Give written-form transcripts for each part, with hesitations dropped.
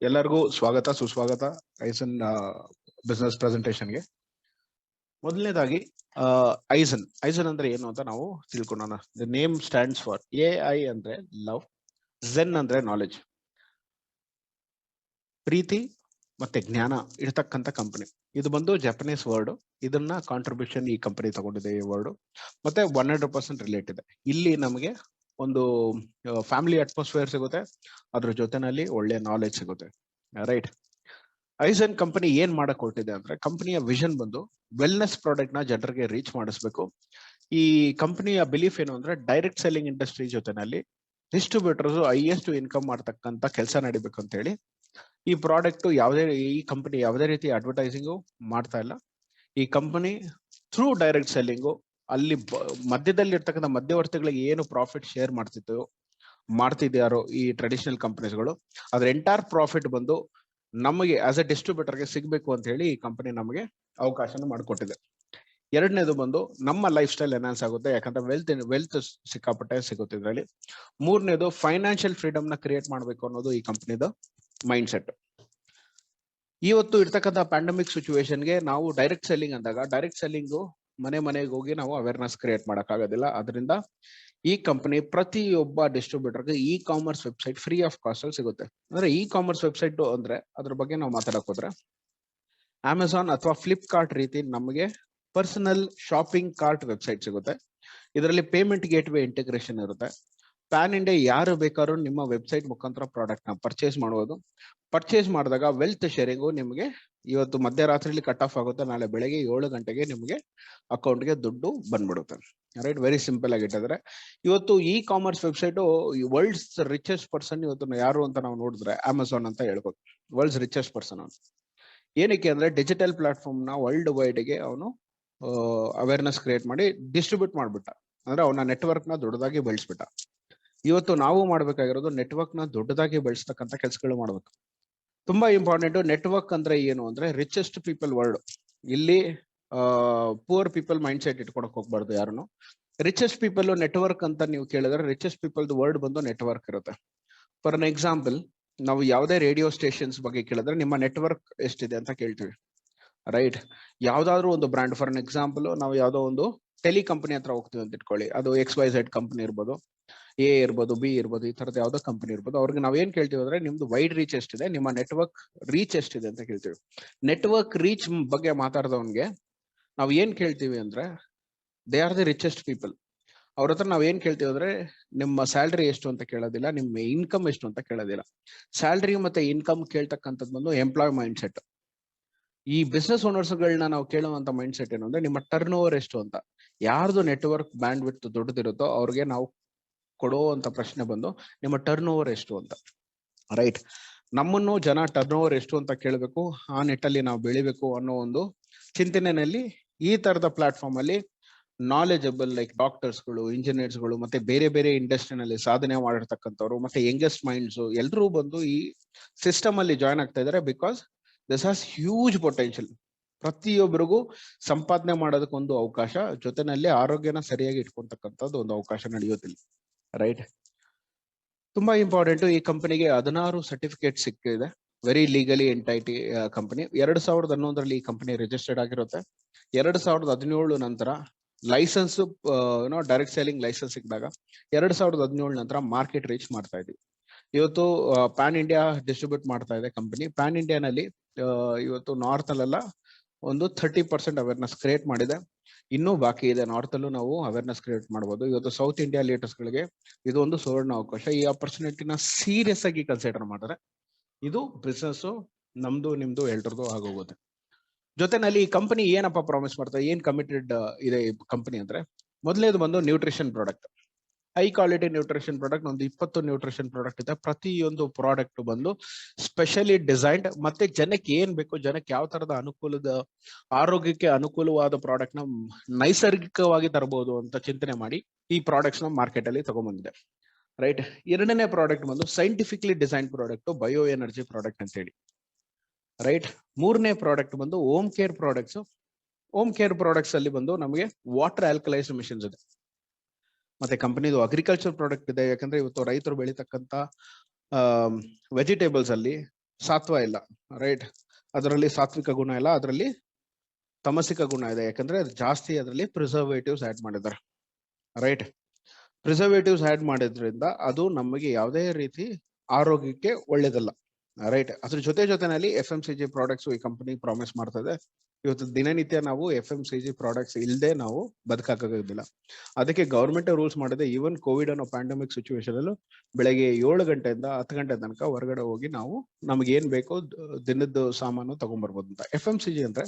ಎಲ್ಲರಿಗೂ ಸ್ವಾಗತ ಸುಸ್ವಾಗತ ಐಸನ್ ಬಿಸ್ನೆಸ್ ಪ್ರೆಸೆಂಟೇಷನ್ಗೆ. ಮೊದಲನೇದಾಗಿ ಐಸನ್ ಅಂದ್ರೆ ಏನು ಅಂತ ನಾವು ತಿಳ್ಕೊಳ್ಳೋಣ. The name stands for AI ಅಂದ್ರೆ ಲವ್, ಝೆನ್ ಅಂದ್ರೆ ನಾಲೆಜ್, ಪ್ರೀತಿ ಮತ್ತೆ ಜ್ಞಾನ ಇರ್ತಕ್ಕಂಥ ಕಂಪನಿ. ಇದು ಬಂದು ಜಪನೀಸ್ ವರ್ಡ್. ಇದನ್ನ ಕಾಂಟ್ರಿಬ್ಯೂಷನ್ ಈ ಕಂಪನಿ ತಗೊಂಡಿದೆ ಈ ವರ್ಡ್. ಮತ್ತೆ 100% ರಿಲೇಟ್ ಇದೆ. ಇಲ್ಲಿ ನಮಗೆ ಒಂದು ಫ್ಯಾಮಿಲಿ ಅಟ್ಮಾಸ್ಫಿಯರ್ ಸಿಗುತ್ತೆ, ಅದ್ರ ಜೊತೆನಲ್ಲಿ ಒಳ್ಳೆ ನಾಲೆಜ್ ಸಿಗುತ್ತೆ. ರೈಟ್. ಐಸನ್ ಕಂಪನಿ ಏನ್ ಮಾಡಕ್ ಹೊರಟಿದೆ ಅಂದ್ರೆ, ಕಂಪನಿಯ ವಿಷನ್ ಬಂದು ವೆಲ್ನೆಸ್ ಪ್ರಾಡಕ್ಟ್ ನ ಜನರಿಗೆ ರೀಚ್ ಮಾಡಿಸ್ಬೇಕು. ಈ ಕಂಪನಿಯ ಬಿಲೀಫ್ ಏನು ಅಂದ್ರೆ, ಡೈರೆಕ್ಟ್ ಸೆಲ್ಲಿಂಗ್ ಇಂಡಸ್ಟ್ರಿ ಜೊತೆನಲ್ಲಿ ಡಿಸ್ಟ್ರಿಬ್ಯೂಟರ್ಸ್ ಹೈಯೆಸ್ಟ್ ಇನ್ಕಮ್ ಮಾಡ್ತಕ್ಕಂತ ಕೆಲಸ ನಡಿಬೇಕು ಅಂತ ಹೇಳಿ ಈ ಪ್ರಾಡಕ್ಟ್ ಈ ಕಂಪನಿ ಯಾವುದೇ ರೀತಿ ಅಡ್ವರ್ಟೈಸಿಂಗು ಮಾಡ್ತಾ ಇಲ್ಲ. ಈ ಕಂಪನಿ ಥ್ರೂ ಡೈರೆಕ್ಟ್ ಸೆಲ್ಲಿಂಗು ಅಲ್ಲಿ ಮಧ್ಯದಲ್ಲಿ ಇರ್ತಕ್ಕಂಥ ಮಧ್ಯವರ್ತಿಗಳಿಗೆ ಏನು ಪ್ರಾಫಿಟ್ ಶೇರ್ ಮಾಡ್ತಿದ್ಯಾರೋ ಈ ಟ್ರೆಡಿಷನಲ್ ಕಂಪನೀಸ್ಗಳು, ಅದ್ರ ಎಂಟೈರ್ ಪ್ರಾಫಿಟ್ ಬಂದು ನಮಗೆ ಆಸ್ ಎ ಡಿಸ್ಟ್ರಿಬ್ಯೂಟರ್ಗೆ ಸಿಗ್ಬೇಕು ಅಂತ ಹೇಳಿ ಈ ಕಂಪನಿ ನಮಗೆ ಅವಕಾಶನ ಮಾಡಿಕೊಟ್ಟಿದೆ. ಎರಡನೇದು ಬಂದು ನಮ್ಮ ಲೈಫ್ ಸ್ಟೈಲ್ ಎನ್ಹಾನ್ಸ್ ಆಗುತ್ತೆ, ಯಾಕಂದ್ರೆ ವೆಲ್ತ್ ಸಿಕ್ಕಾಪಟ್ಟೆ ಸಿಗುತ್ತೆ ಇದರಲ್ಲಿ. ಮೂರನೇದು ಫೈನಾನ್ಷಿಯಲ್ ಫ್ರೀಡಮ್ ನ ಕ್ರಿಯೇಟ್ ಮಾಡಬೇಕು ಅನ್ನೋದು ಈ ಕಂಪನಿದ ಮೈಂಡ್ ಸೆಟ್. ಇವತ್ತು ಇರ್ತಕ್ಕಂಥ ಪ್ಯಾಂಡಮಿಕ್ ಸಿಚುವೇಶನ್ಗೆ ನಾವು ಡೈರೆಕ್ಟ್ ಸೆಲ್ಲಿಂಗ್ ಅಂದಾಗ, ಡೈರೆಕ್ಟ್ ಸೆಲ್ಲಿಂಗು ಮನೆಗೆ ಹೋಗಿ ನಾವು ಅವೇರ್ನೆಸ್ ಕ್ರಿಯೇಟ್ ಮಾಡೋಕ್ಕಾಗೋದಿಲ್ಲ. ಅದರಿಂದ ಈ ಕಂಪನಿ ಪ್ರತಿಯೊಬ್ಬ ಡಿಸ್ಟ್ರಿಬ್ಯೂಟರ್ಗೆ e commerce website free of cost ಅಲ್ಲಿ ಸಿಗುತ್ತೆ. ಅಂದ್ರೆ ಇ ಕಾಮರ್ಸ್ ವೆಬ್ಸೈಟ್ ಅಂದ್ರೆ ಅದ್ರ ಬಗ್ಗೆ ನಾವು ಮಾತಾಡಕ್ ಹೋದ್ರೆ, ಅಮೆಝಾನ್ ಅಥವಾ ಫ್ಲಿಪ್ಕಾರ್ಟ್ ರೀತಿ ನಮಗೆ ಪರ್ಸನಲ್ ಶಾಪಿಂಗ್ ಕಾರ್ಟ್ ವೆಬ್ಸೈಟ್ ಸಿಗುತ್ತೆ. ಇದರಲ್ಲಿ ಪೇಮೆಂಟ್ ಗೇಟ್ ವೇ ಇಂಟಿಗ್ರೇಷನ್ ಇರುತ್ತೆ. ಪ್ಯಾನ್ ಇಂಡಿಯಾ ಯಾರು ಬೇಕಾದ್ರೂ ನಿಮ್ಮ ವೆಬ್ಸೈಟ್ ಮುಖಾಂತರ ಪ್ರಾಡಕ್ಟ್ ನ ಪರ್ಚೇಸ್ ಮಾಡಬಹುದು. ಪರ್ಚೇಸ್ ಮಾಡಿದಾಗ ವೆಲ್ತ್ ಶೇರಿಂಗು ನಿಮಗೆ ಇವತ್ತು ಮಧ್ಯರಾತ್ರಿಲಿ ಕಟ್ ಆಫ್ ಆಗುತ್ತೆ, ನಾಳೆ ಬೆಳಗ್ಗೆ 7 ಗಂಟೆಗೆ ನಿಮಗೆ ಅಕೌಂಟ್ಗೆ ದುಡ್ಡು ಬಂದ್ಬಿಡುತ್ತೆ. ರೈಟ್, ವೆರಿ ಸಿಂಪಲ್ ಆಗಿಟ್ಟಿದ್ರೆ ಇವತ್ತು e commerce website world's richest person ಇವತ್ತು ಯಾರು ಅಂತ ನಾವು ನೋಡಿದ್ರೆ ಅಮೆಝಾನ್ ಅಂತ ಹೇಳ್ಬೋದು. ವರ್ಲ್ಡ್ಸ್ ರಿಚೆಸ್ಟ್ ಪರ್ಸನ್ ಅಂತ ಏನಕ್ಕೆ ಅಂದ್ರೆ, ಡಿಜಿಟಲ್ ಪ್ಲಾಟ್ಫಾರ್ಮ್ ನ ವರ್ಲ್ಡ್ ವೈಡ್ ಗೆ ಅವನು ಅವೇರ್ನೆಸ್ ಕ್ರಿಯೇಟ್ ಮಾಡಿ ಡಿಸ್ಟ್ರಿಬ್ಯೂಟ್ ಮಾಡ್ಬಿಟ್ಟ. ಅಂದ್ರೆ ಅವನ ನೆಟ್ವರ್ಕ್ ನ ದೊಡ್ಡದಾಗಿ ಬೆಳೆಸ್ಬಿಟ್ಟ. ಇವತ್ತು ನಾವು ಮಾಡ್ಬೇಕಾಗಿರೋದು ನೆಟ್ವರ್ಕ್ ನ ದೊಡ್ಡದಾಗಿ ಬೆಳೆಸ್ತಕ್ಕಂಥ ಕೆಲಸಗಳು ಮಾಡ್ಬೇಕು. ತುಂಬಾ ಇಂಪಾರ್ಟೆಂಟ್. ನೆಟ್ವರ್ಕ್ ಅಂದ್ರೆ ಏನು ಅಂದ್ರೆ, ರಿಚೆಸ್ಟ್ ಪೀಪಲ್ ವರ್ಲ್ಡ್. ಇಲ್ಲಿ ಪೂರ್ ಪೀಪಲ್ ಮೈಂಡ್ ಸೆಟ್ ಇಟ್ಕೊಳಕ್ ಹೋಗ್ಬಾರ್ದು ಯಾರನ್ನು. ರಿಚೆಸ್ಟ್ ಪೀಪಲ್ ನೆಟ್ವರ್ಕ್ ಅಂತ ನೀವು ಕೇಳಿದ್ರೆ, ರಿಚೆಸ್ಟ್ ಪೀಪಲ್ ವರ್ಡ್ ಬಂದು ನೆಟ್ವರ್ಕ್ ಇರುತ್ತೆ. ಫಾರ್ ಅನ್ ಎಕ್ಸಾಂಪಲ್, ನಾವು ಯಾವುದೇ ರೇಡಿಯೋ ಸ್ಟೇಷನ್ಸ್ ಬಗ್ಗೆ ಕೇಳಿದ್ರೆ ನಿಮ್ಮ ನೆಟ್ವರ್ಕ್ ಎಷ್ಟಿದೆ ಅಂತ ಕೇಳ್ತೀವಿ. ರೈಟ್, ಯಾವ್ದಾದ್ರು ಒಂದು ಬ್ರಾಂಡ್, ಫಾರ್ ಅನ್ ಎಕ್ಸಾಂಪಲ್ ನಾವು ಯಾವ್ದೋ ಒಂದು ಟೆಲಿ ಕಂಪನಿ ಹತ್ರ ಹೋಗ್ತೀವಿ ಅಂತ ಇಟ್ಕೊಳ್ಳಿ. ಅದು XYZ ಕಂಪನಿ ಇರ್ಬೋದು, A ಇರ್ಬೋದು, B ಇರ್ಬೋದು, ಈ ತರದ ಯಾವ್ದೋ ಕಂಪನಿ ಇರ್ಬೋದು. ಅವ್ರಿಗೆ ನಾವ್ ಏನ್ ಕೇಳ್ತೀವಿ ಅಂದ್ರೆ, ನಿಮ್ದು ವೈಡ್ ರೀಚ್ ಎಷ್ಟಿದೆ, ನಿಮ್ಮ ನೆಟ್ವರ್ಕ್ ರೀಚ್ ಎಷ್ಟಿದೆ ಅಂತ ಕೇಳ್ತೀವಿ. ನೆಟ್ವರ್ಕ್ ರೀಚ್ ಬಗ್ಗೆ ಮಾತಾಡ್ದವನ್ಗೆ ನಾವ್ ಏನ್ ಕೇಳ್ತೀವಿ ಅಂದ್ರೆ, they are the richest people. ಅವ್ರ ಹತ್ರ ನಾವ್ ಏನ್ ಕೇಳ್ತೀವಿ ಅಂದ್ರೆ, ನಿಮ್ಮ ಸ್ಯಾಲ್ರಿ ಎಷ್ಟು ಅಂತ ಕೇಳೋದಿಲ್ಲ, ನಿಮ್ಮ ಇನ್ಕಮ್ ಎಷ್ಟು ಅಂತ ಕೇಳೋದಿಲ್ಲ. ಸ್ಯಾಲ್ರಿ ಮತ್ತೆ ಇನ್ಕಮ್ ಕೇಳ್ತಕ್ಕಂಥದ್ದು ಬಂದು ಎಂಪ್ಲಾಯ್ ಮೈಂಡ್ ಸೆಟ್. ಈ ಬಿಸ್ನೆಸ್ ಓನರ್ಸ್ ಗಳನ್ನ ನಾವು ಕೇಳುವಂತ ಮೈಂಡ್ ಸೆಟ್ ಏನು ಅಂದ್ರೆ, ನಿಮ್ಮ ಟರ್ನ್ ಓವರ್ ಎಷ್ಟು ಅಂತ. ಯಾರ್ದು ನೆಟ್ವರ್ಕ್ ಬ್ಯಾಂಡ್ ವಿಡ್ತ್ ದೊಡ್ಡದಿರುತ್ತೋ ಅವ್ರಿಗೆ ನಾವು ಕೊಡುವಂತ ಪ್ರಶ್ನೆ ಬಂದು, ನಿಮ್ಮ ಟರ್ನ್ ಓವರ್ ಎಷ್ಟು ಅಂತ. ರೈಟ್, ನಮ್ಮನ್ನು ಜನ ಟರ್ನ್ ಓವರ್ ಎಷ್ಟು ಅಂತ ಕೇಳಬೇಕು, ಆ ನಿಟ್ಟಲ್ಲಿ ನಾವು ಬೆಳಿಬೇಕು ಅನ್ನೋ ಒಂದು ಚಿಂತನೆಯಲ್ಲಿ ಈ ತರದ ಪ್ಲಾಟ್ಫಾರ್ಮ್ ಅಲ್ಲಿ ನಾಲೆಜಬಲ್ ಲೈಕ್ ಡಾಕ್ಟರ್ಸ್ಗಳು, ಇಂಜಿನಿಯರ್ಸ್ಗಳು, ಮತ್ತೆ ಬೇರೆ ಬೇರೆ ಇಂಡಸ್ಟ್ರಿನಲ್ಲಿ ಸಾಧನೆ ಮಾಡಿರ್ತಕ್ಕಂಥವ್ರು, ಮತ್ತೆ ಯಂಗೆಸ್ಟ್ ಮೈಂಡ್ಸ್ ಎಲ್ಲರೂ ಬಂದು ಈ ಸಿಸ್ಟಮ್ ಅಲ್ಲಿ ಜಾಯ್ನ್ ಆಗ್ತಾ ಇದಾರೆ. Because this has huge potential. ಪ್ರತಿಯೊಬ್ಬರಿಗೂ ಸಂಪಾದನೆ ಮಾಡೋದಕ್ಕೊಂದು ಅವಕಾಶ, ಜೊತೆನಲ್ಲಿ ಆರೋಗ್ಯನ ಸರಿಯಾಗಿ ಇಟ್ಕೊಂತಕ್ಕಂಥದ್ದು ಒಂದು ಅವಕಾಶ ನಡೆಯೋದಿಲ್ಲ. ರೈಟ್, ತುಂಬಾ ಇಂಪಾರ್ಟೆಂಟ್. ಈ ಕಂಪನಿಗೆ 16 ಸರ್ಟಿಫಿಕೇಟ್ ಸಿಕ್ಕಿದೆ. Very legally entity company. 2011ರಲ್ಲಿ ಈ ಕಂಪನಿ ರಿಜಿಸ್ಟರ್ಡ್ ಆಗಿರುತ್ತೆ. 2017 ನಂತರ ಲೈಸೆನ್ಸ್ ಡೈರೆಕ್ಟ್ ಸೆಲ್ಲಿಂಗ್ ಲೈಸೆನ್ಸ್ ಸಿಕ್ಕಿದಾಗ 2017 ನಂತರ ಮಾರ್ಕೆಟ್ ರೀಚ್ ಮಾಡ್ತಾ ಇದೀವಿ. ಇವತ್ತು ಪ್ಯಾನ್ ಇಂಡಿಯಾ ಡಿಸ್ಟ್ರಿಬ್ಯೂಟ್ ಮಾಡ್ತಾ ಇದೆ ಕಂಪನಿ. ಪ್ಯಾನ್ ಇಂಡಿಯಾನಲ್ಲಿ ಇವತ್ತು ನಾರ್ತ್ ಅಲ್ಲೆಲ್ಲ ಒಂದು 30% ಅವೇರ್ನೆಸ್ ಕ್ರಿಯೇಟ್ ಮಾಡಿದೆ. ಇನ್ನೂ ಬಾಕಿ ಇದೆ, ನಾರ್ತ್ ಅಲ್ಲೂ ನಾವು ಅವೇರ್ನೆಸ್ ಕ್ರಿಯೇಟ್ ಮಾಡಬಹುದು. ಇವತ್ತು ಸೌತ್ ಇಂಡಿಯಾ ಲೀಡರ್ಸ್ ಗಳಿಗೆ ಇದು ಒಂದು ಸುವರ್ಣ ಅವಕಾಶ. ಈ ಆಪರ್ಚುನಿಟಿನ ಸೀರಿಯಸ್ ಆಗಿ ಕನ್ಸಿಡರ್ ಮಾಡಿದ್ರೆ ಇದು ಬಿಸ್ನೆಸ್ ನಮ್ದು ನಿಮ್ದು ಎಲ್ರದ್ದು ಆಗೋಗುತ್ತೆ. ಜೊತೆನಲ್ಲಿ ಈ ಕಂಪನಿ ಏನಪ್ಪ ಪ್ರಾಮಿಸ್ ಮಾಡ್ತಾರೆ, ಏನ್ ಕಮಿಟೆಡ್ ಇದೆ ಈ ಕಂಪನಿ ಅಂದ್ರೆ, ಮೊದಲನೇದು ಬಂದು nutrition product. High quality nutrition product, ಒಂದು 20 ನ್ಯೂಟ್ರಿಷನ್ ಪ್ರಾಡಕ್ಟ್ ಇದೆ. ಪ್ರತಿಯೊಂದು ಪ್ರಾಡಕ್ಟ್ ಬಂದು ಸ್ಪೆಷಲಿ ಡಿಸೈನ್ಡ್, ಮತ್ತೆ ಜನಕ್ಕೆ ಏನ್ ಬೇಕು, ಜನಕ್ಕೆ ಯಾವ ತರದ ಅನುಕೂಲದ, ಆರೋಗ್ಯಕ್ಕೆ ಅನುಕೂಲವಾದ ಪ್ರಾಡಕ್ಟ್ ನ ನೈಸರ್ಗಿಕವಾಗಿ ತರಬಹುದು ಅಂತ ಚಿಂತನೆ ಮಾಡಿ ಈ ಪ್ರಾಡಕ್ಟ್ಸ್ ನ ಮಾರ್ಕೆಟ್ ಅಲ್ಲಿ ತಗೊಂಡ್ಬಂದಿದೆ. ರೈಟ್, ಎರಡನೇ ಪ್ರಾಡಕ್ಟ್ ಬಂದು scientifically design product, bio energy product ಅಂತ ಹೇಳಿ. ರೈಟ್, ಮೂರನೇ ಪ್ರಾಡಕ್ಟ್ ಬಂದು home care products. Home care products ಅಲ್ಲಿ ಬಂದು ನಮಗೆ ವಾಟರ್ ಆಲ್ಕಲೈಸ್ ಮಿಷನ್ಸ್ ಇದೆ. ಮತ್ತೆ ಕಂಪನಿದು ಅಗ್ರಿಕಲ್ಚರ್ ಪ್ರಾಡಕ್ಟ್ ಇದೆ. ಯಾಕಂದ್ರೆ ಇವತ್ತು ರೈತರು ಬೆಳೀತಕ್ಕಂತ ವೆಜಿಟೇಬಲ್ಸ್ ಅಲ್ಲಿ ಸಾತ್ವ ಇಲ್ಲ, ರೈಟ್. ಅದರಲ್ಲಿ ಸಾತ್ವಿಕ ಗುಣ ಇಲ್ಲ, ಅದರಲ್ಲಿ ತಮಸಿಕ ಗುಣ ಇದೆ. ಯಾಕಂದ್ರೆ ಜಾಸ್ತಿ ಅದರಲ್ಲಿ ಪ್ರಿಸರ್ವೇಟಿವ್ಸ್ ಆಡ್ ಮಾಡಿದ್ದಾರೆ, ರೈಟ್. ಪ್ರಿಸರ್ವೇಟಿವ್ಸ್ ಆಡ್ ಮಾಡಿದ್ರಿಂದ ಅದು ನಮಗೆ ಯಾವುದೇ ರೀತಿ ಆರೋಗ್ಯಕ್ಕೆ ಒಳ್ಳೇದಲ್ಲ, ರೈಟ್. ಅದ್ರ ಜೊತೆನಲ್ಲಿ FMCG ಪ್ರಾಡಕ್ಟ್ಸ್ ಈ ಕಂಪನಿ ಪ್ರಾಮಿಸ್ ಮಾಡ್ತದೆ. ಇವತ್ತು ದಿನನಿತ್ಯ ನಾವು FMCG ಪ್ರಾಡಕ್ಟ್ಸ್ ಇಲ್ಲದೆ ನಾವು ಬದುಕಾಗೋದಿಲ್ಲ. ಅದಕ್ಕೆ ಗವರ್ಮೆಂಟ್ ರೂಲ್ಸ್ ಮಾಡಿದೆ. ಈವನ್ ಕೋವಿಡ್ ಅನ್ನೋ ಪ್ಯಾಂಡಮಿಕ್ ಸಿಚುವೇಶನ್ ಅಲ್ಲೂ ಬೆಳಗ್ಗೆ 7 ಗಂಟೆಯಿಂದ 10 ಗಂಟೆ ತನಕ ಹೊರಗಡೆ ಹೋಗಿ ನಾವು ನಮ್ಗೆ ಏನ್ ಬೇಕೋ ದಿನದ ಸಾಮಾನು ತಗೊಂಡ್ಬರ್ಬೋದು ಅಂತ. FMCG ಅಂದ್ರೆ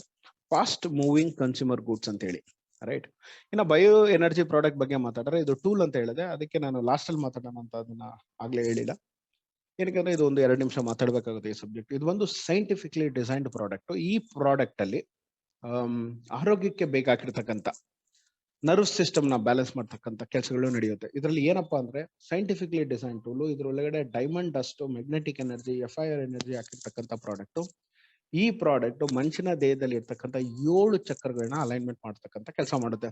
ಫಾಸ್ಟ್ ಮೂವಿಂಗ್ ಕನ್ಸ್ಯೂಮರ್ ಗೂಡ್ಸ್ ಅಂತ ಹೇಳಿ, ರೈಟ್. ಇನ್ನು ಬಯೋ ಎನರ್ಜಿ ಪ್ರಾಡಕ್ಟ್ ಬಗ್ಗೆ ಮಾತಾಡಿದ್ರೆ ಇದು ಟೂಲ್ ಅಂತ ಹೇಳಿದೆ. ಅದಕ್ಕೆ ನಾನು ಲಾಸ್ಟ್ ಅಲ್ಲಿ ಮಾತಾಡೋಣ ಅಂತ ಅದನ್ನ ಆಗ್ಲೇ ಹೇಳಿಲ್ಲ. ಏನಕ್ಕಂದ್ರೆ ಇದು ಒಂದು 2 ನಿಮಿಷ ಮಾತಾಡ್ಬೇಕಾಗುತ್ತೆ ಈ ಸಬ್ಜೆಕ್ಟ್. ಇದು ಒಂದು ಸೈಂಟಿಫಿಕ್ಲಿ ಡಿಸೈನ್ಡ್ ಪ್ರಾಡಕ್ಟ್. ಈ ಪ್ರಾಡಕ್ಟ್ ಅಲ್ಲಿ ಆರೋಗ್ಯಕ್ಕೆ ಬೇಕಾಗಿರ್ತಕ್ಕಂಥ ನರ್ವ್ ಸಿಸ್ಟಮ್ ನ ಬ್ಯಾಲೆನ್ಸ್ ಮಾಡ್ತಕ್ಕಂಥ ಕೆಲಸಗಳು ನಡೆಯುತ್ತೆ. ಇದರಲ್ಲಿ ಏನಪ್ಪಾ ಅಂದ್ರೆ ಸೈಂಟಿಫಿಕ್ಲಿ ಡಿಸೈನ್ ಟೂಲ್. ಇದ್ರೊಳಗಡೆ diamond dust, magnetic energy, FIR energy ಹಾಕಿರ್ತಕ್ಕಂಥ ಪ್ರಾಡಕ್ಟ್. ಈ ಪ್ರಾಡಕ್ಟ್ ಮನುಷ್ಯನ ದೇಹದಲ್ಲಿ ಇರ್ತಕ್ಕಂಥ 7 ಚಕ್ರಗಳನ್ನ ಅಲೈನ್ಮೆಂಟ್ ಮಾಡ್ತಕ್ಕಂಥ ಕೆಲಸ ಮಾಡುತ್ತೆ.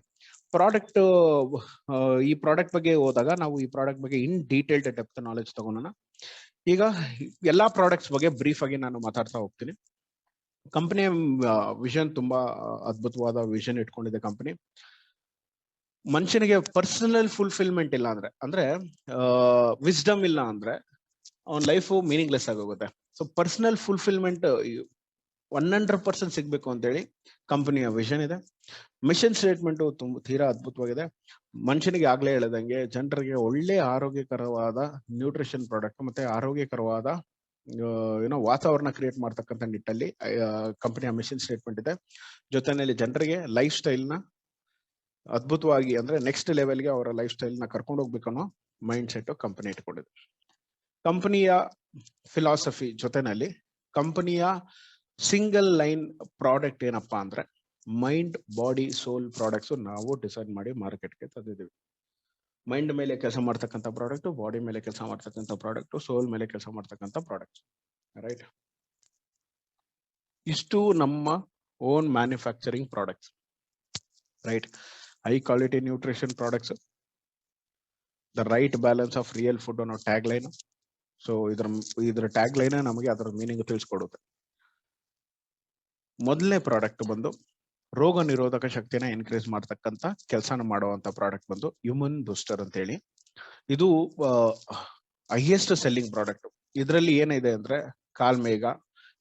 ಪ್ರಾಡಕ್ಟ್ ಈ ಪ್ರಾಡಕ್ಟ್ ಬಗ್ಗೆ ಹೋದಾಗ ನಾವು ಈ ಪ್ರಾಡಕ್ಟ್ ಬಗ್ಗೆ ಇನ್ ಡೀಟೇಲ್ಡ್ ಡೆಪ್ತ್ ನಾಲೆಜ್ ತಗೋಣ. ಈಗ ಎಲ್ಲಾ ಪ್ರಾಡಕ್ಟ್ಸ್ ಬಗ್ಗೆ ಬ್ರೀಫ್ ಆಗಿ ನಾನು ಮಾತಾಡ್ತಾ ಹೋಗ್ತೀನಿ. ಕಂಪನಿಯ ವಿಷನ್ ತುಂಬಾ ಅದ್ಭುತವಾದ ವಿಷನ್ ಇಟ್ಕೊಂಡಿದೆ ಕಂಪನಿ. ಮನುಷ್ಯನಿಗೆ ಪರ್ಸನಲ್ ಫುಲ್ಫಿಲ್ಮೆಂಟ್ ಇಲ್ಲ ಅಂದ್ರೆ ವಿಸ್ಡಮ್ ಇಲ್ಲ ಅಂದ್ರೆ ಅವನ ಲೈಫ್ ಮೀನಿಂಗ್ಲೆಸ್ ಆಗೋಗುತ್ತೆ. ಸೊ ಪರ್ಸನಲ್ ಫುಲ್ಫಿಲ್ಮೆಂಟ್ 100% ಸಿಗ್ಬೇಕು ಅಂತೇಳಿ ಕಂಪನಿಯ ವಿಷನ್ ಇದೆ. ಮಿಷನ್ ಸ್ಟೇಟ್ಮೆಂಟ್ ತೀರಾ ಅದ್ಭುತವಾಗಿದೆ. ಮನುಷ್ಯನಿಗೆ ಆಗ್ಲೇ ಹೇಳದಂಗೆ ಜನರಿಗೆ ಒಳ್ಳೆ ಆರೋಗ್ಯಕರವಾದ ನ್ಯೂಟ್ರಿಷನ್ ಪ್ರಾಡಕ್ಟ್ ಮತ್ತೆ ಆರೋಗ್ಯಕರವಾದ ವಾತಾವರಣ ಕ್ರಿಯೇಟ್ ಮಾಡ್ತಕ್ಕಂಥ ನಿಟ್ಟಲ್ಲಿ ಕಂಪನಿಯ ಮಿಷನ್ ಸ್ಟೇಟ್ಮೆಂಟ್ ಇದೆ. ಜೊತೆಯಲ್ಲಿ ಜನರಿಗೆ ಲೈಫ್ ಸ್ಟೈಲ್ ನ ಅದ್ಭುತವಾಗಿ ಅಂದ್ರೆ ನೆಕ್ಸ್ಟ್ ಲೆವೆಲ್ಗೆ ಅವರ ಲೈಫ್ ಸ್ಟೈಲ್ ನ ಕರ್ಕೊಂಡು ಹೋಗ್ಬೇಕು ಅನ್ನೋ ಮೈಂಡ್ ಸೆಟ್ ಕಂಪನಿ ಇಟ್ಕೊಂಡಿದೆ. ಕಂಪನಿಯ ಫಿಲಾಸಫಿ ಜೊತೆನಲ್ಲಿ ಕಂಪನಿಯ ಸಿಂಗಲ್ ಲೈನ್ ಪ್ರಾಡಕ್ಟ್ ಏನಪ್ಪಾ ಅಂದ್ರೆ ಮೈಂಡ್, ಬಾಡಿ, ಸೋಲ್ ಪ್ರಾಡಕ್ಟ್ಸ್ ನಾವು ಡಿಸೈನ್ ಮಾಡಿ ಮಾರ್ಕೆಟ್ಗೆ ತಂದಿದ್ದೀವಿ. ಮೈಂಡ್ ಮೇಲೆ ಕೆಲಸ ಮಾಡ್ತಕ್ಕಂಥ ಪ್ರಾಡಕ್ಟ್, ಬಾಡಿ ಮೇಲೆ ಕೆಲಸ ಮಾಡ್ತಕ್ಕಂಥ ಪ್ರಾಡಕ್ಟ್, ಸೋಲ್ ಮೇಲೆ ಕೆಲಸ ಮಾಡ್ತಕ್ಕಂಥ ಪ್ರಾಡಕ್ಟ್, ರೈಟ್. ಇಷ್ಟು ನಮ್ಮ own manufacturing products, right. High quality nutrition products, the right balance of real food ಅನ್ನೋ ಟ್ಯಾಗ್ ಲೈನ್. ಸೊ ಇದ್ರ ಟ್ಯಾಗ್ ಲೈನ್ ನಮಗೆ ಅದರ ಮೀನಿಂಗ್ ತಿಳಿಸ್ಕೊಡುತ್ತೆ. ಮೊದಲನೇ ಪ್ರಾಡಕ್ಟ್ ಬಂದು ರೋಗ ನಿರೋಧಕ ಶಕ್ತಿನ ಇನ್ಕ್ರೀಸ್ ಮಾಡ್ತಕ್ಕಂಥ ಕೆಲಸನ ಮಾಡುವಂತ ಪ್ರಾಡಕ್ಟ್ ಬಂದು ಹ್ಯೂಮನ್ ಬೂಸ್ಟರ್ ಅಂತ ಹೇಳಿ. ಇದು ಹೈಯೆಸ್ಟ್ ಸೆಲ್ಲಿಂಗ್ ಪ್ರಾಡಕ್ಟ್. ಇದರಲ್ಲಿ ಏನಿದೆ ಅಂದ್ರೆ ಕಾಲ್ಮೇಘ,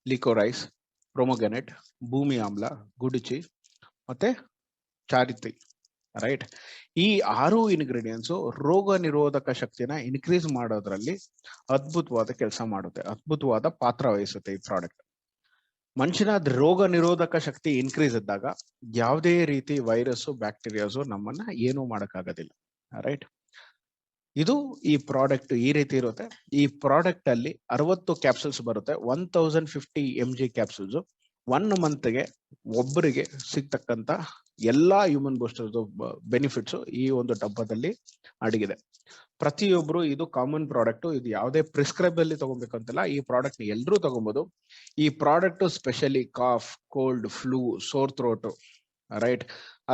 ಲಿಕೋರೈಸ್, ಪ್ರೊಮೊಗ್ಯಾನೆಟ್, ಭೂಮಿ ಆಮ್ಲ, ಗುಡುಚಿ ಮತ್ತೆ ಚಾರಿತ್ರಿ, ರೈಟ್. ಈ 6 ಇಂಗ್ರೀಡಿಯೆಂಟ್ಸ್ ರೋಗ ನಿರೋಧಕ ಶಕ್ತಿನ ಇನ್ಕ್ರೀಸ್ ಮಾಡೋದ್ರಲ್ಲಿ ಅದ್ಭುತವಾದ ಕೆಲಸ ಮಾಡುತ್ತೆ, ಅದ್ಭುತವಾದ ಪಾತ್ರ ವಹಿಸುತ್ತೆ ಈ ಪ್ರಾಡಕ್ಟ್. ಮನುಷ್ಯನ ರೋಗ ನಿರೋಧಕ ಶಕ್ತಿ ಇನ್ಕ್ರೀಸ್ ಇದ್ದಾಗ ಯಾವುದೇ ರೀತಿ ವೈರಸ್, ಬ್ಯಾಕ್ಟೀರಿಯಾಸ್ ನಮ್ಮನ್ನ ಏನೂ ಮಾಡಕ್ಕಾಗೋದಿಲ್ಲ, ರೈಟ್. ಇದು ಈ ಪ್ರಾಡಕ್ಟ್ ಈ ರೀತಿ ಇರುತ್ತೆ. ಈ ಪ್ರಾಡಕ್ಟ್ ಅಲ್ಲಿ 60 ಕ್ಯಾಪ್ಸೂಲ್ಸ್ ಬರುತ್ತೆ. 1050 mg ಕ್ಯಾಪ್ಸೂಲ್ಸ್ 1 ಮಂತ್ಗೆ ಒಬ್ಬರಿಗೆ ಸಿಗ್ತಕ್ಕಂತ ಎಲ್ಲಾ ಹ್ಯೂಮನ್ ಬೂಸ್ಟರ್ಸ್ ಬೆನಿಫಿಟ್ಸ್ ಈ ಒಂದು ಡಬ್ಬದಲ್ಲಿ ಅಡಗಿದೆ. ಪ್ರತಿಯೊಬ್ರು ಇದು ಕಾಮನ್ ಪ್ರಾಡಕ್ಟ್. ಇದು ಯಾವುದೇ ಪ್ರಿಸ್ಕ್ರೈಬ್ ಅಲ್ಲಿ ತಗೋಬೇಕಂತಲ್ಲ. ಈ ಪ್ರಾಡಕ್ಟ್ ಎಲ್ಲರೂ ತಗೊಬಹುದು. ಈ product specially cough, cold, flu, sore throat, right,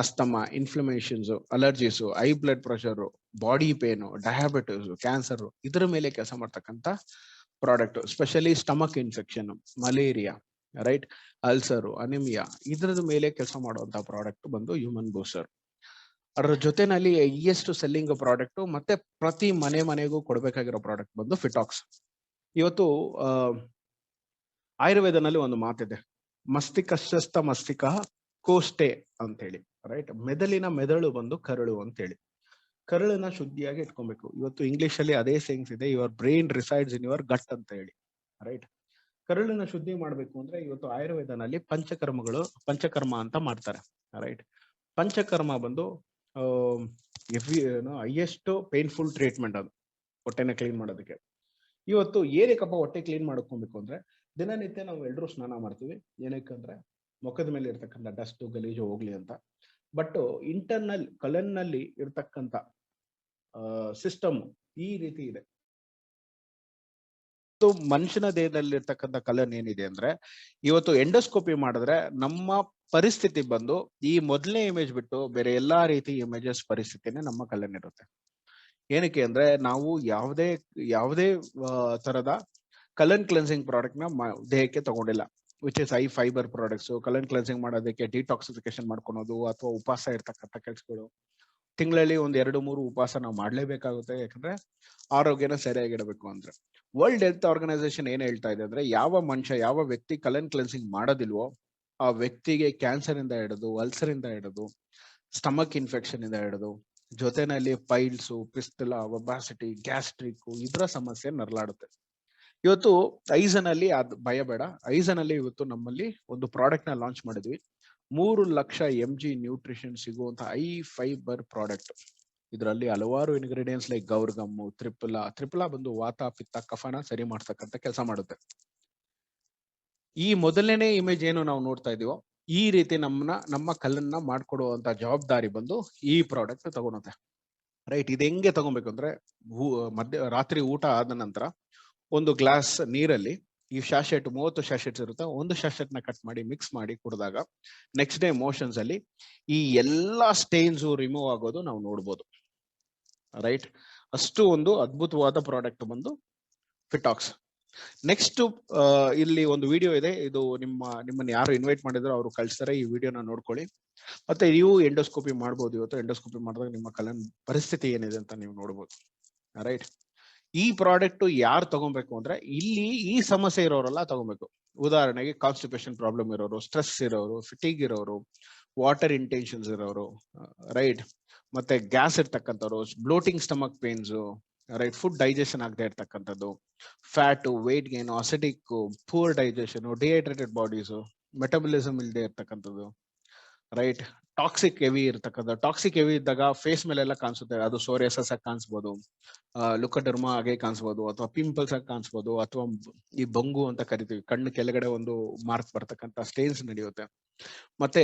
asthma, inflammations, allergies, high blood pressure, body pain, diabetes, cancer ಇದರ ಮೇಲೆ ಕೆಲಸ ಮಾಡ್ತಕ್ಕಂಥ product. Specially stomach infection, malaria, right, ulcer, anaemia ಇದರದ ಮೇಲೆ ಕೆಲಸ ಮಾಡುವಂತ ಪ್ರಾಡಕ್ಟ್ ಬಂದು ಹ್ಯೂಮನ್ ಬೂಸ್ಟರ್. ಅದರ ಜೊತೆನಲ್ಲಿ ಹೈಯೆಸ್ಟ್ ಸೆಲ್ಲಿಂಗ್ ಪ್ರಾಡಕ್ಟ್ ಮತ್ತೆ ಪ್ರತಿ ಮನೆಗೂ ಕೊಡ್ಬೇಕಾಗಿರೋ ಪ್ರಾಡಕ್ಟ್ ಬಂದು ಫಿಟಾಕ್ಸ್. ಇವತ್ತು ಆಯುರ್ವೇದನಲ್ಲಿ ಒಂದು ಮಾತಿದೆ, ಮಸ್ತಿಕಸ್ಥ ಮಸ್ತಿಕ ಕೋಷ್ಟೆ ಅಂತ ಹೇಳಿ, ರೈಟ್. ಮೆದುಳು ಬಂದು ಕರಳು ಅಂತ ಹೇಳಿ. ಕರಳನ್ನ ಶುದ್ಧಿಯಾಗಿ ಇಟ್ಕೊಬೇಕು. ಇವತ್ತು ಇಂಗ್ಲಿಷ್ ಅಲ್ಲಿ ಅದೇ ಸೇಯಿಂಗ್ಸ್ ಇದೆ, your brain resides in your gut ಅಂತ ಹೇಳಿ, ರೈಟ್. ಕರಳನ್ನ ಶುದ್ಧಿ ಮಾಡ್ಬೇಕು ಅಂದ್ರೆ ಇವತ್ತು ಆಯುರ್ವೇದನಲ್ಲಿ ಪಂಚಕರ್ಮ ಅಂತ ಮಾಡ್ತಾರೆ, ರೈಟ್. ಪಂಚಕರ್ಮ ಬಂದು ಹೈಯೆಸ್ಟ್ ಪೇನ್ಫುಲ್ ಟ್ರೀಟ್ಮೆಂಟ್ ಅದು ಹೊಟ್ಟೆನ ಕ್ಲೀನ್ ಮಾಡೋದಕ್ಕೆ. ಇವತ್ತು ಏನಕ್ಕಪ್ಪ ಹೊಟ್ಟೆ ಕ್ಲೀನ್ ಮಾಡ್ಕೊಬೇಕು ಅಂದ್ರೆ ದಿನನಿತ್ಯ ನಾವು ಎಲ್ಲರೂ ಸ್ನಾನ ಮಾಡ್ತೀವಿ. ಏನಕ್ಕಂದ್ರೆ ಮುಖದ ಮೇಲೆ ಇರ್ತಕ್ಕಂಥ ಡಸ್ಟ್ ಗಲೀಜು ಹೋಗ್ಲಿ ಅಂತ. ಬಟ್ ಇಂಟರ್ನಲ್ ಕಲನ್ನಲ್ಲಿ ಇರ್ತಕ್ಕಂಥ ಸಿಸ್ಟಮ್ ಈ ರೀತಿ ಇದೆ. ಮನುಷ್ಯನ ದೇಹದಲ್ಲಿ ಇರ್ತಕ್ಕಂಥ ಕಲನ್ ಏನಿದೆ ಅಂದ್ರೆ ಇವತ್ತು ಎಂಡೋಸ್ಕೋಪಿ ಮಾಡಿದ್ರೆ ನಮ್ಮ ಪರಿಸ್ಥಿತಿ ಬಂದು ಈ ಮೊದಲನೇ ಇಮೇಜ್ ಬಿಟ್ಟು ಬೇರೆ ಎಲ್ಲಾ ರೀತಿ ಇಮೇಜಸ್ ಪರಿಸ್ಥಿತಿನೇ ನಮ್ಮ ಕಲನ್ ಇರುತ್ತೆ. ಏನಕ್ಕೆ ಅಂದ್ರೆ ನಾವು ಯಾವುದೇ ತರದ ಕಲನ್ ಕ್ಲೆನ್ಸಿಂಗ್ ಪ್ರಾಡಕ್ಟ್ ನ ದೇಹಕ್ಕೆ ತಗೊಂಡಿಲ್ಲ, which is high fibre products. Kalan cleansing ಮಾಡೋದಕ್ಕೆ ಡಿಟಾಕ್ಸಿಫಿಕೇಶನ್ ಮಾಡ್ಕೊಳೋದು ಅಥವಾ ಉಪವಾಸ ಇರ್ತಕ್ಕಂಥ ಕೆಲಸಗಳು, ತಿಂಗಳಲ್ಲಿ 1-2-3 ಉಪವಾಸ ನಾವು ಮಾಡ್ಲೇಬೇಕಾಗುತ್ತೆ, ಯಾಕಂದ್ರೆ ಆರೋಗ್ಯನ ಸರಿಯಾಗಿಡಬೇಕು ಅಂದ್ರೆ. ವರ್ಲ್ಡ್ ಹೆಲ್ತ್ ಆರ್ಗನೈಸೇಷನ್ ಏನ್ ಹೇಳ್ತಾ ಇದೆ ಅಂದ್ರೆ, ಯಾವ ಮನುಷ್ಯ ಯಾವ ವ್ಯಕ್ತಿ ಕಲನ್ ಕ್ಲೆನ್ಸಿಂಗ್ ಮಾಡೋದಿಲ್ವೋ ಆ ವ್ಯಕ್ತಿಗೆ ಕ್ಯಾನ್ಸರ್ ಇಂದ ಹಿಡಿದು, ಅಲ್ಸರ್ ಇಂದ ಹಿಡಿದು, ಸ್ಟಮಕ್ ಇನ್ಫೆಕ್ಷನ್ ಇಂದ ಹಿಡಿದು, ಜೊತೆನಲ್ಲಿ ಪೈಲ್ಸ್, ಪಿಸ್ತಲ, ಒಬಾಸಿಟಿ, ಗ್ಯಾಸ್ಟ್ರಿಕ್ ಇದರ ಸಮಸ್ಯೆ ನರಳಾಡುತ್ತೆ. ಇವತ್ತು ಐಸನ್ ಅಲ್ಲಿ ಅದ್ ಭಯ ಬೇಡ, ಐಸನ್ ಅಲ್ಲಿ ಇವತ್ತು ನಮ್ಮಲ್ಲಿ ಒಂದು ಪ್ರಾಡಕ್ಟ್ ನ ಲಾಂಚ್ ಮಾಡಿದ್ವಿ. 3 ಲಕ್ಷ mg ನ್ಯೂಟ್ರಿಷನ್ ಸಿಗುವಂತ ಹೈ ಫೈಬರ್ ಪ್ರಾಡಕ್ಟ್. ಇದರಲ್ಲಿ ಹಲವಾರು ಇಂಗ್ರೀಡಿಯೆಂಟ್ಸ್ ಲೈಕ್ ಗೌರ್ಗಮ್ಮು, ತ್ರಿಪಲ ಬಂದು ವಾತ ಪಿತ್ತ ಕಫನ ಸರಿ ಮಾಡ್ತಕ್ಕಂಥ ಕೆಲಸ ಮಾಡುತ್ತೆ. ಈ ಮೊದಲನೇ ಇಮೇಜ್ ಏನು ನಾವು ನೋಡ್ತಾ ಇದೀವೋ ಈ ರೀತಿ ನಮ್ಮ ಕಲ್ಲನ್ನ ಮಾಡ್ಕೊಡುವಂತ ಜವಾಬ್ದಾರಿ ಬಂದು ಈ ಪ್ರಾಡಕ್ಟ್ ತಗೊಳುತ್ತೆ. ರೈಟ್, ಇದು ಹೆಂಗೆ ತಗೊಬೇಕು ಅಂದ್ರೆ, ರಾತ್ರಿ ಊಟ ಆದ ನಂತರ ಒಂದು ಗ್ಲಾಸ್ ನೀರಲ್ಲಿ ಈ ಶಾಶೆಟ್ 30 ಶಾಶೆಟ್ಸ್ ಇರುತ್ತೆ, ಒಂದು ಶಾಶೆಟ್ ನ ಕಟ್ ಮಾಡಿ ಮಿಕ್ಸ್ ಮಾಡಿ ಕುಡಿದಾಗ ನೆಕ್ಸ್ಟ್ ಡೇ ಮೋಷನ್ಸ್ ಅಲ್ಲಿ ಈ ಎಲ್ಲಾ ಸ್ಟೇನ್ಸ್ ರಿಮೂವ್ ಆಗೋದು ನಾವು ನೋಡ್ಬೋದು. ರೈಟ್, ಅಷ್ಟು ಒಂದು ಅದ್ಭುತವಾದ ಪ್ರಾಡಕ್ಟ್ ಬಂದು ಫಿಟಾಕ್ಸ್. ನೆಕ್ಸ್ಟ್ ಇಲ್ಲಿ ಒಂದು ವಿಡಿಯೋ ಇದೆ, ಇದು ನಿಮ್ಮನ್ನ ಯಾರು ಇನ್ವೈಟ್ ಮಾಡಿದ್ರು ಅವರು ಕಳಿಸ್ತಾರೆ, ಈ ವಿಡಿಯೋನ ನೋಡ್ಕೊಳ್ಳಿ. ಮತ್ತೆ ನೀವು ಎಂಡೋಸ್ಕೋಪಿ ಮಾಡ್ಬೋದು. ಇವತ್ತು ಎಂಡೋಸ್ಕೋಪಿ ಮಾಡಿದಾಗ ನಿಮ್ಮ ಕಲನ್ ಪರಿಸ್ಥಿತಿ ಏನಿದೆ ಅಂತ ನೀವು ನೋಡ್ಬೋದು. ರೈಟ್, ಈ ಪ್ರಾಡಕ್ಟ್ ಯಾರು ತಗೊಬೇಕು ಅಂದ್ರೆ, ಇಲ್ಲಿ ಈ ಸಮಸ್ಯೆ ಇರೋರೆಲ್ಲ ತಗೊಬೇಕು. ಉದಾಹರಣೆಗೆ ಕಾನ್ಸ್ಟಿಪೇಷನ್ ಪ್ರಾಬ್ಲಮ್ ಇರೋರು, ಸ್ಟ್ರೆಸ್ ಇರೋರು, ಫಿಟಿಗ್ ಇರೋರು, ವಾಟರ್ ಇಂಟೆನ್ಷನ್ಸ್ ಇರೋರು, ರೈಟ್, ಮತ್ತೆ ಗ್ಯಾಸ್ ಇರ್ತಕ್ಕಂಥವ್ರು, bloating stomach pains, right, food digestion ಆಗದೆ ಇರ್ತಕ್ಕಂಥದ್ದು, fat, weight gain, acidic, poor digestion, dehydrated bodies, metabolism ಇಲ್ಲದೆ ಇರ್ತಕ್ಕಂಥದ್ದು, ರೈಟ್, ಟಾಕ್ಸಿಕ್ ಹೆವಿ ಇರ್ತಕ್ಕಂಥ. ಟಾಕ್ಸಿಕ್ ಹೆವಿ ಇದ್ದಾಗ ಫೇಸ್ ಮೇಲೆಲ್ಲ ಕಾಣಿಸುತ್ತೆ, ಅದು ಸೋರಿಯಾಸಿಸ್ ಆಗಿ ಕಾಣಿಸ್ಬೋದು, ಲುಕಡರ್ಮ ಆಗಿ ಕಾಣಿಸ್ಬೋದು, ಅಥವಾ ಪಿಂಪಲ್ಸ್ ಆಗಿ ಕಾಣಿಸ್ಬೋದು, ಅಥವಾ ಈ ಬಂಗು ಅಂತ ಕರಿತೀವಿ, ಕಣ್ಣು ಕೆಳಗಡೆ ಒಂದು ಮಾರ್ಕ್ ಬರ್ತಕ್ಕಂಥ ಸ್ಟೇನ್ಸ್ ನಡೆಯುತ್ತೆ. ಮತ್ತೆ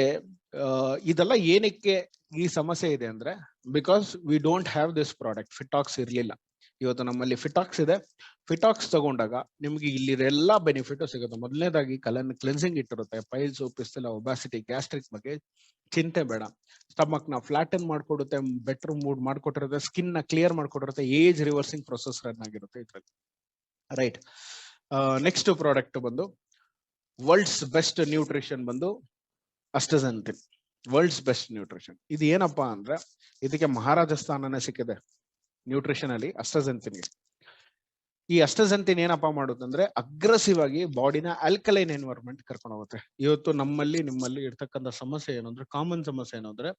ಇದೆಲ್ಲ ಏನಕ್ಕೆ ಈ ಸಮಸ್ಯೆ ಇದೆ ಅಂದ್ರೆ, because we don't have this product. Fitox ಇರ್ಲಿಲ್ಲ, ಇವತ್ತು ನಮ್ಮಲ್ಲಿ ಫಿಟಾಕ್ಸ್ ಇದೆ. ಫಿಟಾಕ್ಸ್ ತಗೊಂಡಾಗ ನಿಮ್ಗೆ ಇಲ್ಲಿರೆಲ್ಲ ಬೆನಿಫಿಟ್ ಸಿಗುತ್ತೆ. ಮೊದಲನೇದಾಗಿ ಕಲನ್ ಕ್ಲೆನ್ಸಿಂಗ್ ಇಟ್ಟಿರುತ್ತೆ, ಪೈಲ್ಸ್, ಪಿಸ್ತಲ, ಒಬಾಸಿಟಿ, ಗ್ಯಾಸ್ಟ್ರಿಕ್ ಬಗ್ಗೆ ಚಿಂತೆ ಬೇಡ. ಸ್ಟಮಕ್ ನ ಫ್ಲಾಟನ್ ಮಾಡ್ಕೊಡುತ್ತೆ, ಬೆಟರ್ ಮೂಡ್ ಮಾಡ್ಕೊಟ್ಟಿರುತ್ತೆ, ಸ್ಕಿನ್ ನ ಕ್ಲಿಯರ್ ಮಾಡ್ಕೊಟ್ಟಿರುತ್ತೆ, ಏಜ್ ರಿವರ್ಸಿಂಗ್ ಪ್ರೊಸೆಸ್ ರನ್ ಆಗಿರುತ್ತೆ ಇದ್ರಲ್ಲಿ. ರೈಟ್, ನೆಕ್ಸ್ಟ್ ಪ್ರಾಡಕ್ಟ್ ಬಂದು ವರ್ಲ್ಡ್ಸ್ ಬೆಸ್ಟ್ ನ್ಯೂಟ್ರಿಷನ್ ಬಂದು ಅಸ್ಟಜೆಂಟಿನ್. ವರ್ಲ್ಡ್ಸ್ ಬೆಸ್ಟ್ ನ್ಯೂಟ್ರಿಷನ್ ಇದು ಏನಪ್ಪಾ ಅಂದ್ರೆ, ಇದಕ್ಕೆ ಮಹಾರಾಜ ಸ್ಥಾನನೇ ಸಿಕ್ಕಿದೆ ನ್ಯೂಟ್ರಿಷನ್ ಅಲ್ಲಿ ಅಸ್ಟಜೆಂಟಿನ್ಗೆ. ಈ ಅಸ್ಟಜೆಂಟಿನ್ ಏನಪ್ಪಾ ಮಾಡುತ್ತಂದ್ರೆ, ಅಗ್ರೆಸಿವ್ ಆಗಿ ಬಾಡಿನ ಆಲ್ಕಲೈನ್ ಎನ್ವೈರನ್ಮೆಂಟ್ ಕರ್ಕೊಂಡು ಹೋಗುತ್ತೆ. ಇವತ್ತು ನಿಮ್ಮಲ್ಲಿ ಇರ್ತಕ್ಕಂಥ ಸಮಸ್ಯೆ ಏನು ಅಂದ್ರೆ, ಕಾಮನ್ ಸಮಸ್ಯೆ ಏನು ಅಂದ್ರೆ,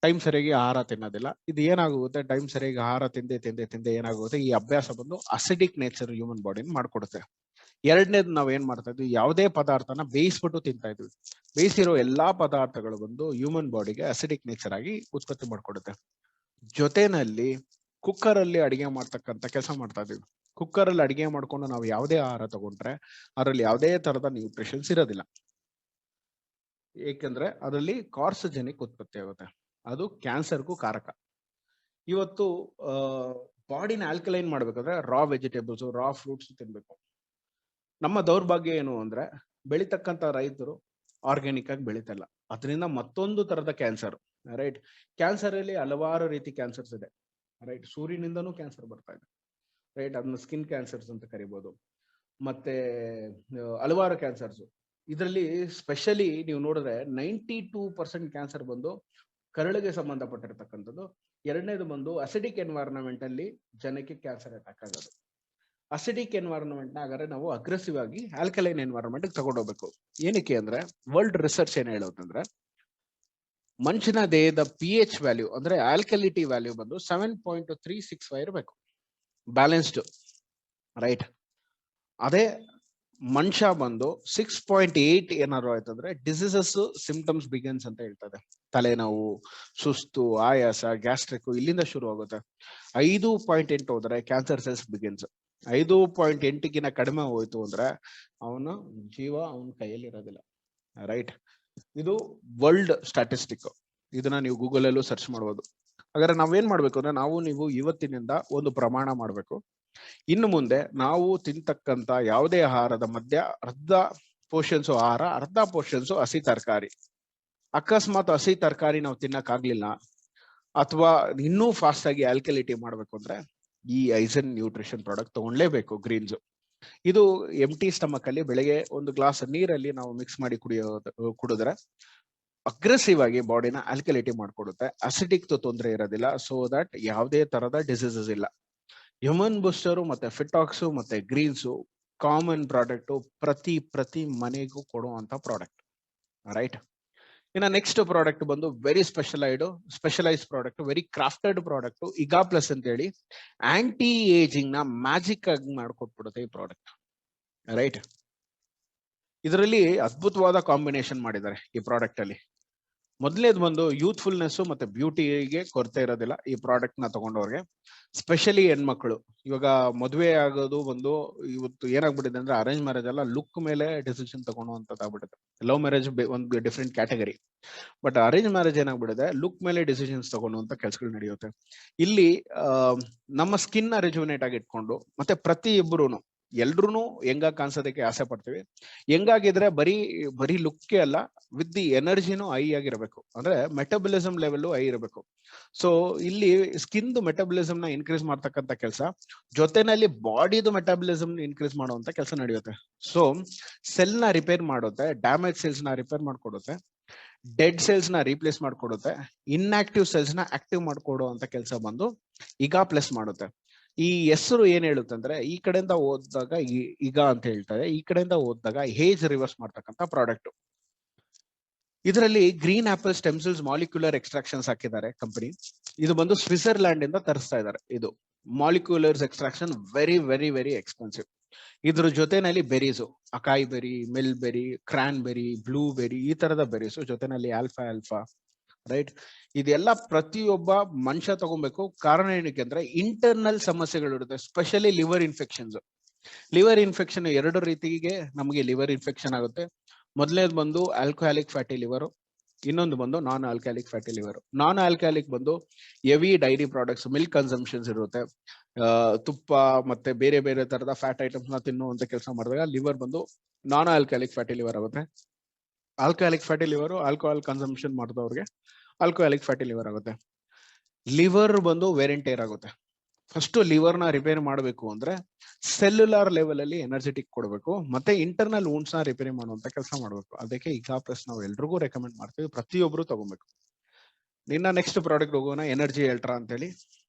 ಟೈಮ್ ಸರಿಯಾಗಿ ಆಹಾರ ತಿನ್ನೋದಿಲ್ಲ. ಇದು ಏನಾಗುತ್ತೆ, ಟೈಮ್ ಸರಿಯಾಗಿ ಆಹಾರ ತಿಂದೆ ಏನಾಗುತ್ತೆ, ಈ ಅಭ್ಯಾಸ ಬಂದು ಅಸಿಡಿಕ್ ನೇಚರ್ ಹ್ಯೂಮನ್ ಬಾಡಿನ ಮಾಡ್ಕೊಡುತ್ತೆ. ಎರಡನೇದು ನಾವ್ ಏನ್ ಮಾಡ್ತಾ ಇದ್ವಿ, ಯಾವುದೇ ಪದಾರ್ಥನ ಬೇಯಿಸ್ಬಿಟ್ಟು ತಿಂತಾ ಇದ್ವಿ. ಬೇಯಿಸಿರೋ ಎಲ್ಲಾ ಪದಾರ್ಥಗಳು ಬಂದು ಹ್ಯೂಮನ್ ಬಾಡಿಗೆ ಅಸಿಡಿಕ್ ನೇಚರ್ ಆಗಿ ಉತ್ಪತ್ತಿ ಮಾಡ್ಕೊಡುತ್ತೆ. ಜೊತೆನಲ್ಲಿ ಕುಕ್ಕರ್ ಅಲ್ಲಿ ಅಡಿಗೆ ಮಾಡ್ತಕ್ಕಂಥ ಕೆಲಸ ಮಾಡ್ತಾ ಇದೀವಿ. ಕುಕ್ಕರ್ ಅಲ್ಲಿ ಅಡಿಗೆ ಮಾಡ್ಕೊಂಡು ನಾವು ಯಾವುದೇ ಆಹಾರ ತಗೊಂಡ್ರೆ ಅದರಲ್ಲಿ ಯಾವುದೇ ತರದ ನ್ಯೂಟ್ರಿಷನ್ಸ್ ಇರೋದಿಲ್ಲ. ಏಕೆಂದ್ರೆ ಅದರಲ್ಲಿ ಕಾರ್ಸೋಜೆನಿಕ್ ಉತ್ಪತ್ತಿ ಆಗುತ್ತೆ, ಅದು ಕ್ಯಾನ್ಸರ್ಗೂ ಕಾರಕ. ಇವತ್ತು ಬಾಡಿನ ಆಲ್ಕಲೈನ್ ಮಾಡ್ಬೇಕಾದ್ರೆ ರಾ ವೆಜಿಟೇಬಲ್ಸ್, ರಾ ಫ್ರೂಟ್ಸ್ ತಿನ್ಬೇಕು. ನಮ್ಮ ದೌರ್ಭಾಗ್ಯ ಏನು ಅಂದ್ರೆ, ಬೆಳಿತಕ್ಕಂತ ರೈತರು ಆರ್ಗ್ಯಾನಿಕ್ ಆಗಿ ಬೆಳಿತಲ್ಲ, ಅದರಿಂದ ಮತ್ತೊಂದು ತರದ ಕ್ಯಾನ್ಸರ್. ರೈಟ್, ಕ್ಯಾನ್ಸರ್ ಅಲ್ಲಿ ಹಲವಾರು ರೀತಿ ಕ್ಯಾನ್ಸರ್ಸ್ ಇದೆ. ರೈಟ್, ಸೂರ್ಯನಿಂದನೂ ಕ್ಯಾನ್ಸರ್ ಬರ್ತಾ ಇದೆ. ರೈಟ್, ಅದನ್ನ ಸ್ಕಿನ್ ಕ್ಯಾನ್ಸರ್ಸ್ ಅಂತ ಕರಿಬಹುದು. ಮತ್ತೆ ಹಲವಾರು ಕ್ಯಾನ್ಸರ್ಸ್. ಇದರಲ್ಲಿ ಸ್ಪೆಷಲಿ ನೀವು ನೋಡಿದ್ರೆ 92% ಕ್ಯಾನ್ಸರ್ ಬಂದು ಕರಳಿಗೆ ಸಂಬಂಧಪಟ್ಟಿರ್ತಕ್ಕಂಥದ್ದು. ಎರಡನೇದು ಬಂದು ಅಸಿಡಿಕ್ ಎನ್ವೈರನ್ಮೆಂಟ್ ಅಲ್ಲಿ ಜನಕ್ಕೆ ಕ್ಯಾನ್ಸರ್ ಅಟ್ಯಾಕ್ ಆಗೋದು. ಅಸಿಡಿಕ್ ಎನ್ವೈರನ್ಮೆಂಟ್ ನ ಹಾಗಾದ್ರೆ ನಾವು ಅಗ್ರೆಸಿವ್ ಆಗಿ ಆಲ್ಕಲೈನ್ ಎನ್ವೈರನ್ಮೆಂಟ್ ತಗೊಂಡೋಗ್ಬೇಕು. ಏನಕ್ಕೆ ಅಂದ್ರೆ, ವರ್ಲ್ಡ್ ರಿಸರ್ಚ್ ಏನ್ ಹೇಳೋದಂದ್ರೆ, ಮನುಷ್ಯನ ದೇಹದ pH ವ್ಯಾಲ್ಯೂ ಅಂದ್ರೆ ಆಲ್ಕಲಿಟಿ ವ್ಯಾಲ್ಯೂ ಬಂದು 7.365 ಇರಬೇಕು, ಬ್ಯಾಲೆನ್ಸ್ಡ್. ರೈಟ್, ಅದೇ ಮನುಷ್ಯ ಬಂದು 6.8 ಏನಾದ್ರು ಆಯ್ತಂದ್ರೆ ಡಿಸೀಸಸ್ ಸಿಂಪ್ಟಮ್ಸ್ ಬಿಗಿನ್ಸ್ ಅಂತ ಹೇಳ್ತದೆ. ತಲೆನೋವು, ಸುಸ್ತು, ಆಯಾಸ, ಗ್ಯಾಸ್ಟ್ರಿಕ್ ಇಲ್ಲಿಂದ ಶುರು ಆಗುತ್ತೆ. 5.8 ಹೋದ್ರೆ ಕ್ಯಾನ್ಸರ್ ಸೆಲ್ಸ್ ಬಿಗಿನ್ಸ್. 5.8ಗಿನ ಕಡಿಮೆ ಹೋಯ್ತು ಅಂದ್ರೆ ಅವನ ಜೀವ ಅವನ ಕೈಯಲ್ಲಿ ಇರೋದಿಲ್ಲ. ರೈಟ್, ಇದು ವರ್ಲ್ಡ್ ಸ್ಟಾಟಿಸ್ಟಿಕ್. ಇದನ್ನ ನೀವು ಗೂಗಲ್ ಅಲ್ಲೂ ಸರ್ಚ್ ಮಾಡಬಹುದು. ಹಾಗಾದ್ರೆ ನಾವೇನ್ ಮಾಡ್ಬೇಕು ಅಂದ್ರೆ, ನೀವು ಇವತ್ತಿನಿಂದ ಒಂದು ಪ್ರಮಾಣ ಮಾಡ್ಬೇಕು. ಇನ್ನು ಮುಂದೆ ನಾವು ತಿಂತಕ್ಕಂತ ಯಾವುದೇ ಆಹಾರದ ಮಧ್ಯ ಅರ್ಧ ಪೋರ್ಷನ್ಸ್ ಆಹಾರ, ಅರ್ಧ ಪೋರ್ಷನ್ಸ್ ಹಸಿ ತರಕಾರಿ. ಅಕಸ್ಮಾತ್ ಹಸಿ ತರಕಾರಿ ನಾವು ತಿನ್ನಕ್ ಆಗ್ಲಿಲ್ಲ, ಅಥವಾ ಇನ್ನೂ ಫಾಸ್ಟ್ ಆಗಿ ಆಲ್ಕಲಿಟಿ ಮಾಡ್ಬೇಕು ಅಂದ್ರೆ ಈ ಐಸನ್ ನ್ಯೂಟ್ರಿಷನ್ ಪ್ರಾಡಕ್ಟ್ ತಗೊಳ್ಳೇಬೇಕು, ಗ್ರೀನ್ಸ್. ಇದು ಎಂಟಿ ಸ್ಟಮಕ್ ಅಲ್ಲಿ ಬೆಳಗ್ಗೆ ಒಂದು ಗ್ಲಾಸ್ ನೀರಲ್ಲಿ ನಾವು ಮಿಕ್ಸ್ ಮಾಡಿ ಕುಡಿದ್ರೆ ಅಗ್ರೆಸಿವ್ ಆಗಿ ಬಾಡಿನ ಆಲ್ಕಲಿಟಿ ಮಾಡ್ಕೊಡುತ್ತೆ, ಅಸಿಡಿಕ್ ತೊಂದರೆ ಇರೋದಿಲ್ಲ, ಸೊ ದಟ್ ಯಾವುದೇ ತರದ ಡಿಸೀಸಸ್ ಇಲ್ಲ. ಹ್ಯೂಮನ್ ಬೂಸ್ಟರ್ ಮತ್ತೆ ಫಿಟಾಕ್ಸ್ ಮತ್ತೆ ಗ್ರೀನ್ಸ್ ಕಾಮನ್ ಪ್ರಾಡಕ್ಟ್, ಪ್ರತಿ ಮನೆಗೂ ಕೊಡುವಂತ ಪ್ರಾಡಕ್ಟ್, ರೈಟ್. ಇನ್ನ ನೆಕ್ಸ್ಟ್ ಪ್ರಾಡಕ್ಟ್ ಬಂದು very specialise product, very crafted product, ಇಗಾ ಪ್ಲಸ್ ಅಂತ ಹೇಳಿ ಆಂಟಿ ಏಜಿಂಗ್ ನ ಮ್ಯಾಜಿಕ್ ಆಗಿ ಮಾಡ್ಕೊಟ್ಬಿಡುತ್ತೆ ಈ ಪ್ರಾಡಕ್ಟ್, ರೈಟ್. ಇದರಲ್ಲಿ ಅದ್ಭುತವಾದ ಕಾಂಬಿನೇಷನ್ ಮಾಡಿದ್ದಾರೆ ಈ ಪ್ರಾಡಕ್ಟ್ ಅಲ್ಲಿ. ಮೊದಲನೇದು ಬಂದು ಯೂತ್ಫುಲ್ನೆಸ್ ಮತ್ತೆ ಬ್ಯೂಟಿಗೆ ಕೊರತೆ ಇರೋದಿಲ್ಲ ಈ ಪ್ರಾಡಕ್ಟ್ ನ ತಗೊಂಡವ್ರಿಗೆ, ಸ್ಪೆಷಲಿ ಹೆಣ್ಮಕ್ಳು. ಇವಾಗ ಮದುವೆ ಆಗೋದು ಬಂದು ಇವತ್ತು ಏನಾಗ್ಬಿಟ್ಟಿದೆ ಅಂದ್ರೆ ಅರೇಂಜ್ ಮ್ಯಾರೇಜ್ ಎಲ್ಲ ಲುಕ್ ಮೇಲೆ ಡಿಸಿಷನ್ ತಗೊಳುವಂತದ್ದು ಆಗ್ಬಿಟ್ಟಿದೆ. ಲವ್ ಮ್ಯಾರೇಜ್ ಒಂದು different category, but arrange marriage ಏನಾಗ್ಬಿಟ್ಟಿದೆ ಲುಕ್ ಮೇಲೆ ಡಿಸಿಷನ್ಸ್ ತಗೊಳ್ಳುವಂತ ಕೆಲಸಗಳು ನಡೆಯುತ್ತೆ. ಇಲ್ಲಿ ನಮ್ಮ ಸ್ಕಿನ್ ನ ರಿಜುವಿನೇಟ್ ಆಗಿ ಇಟ್ಕೊಂಡು ಮತ್ತೆ ಪ್ರತಿಯೊಬ್ಬರು ಎಲ್ರು ಹೆಂಗಾಗಿ ಕಾಣಿಸೋದಕ್ಕೆ ಆಸೆ ಪಡ್ತೀವಿ. ಹೆಂಗಾಗಿದ್ರೆ ಬರೀ ಲುಕ್ಗೆ ಅಲ್ಲ, ವಿತ್ ದಿ ಎನರ್ಜಿನೂ ಹೈ ಆಗಿರ್ಬೇಕು, ಅಂದ್ರೆ ಮೆಟಬಲಿಸಮ್ ಲೆವೆಲ್ ಹೈ ಇರಬೇಕು. ಸೊ ಇಲ್ಲಿ ಸ್ಕಿನ್ ಮೆಟಬಲಿಸಮ್ ನ ಇನ್ಕ್ರೀಸ್ ಮಾಡ್ತಕ್ಕಂಥ ಕೆಲಸ ಜೊತೆನಲ್ಲಿ ಬಾಡಿದು ಮೆಟಬಲಿಸಮ್ ಇನ್ಕ್ರೀಸ್ ಮಾಡುವಂತ ಕೆಲಸ ನಡೆಯುತ್ತೆ. ಸೊ ಸೆಲ್ ನ ರಿಪೇರ್ ಮಾಡುತ್ತೆ, ಡ್ಯಾಮೇಜ್ ಸೆಲ್ಸ್ ನ ರಿಪೇರ್ ಮಾಡ್ಕೊಡುತ್ತೆ, ಡೆಡ್ ಸೆಲ್ಸ್ ನ ರೀಪ್ಲೇಸ್ ಮಾಡ್ಕೊಡುತ್ತೆ, ಇನ್ಆಕ್ಟಿವ್ ಸೆಲ್ಸ್ ನ ಆಕ್ಟಿವ್ ಮಾಡ್ಕೊಡುವಂತ ಕೆಲಸ ಬಂದು ಇಗಾ ಪ್ಲಸ್ ಮಾಡುತ್ತೆ. ಈ ಹೆಸರು ಏನ್ ಹೇಳುತ್ತಂದ್ರೆ ಈ ಕಡೆಯಿಂದ ಓದಿದಾಗ ಈಗ ಅಂತ ಹೇಳ್ತಾರೆ, ಈ ಕಡೆಯಿಂದ ಓದಿದಾಗ ಏಜ್ ರಿವರ್ಸ್ ಮಾಡ್ತಕ್ಕಂಥ ಪ್ರಾಡಕ್ಟ್. ಇದರಲ್ಲಿ green apple stem cells molecular extractions ಹಾಕಿದ್ದಾರೆ ಕಂಪನಿ. ಇದು ಬಂದು ಸ್ವಿಟ್ಜರ್ಲ್ಯಾಂಡ್ ಇಂದ ತರಿಸ್ತಾ ಇದ್ದಾರೆ. ಇದು moleculars extraction very very very expensive. ಇದ್ರ ಜೊತೆನಲ್ಲಿ berries, acai berry, mulberry, cranberry, blueberry, ಈ ತರದ ಬೆರೀಸು ಜೊತೆನಲ್ಲಿ ಆಲ್ಫಾ, ರೈಟ್. ಇದೆಲ್ಲ ಪ್ರತಿಯೊಬ್ಬ ಮನುಷ್ಯ ತಗೊಬೇಕು. ಕಾರಣ ಏನಕ್ಕೆ ಅಂದ್ರೆ ಇಂಟರ್ನಲ್ ಸಮಸ್ಯೆಗಳಿರುತ್ತೆ, specially liver infections. Liver infection ಎರಡು ರೀತಿಗೆ ನಮಗೆ ಲಿವರ್ ಇನ್ಫೆಕ್ಷನ್ ಆಗುತ್ತೆ. ಮೊದಲನೇದು ಬಂದು ಆಲ್ಕೋಹಾಲಿಕ್ ಫ್ಯಾಟಿ ಲಿವರ್, ಇನ್ನೊಂದು ಬಂದು non alcoholic fatty liver. Non alcoholic ಬಂದು heavy dairy products, milk consumptions ಇರುತ್ತೆ, ತುಪ್ಪ ಮತ್ತೆ ಬೇರೆ ಬೇರೆ ತರದ ಫ್ಯಾಟ್ ಐಟಮ್ಸ್ ನ ತಿನ್ನುವಂತ ಕೆಲಸ ಮಾಡಿದಾಗ ಲಿವರ್ ಬಂದು ನಾನ್ ಆಲ್ಕೋಹಾಲಿಕ್ ಫ್ಯಾಟಿ ಲಿವರ್ ಆಗುತ್ತೆ. Alcoholic fatty liver alcohol consumption ಮಾಡಿದವ್ರಿಗೆ ಆಲ್ಕೋಹಾಲಿಕ್ ಫ್ಯಾಟಿ ಲಿವರ್ ಆಗುತ್ತೆ. ಲಿವರ್ ಬಂದು ವೇರ್ ಅಂಡ್ ಟೇರ್ ಆಗುತ್ತೆ. ಫಸ್ಟ್ ಲಿವರ್ ನ ರಿಪೇರ್ ಮಾಡಬೇಕು ಅಂದ್ರೆ ಸೆಲ್ಯುಲಾರ್ ಲೆವೆಲ್ ಅಲ್ಲಿ ಎನರ್ಜೆಟಿಕ್ ಕೊಡಬೇಕು, ಮತ್ತೆ ಇಂಟರ್ನಲ್ ವೂಂಡ್ಸ್ ನ ರಿಪೇರಿ ಮಾಡುವಂತ ಕೆಲಸ ಮಾಡಬೇಕು. ಅದಕ್ಕೆ ಇಗಾ ಪ್ಲಸ್ ನಾವು ಎಲ್ರಿಗೂ ರೆಕಮೆಂಡ್ ಮಾಡ್ತೀವಿ, ಪ್ರತಿಯೊಬ್ರು ತಗೋಬೇಕು. ನಿನ್ನ ನೆಕ್ಸ್ಟ್ ಪ್ರಾಡಕ್ಟ್ ಹೋಗೋಣ, ಎನರ್ಜಿ ಎಲ್ಟ್ರಾ ಅಂತ ಹೇಳಿ,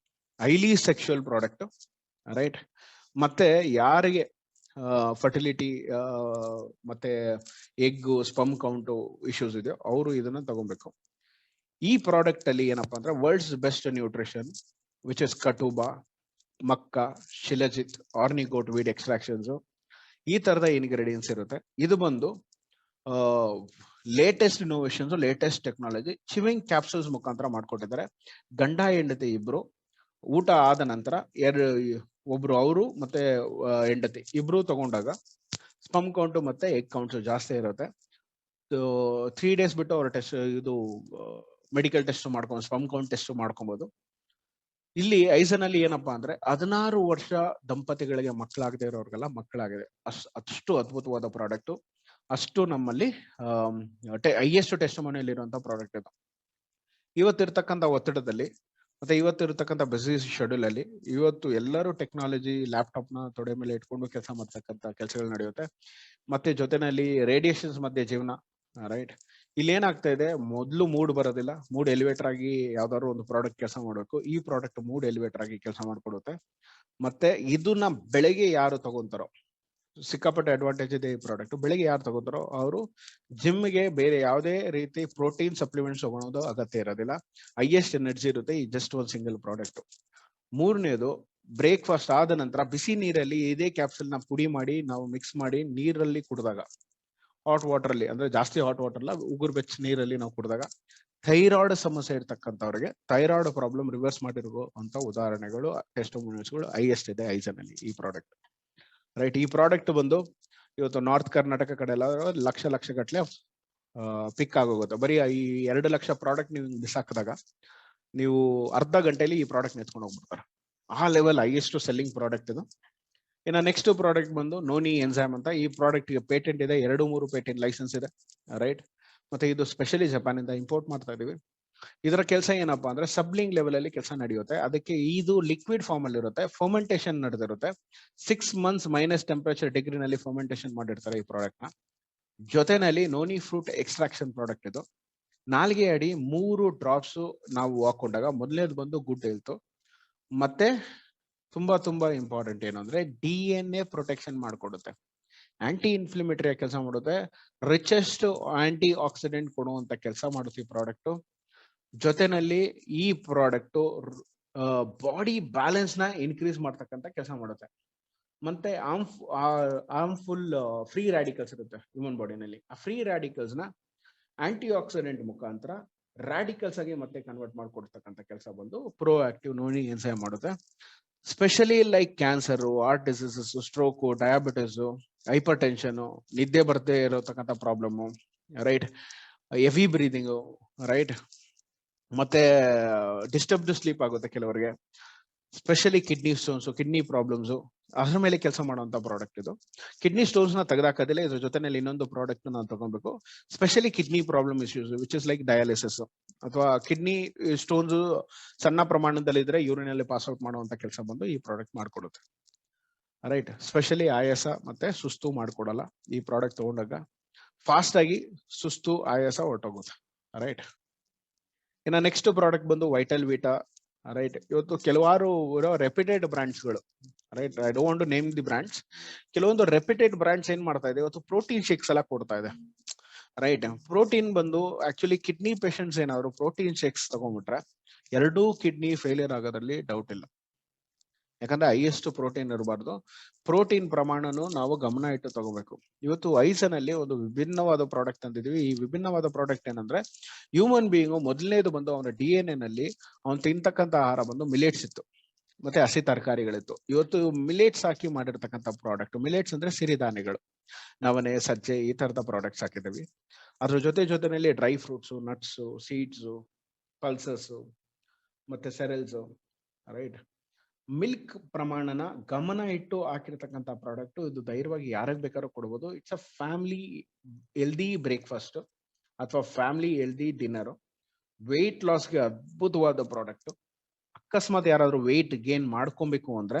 ಹೈಲಿ ಸೆಕ್ಸುವಲ್ ಪ್ರಾಡಕ್ಟ್, ರೈಟ್. ಮತ್ತೆ ಯಾರಿಗೆ ಫರ್ಟಿಲಿಟಿ ಮತ್ತೆ ಎಗ್ ಸ್ಪಮ್ ಕೌಂಟ್ ಇಶ್ಯೂಸ್ ಇದೆಯೋ ಅವರು ಇದನ್ನ ತಗೋಬೇಕು. ಈ ಪ್ರಾಡಕ್ಟ್ ಅಲ್ಲಿ ಏನಪ್ಪಾ ಅಂದ್ರೆ world's best nutrition which is catuaba, maca, shilajit, horny goat weed extractions, ಈ ತರದ ಇಂಗ್ರೀಡಿಯೆಂಟ್ಸ್ ಇರುತ್ತೆ. ಇದು ಬಂದು latest innovations, latest technology chewing capsules ಮುಖಾಂತರ ಮಾಡ್ಕೊಟ್ಟಿದ್ದಾರೆ. ಗಂಡ ಹೆಂಡತಿ ಇಬ್ರು ಊಟ ಆದ ನಂತರ ಒಬ್ರು ಅವರು ಮತ್ತೆ ಹೆಂಡತಿ ಇಬ್ರು ತಗೊಂಡಾಗ ಸ್ಪಮ್ ಕೌಂಟ್ ಮತ್ತೆ ಎಗ್ ಕೌಂಟ್ಸ್ ಜಾಸ್ತಿ ಇರುತ್ತೆ. 3 days ಬಿಟ್ಟು ಅವ್ರ ಟೆಸ್ಟ್ ಇದು ಮೆಡಿಕಲ್ ಟೆಸ್ಟ್ ಮಾಡ್ಕೊಂಡು ಸ್ಪಮ್ ಕೌಂಟ್ ಟೆಸ್ಟ್ ಮಾಡ್ಕೊಬಹುದು. ಇಲ್ಲಿ ಐಸನ್ ಅಲ್ಲಿ ಏನಪ್ಪಾ ಅಂದ್ರೆ 16 ವರ್ಷ ದಂಪತಿಗಳಿಗೆ ಮಕ್ಕಳಾಗದೆ ಇರೋರ್ಗೆಲ್ಲ ಮಕ್ಕಳಾಗಿದೆ. ಅಷ್ಟು ಅದ್ಭುತವಾದ ಪ್ರಾಡಕ್ಟ್, ಅಷ್ಟು ನಮ್ಮಲ್ಲಿ ಹೈಯೆಸ್ಟ್ ಟೆಸ್ಟ್ ಮನೆಯಲ್ಲಿ ಇರುವಂತ ಪ್ರಾಡಕ್ಟ್ ಇದು. ಇವತ್ತಿರ್ತಕ್ಕಂಥ ಒತ್ತಡದಲ್ಲಿ ಮತ್ತೆ ಇವತ್ತಿರ್ತಕ್ಕಂಥ ಬಿಸಿ ಶೆಡ್ಯೂಲ್ ಅಲ್ಲಿ ಇವತ್ತು ಎಲ್ಲರೂ ಟೆಕ್ನಾಲಜಿ ಲ್ಯಾಪ್ಟಾಪ್ ನ ತೊಡೆ ಮೇಲೆ ಇಟ್ಕೊಂಡು ಕೆಲಸ ಮಾಡ್ತಕ್ಕಂಥ ಕೆಲಸಗಳು ನಡೆಯುತ್ತೆ. ಮತ್ತೆ ಜೊತೆನಲ್ಲಿ ರೇಡಿಯೇಷನ್ಸ್ ಮಧ್ಯೆ ಜೀವನ, ರೈಟ್. ಇಲ್ಲಿ ಏನಾಗ್ತಾ ಇದೆ, ಮೊದಲು ಮೂಡ್ ಬರೋದಿಲ್ಲ, ಮೂಡ್ ಎಲಿವೇಟರ್ ಆಗಿ ಯಾವ್ದಾದ್ರು ಒಂದು ಪ್ರಾಡಕ್ಟ್ ಕೆಲಸ ಮಾಡಬೇಕು. ಈ ಪ್ರಾಡಕ್ಟ್ ಮೂಡ್ ಎಲಿವೇಟರ್ ಆಗಿ ಕೆಲಸ ಮಾಡ್ಕೊಡುತ್ತೆ. ಮತ್ತೆ ಇದನ್ನ ಬೆಳಗ್ಗೆ ಯಾರು ತಗೊಂತಾರೋ, ಸಿಕ್ಕಾಪಟ್ಟೆ ಅಡ್ವಾಂಟೇಜ್ ಇದೆ ಈ ಪ್ರಾಡಕ್ಟ್. ಬೆಳಿಗ್ಗೆ ಯಾರು ತಗೋತಾರೋ ಅವರು ಜಿಮ್ಗೆ ಬೇರೆ ಯಾವುದೇ ರೀತಿ ಪ್ರೋಟೀನ್ ಸಪ್ಲಿಮೆಂಟ್ಸ್ ತಗೊಳೋದು ಅಗತ್ಯ ಇರೋದಿಲ್ಲ. ಹೈಯೆಸ್ಟ್ ಎನರ್ಜಿ ಇರುತ್ತೆ ಈ ಜಸ್ಟ್ ಒಂದು ಸಿಂಗಲ್ ಪ್ರಾಡಕ್ಟ್. ಮೂರನೇದು, ಬ್ರೇಕ್ಫಾಸ್ಟ್ ಆದ ನಂತರ ಬಿಸಿ ನೀರಲ್ಲಿ ಇದೇ ಕ್ಯಾಪ್ಸೂಲ್ ನ ಪುಡಿ ಮಾಡಿ ನಾವು ಮಿಕ್ಸ್ ಮಾಡಿ ನೀರಲ್ಲಿ ಕುಡಿದಾಗ, ಹಾಟ್ ವಾಟರ್ ಅಲ್ಲಿ ಅಂದ್ರೆ ಜಾಸ್ತಿ ಹಾಟ್ ವಾಟರ್ ಅಲ್ಲ, ಉಗುರು ಬೆಚ್ಚ ನೀರಲ್ಲಿ ನಾವು ಕುಡಿದಾಗ ಥೈರಾಯ್ಡ್ ಸಮಸ್ಯೆ ಇರ್ತಕ್ಕಂಥವ್ರಿಗೆ ಥೈರಾಯ್ಡ್ ಪ್ರಾಬ್ಲಮ್ ರಿವರ್ಸ್ ಮಾಡಿರೋ ಅಂತ ಉದಾಹರಣೆಗಳು, ಟೆಸ್ಟಿಮೋನಿಯಲ್ಸ್ಗಳು ಹೈಯೆಸ್ಟ್ ಇದೆ ಐಸನ್ ಅಲ್ಲಿ ಈ ಪ್ರಾಡಕ್ಟ್, ರೈಟ್. ಈ ಪ್ರಾಡಕ್ಟ್ ಬಂದು ಇವತ್ತು ನಾರ್ತ್ ಕರ್ನಾಟಕ ಕಡೆ ಎಲ್ಲ ಲಕ್ಷ ಗಟ್ಟಲೆ ಪಿಕ್ ಆಗೋಗುತ್ತೆ. ಬರೀ ಈ 2 ಲಕ್ಷ ಪ್ರಾಡಕ್ಟ್ ನೀವು ಮಿಸ್ ಹಾಕಿದಾಗ ನೀವು ಅರ್ಧ ಗಂಟೆಯಲ್ಲಿ ಈ ಪ್ರಾಡಕ್ಟ್ ನೆತ್ಕೊಂಡು ಹೋಗ್ಬಿಡ್ತಾರೆ. ಆ ಲೆವೆಲ್ ಹೈಯೆಸ್ಟ್ ಸೆಲ್ಲಿಂಗ್ ಪ್ರಾಡಕ್ಟ್ ಇದು. ಇನ್ನು ನೆಕ್ಸ್ಟ್ ಪ್ರಾಡಕ್ಟ್ ಬಂದು ನೋನಿ ಎನ್ಸೈಮ್ ಅಂತ. ಈ ಪ್ರಾಡಕ್ಟ್ ಗೆ ಪೇಟೆಂಟ್ ಇದೆ, 2-3 ಪೇಟೆಂಟ್ ಲೈಸೆನ್ಸ್ ಇದೆ, ರೈಟ್. ಮತ್ತೆ ಇದು ಸ್ಪೆಷಲಿ ಜಪಾನ್ ಇಂದ ಇಂಪೋರ್ಟ್ ಮಾಡ್ತಾ ಇದೀವಿ. ಇದರ ಕೆಲಸ ಏನಪ್ಪಾ ಅಂದ್ರೆ ಸಬ್ಲಿಂಗ್ ಲೆವೆಲ್ ಅಲ್ಲಿ ಕೆಲಸ ನಡೆಯುತ್ತೆ. ಅದಕ್ಕೆ ಇದು ಲಿಕ್ವಿಡ್ ಫಾರ್ಮ್ ಅಲ್ಲಿ ಇರುತ್ತೆ, ಫರ್ಮೆಂಟೇಶನ್ ನಡೆದಿರುತ್ತೆ. 6 months ಮೈನಸ್ ಟೆಂಪರೇಚರ್ ಡಿಗ್ರಿನಲ್ಲಿ ಫರ್ಮೆಂಟೇಶನ್ ಮಾಡಿರ್ತಾರೆ ಈ ಪ್ರಾಡಕ್ಟ್ ನ. ಜೊತೆನಲ್ಲಿ ನೋನಿ ಫ್ರೂಟ್ ಎಕ್ಸ್ಟ್ರಾಕ್ಷನ್ ಪ್ರಾಡಕ್ಟ್ ಇದು. ನಾಲ್ಗೆ ಅಡಿ 3 ಡ್ರಾಪ್ಸ್ ನಾವು ಹಾಕೊಂಡಾಗ ಮೊದಲನೇದು ಬಂದು ಗುಡ್ ಹೆಲ್ತ್, ಮತ್ತೆ ತುಂಬಾ ತುಂಬಾ ಇಂಪಾರ್ಟೆಂಟ್ ಏನು ಅಂದ್ರೆ DNA ಪ್ರೊಟೆಕ್ಷನ್ ಮಾಡ್ಕೊಡುತ್ತೆ, ಆಂಟಿ ಇನ್ಫ್ಲಮೇಟರಿ ಕೆಲಸ ಮಾಡುತ್ತೆ, ರಿಚೆಸ್ಟ್ ಆಂಟಿ ಆಕ್ಸಿಡೆಂಟ್ ಕೊಡುವಂತ ಕೆಲಸ ಮಾಡುತ್ತೆ ಈ ಪ್ರಾಡಕ್ಟ್. ಜೊತೆನಲ್ಲಿ ಈ ಪ್ರಾಡಕ್ಟ್ ಬಾಡಿ ಬ್ಯಾಲೆನ್ಸ್ ನ ಇನ್ಕ್ರೀಸ್ ಮಾಡ್ತಕ್ಕಂತ ಕೆಲಸ ಮಾಡುತ್ತೆ. ಮತ್ತೆ ಆರ್ಮ್ಫುಲ್ ಫ್ರೀ ರ್ಯಾಡಿಕಲ್ಸ್ ಇರುತ್ತೆ ಹ್ಯೂಮನ್ ಬಾಡಿನಲ್ಲಿ. ಆ ಫ್ರೀ ರ್ಯಾಡಿಕಲ್ಸ್ ನ ಆಂಟಿ ಆಕ್ಸಿಡೆಂಟ್ ಮುಖಾಂತರ ರ್ಯಾಡಿಕಲ್ಸ್ ಆಗಿ ಮತ್ತೆ ಕನ್ವರ್ಟ್ ಮಾಡ್ಕೊಡ್ತಕ್ಕಂಥ ಕೆಲಸ ಬಂದು ಪ್ರೋ ಆಕ್ಟಿವ್ ನೋನಿ ಎನ್ಸೈಮ್ ಮಾಡುತ್ತೆ. Specially like cancer, heart diseases, stroke, diabetes, hypertension, ನಿದ್ದೆ ಬರ್ದೇ ಇರತಕ್ಕಂಥ problem, right, heavy breathing, right, ಮತ್ತೆ ಡಿಸ್ಟರ್ಬ್ಡ್ ಸ್ಲೀಪ್ ಆಗುತ್ತೆ ಕೆಲವರಿಗೆ, specially kidney stones, kidney problems, ಅದ್ರ ಮೇಲೆ ಕೆಲಸ ಮಾಡುವಂತ ಪ್ರಾಡಕ್ಟ್ ಇದು. ಕಿಡ್ನಿ ಸ್ಟೋನ್ಸ್ ನ ತೆಗೆದಾಕದಿಲ್ಲ, ಇದ್ರ ಜೊತೆನಲ್ಲಿ ಇನ್ನೊಂದು ಪ್ರಾಡಕ್ಟ್ ನಾವು ತಗೊಬೇಕು, specially kidney problem issues which is like dialysis ಅಥವಾ ಕಿಡ್ನಿ ಸ್ಟೋನ್ಸ್ ಸಣ್ಣ ಪ್ರಮಾಣದಲ್ಲಿ ಇದ್ರೆ ಯೂರಿನ್ ಅಲ್ಲಿ ಪಾಸ್ ಔಟ್ ಮಾಡುವಂತ ಕೆಲಸ ಬಂದು ಈ ಪ್ರಾಡಕ್ಟ್ ಮಾಡ್ಕೊಡುತ್ತೆ. ರೈಟ್, ಸ್ಪೆಷಲಿ ಆಯಾಸ ಮತ್ತೆ ಸುಸ್ತು ಮಾಡ್ಕೊಡಲ್ಲ ಈ ಪ್ರಾಡಕ್ಟ್ ತಗೊಂಡಾಗ. ಫಾಸ್ಟ್ ಆಗಿ ಸುಸ್ತು ಆಯಾಸ ಹೊರಟೋಗುತ್ತೆ. ರೈಟ್, ಇನ್ನು ನೆಕ್ಸ್ಟ್ ಪ್ರಾಡಕ್ಟ್ ಬಂದು ವೈಟಲ್ ವಿಟಾ. ರೈಟ್, ಇವತ್ತು ಕೆಲವಾರು ರೆಪ್ಯೂಟೆಡ್ ಬ್ರಾಂಡ್ಸ್ಗಳು, right, I don't want to name the brands, ಕೆಲವೊಂದು ರೆಪ್ಯೂಟೆಡ್ ಬ್ರಾಂಡ್ಸ್ ಏನ್ ಮಾಡ್ತಾ ಇದೆ ಇವತ್ತು ಪ್ರೋಟೀನ್ ಶೇಕ್ಸ್ ಎಲ್ಲ ಕೊಡ್ತಾ ಇದೆ. ರೈಟ್, ಪ್ರೋಟೀನ್ ಬಂದು ಆಕ್ಚುಲಿ ಕಿಡ್ನಿ ಪೇಷಂಟ್ಸ್ ಏನಾದ್ರು ಪ್ರೋಟೀನ್ ಶೇಕ್ಸ್ ತಗೊಂಡ್ಬಿಟ್ರೆ 2 ಕಿಡ್ನಿ ಫೇಲಿಯರ್ ಆಗೋದ್ರಲ್ಲಿ ಡೌಟ್ ಇಲ್ಲ. ಯಾಕಂದ್ರೆ ಹೈಯೆಸ್ಟ್ ಪ್ರೋಟೀನ್ ಇರಬಾರ್ದು, ಪ್ರೋಟೀನ್ ಪ್ರಮಾಣನು ನಾವು ಗಮನ ಇಟ್ಟು ತಗೋಬೇಕು. ಇವತ್ತು ಐಸನಲ್ಲಿ ಒಂದು ವಿಭಿನ್ನವಾದ ಪ್ರಾಡಕ್ಟ್ ತಂದಿದೀವಿ. ಈ ವಿಭಿನ್ನವಾದ ಪ್ರಾಡಕ್ಟ್ ಏನಂದ್ರೆ ಹ್ಯೂಮನ್ ಬೀಯಿಂಗ್ ಮೊದಲನೇದು ಬಂದು ಅವನ DNA ನಲ್ಲಿ ಅವನು ತಿಂತಕ್ಕಂತ ಆಹಾರ ಬಂದು ಮಿಲೆಟ್ಸ್ ಇತ್ತು, ಮತ್ತೆ ಹಸಿ ತರಕಾರಿಗಳಿತ್ತು. ಇವತ್ತು ಮಿಲೆಟ್ಸ್ ಹಾಕಿ ಮಾಡಿರ್ತಕ್ಕಂಥ ಪ್ರಾಡಕ್ಟ್. ಮಿಲೆಟ್ಸ್ ಅಂದ್ರೆ ಸಿರಿಧಾನ್ಯಗಳು, ನವನೆ, ಸಜ್ಜೆ, ಈ ತರದ ಪ್ರಾಡಕ್ಟ್ಸ್ ಹಾಕಿದೀವಿ. ಅದ್ರ ಜೊತೆನಲ್ಲಿ dry fruits, nuts, seeds, pulses, ಮತ್ತೆ ಸೆರೆಲ್ಸ್, ರೈಟ್, ಮಿಲ್ಕ್ ಪ್ರಮಾಣನ ಗಮನ ಇಟ್ಟು ಹಾಕಿರ್ತಕ್ಕಂಥ ಪ್ರಾಡಕ್ಟ್ ಇದು. ಧೈರ್ಯವಾಗಿ ಯಾರಿಗೆ ಬೇಕಾದ್ರೂ ಕೊಡ್ಬೋದು. It's a family healthy breakfast ಅಥವಾ ಫ್ಯಾಮಿಲಿ ಹೆಲ್ದಿ ಡಿನ್ನರ್. ವೆಯ್ಟ್ ಲಾಸ್ಗೆ ಅದ್ಭುತವಾದ ಪ್ರಾಡಕ್ಟ್. ಅಕಸ್ಮಾತ್ ಯಾರಾದ್ರೂ ವೆಯ್ಟ್ ಗೇನ್ ಮಾಡ್ಕೊಬೇಕು ಅಂದ್ರೆ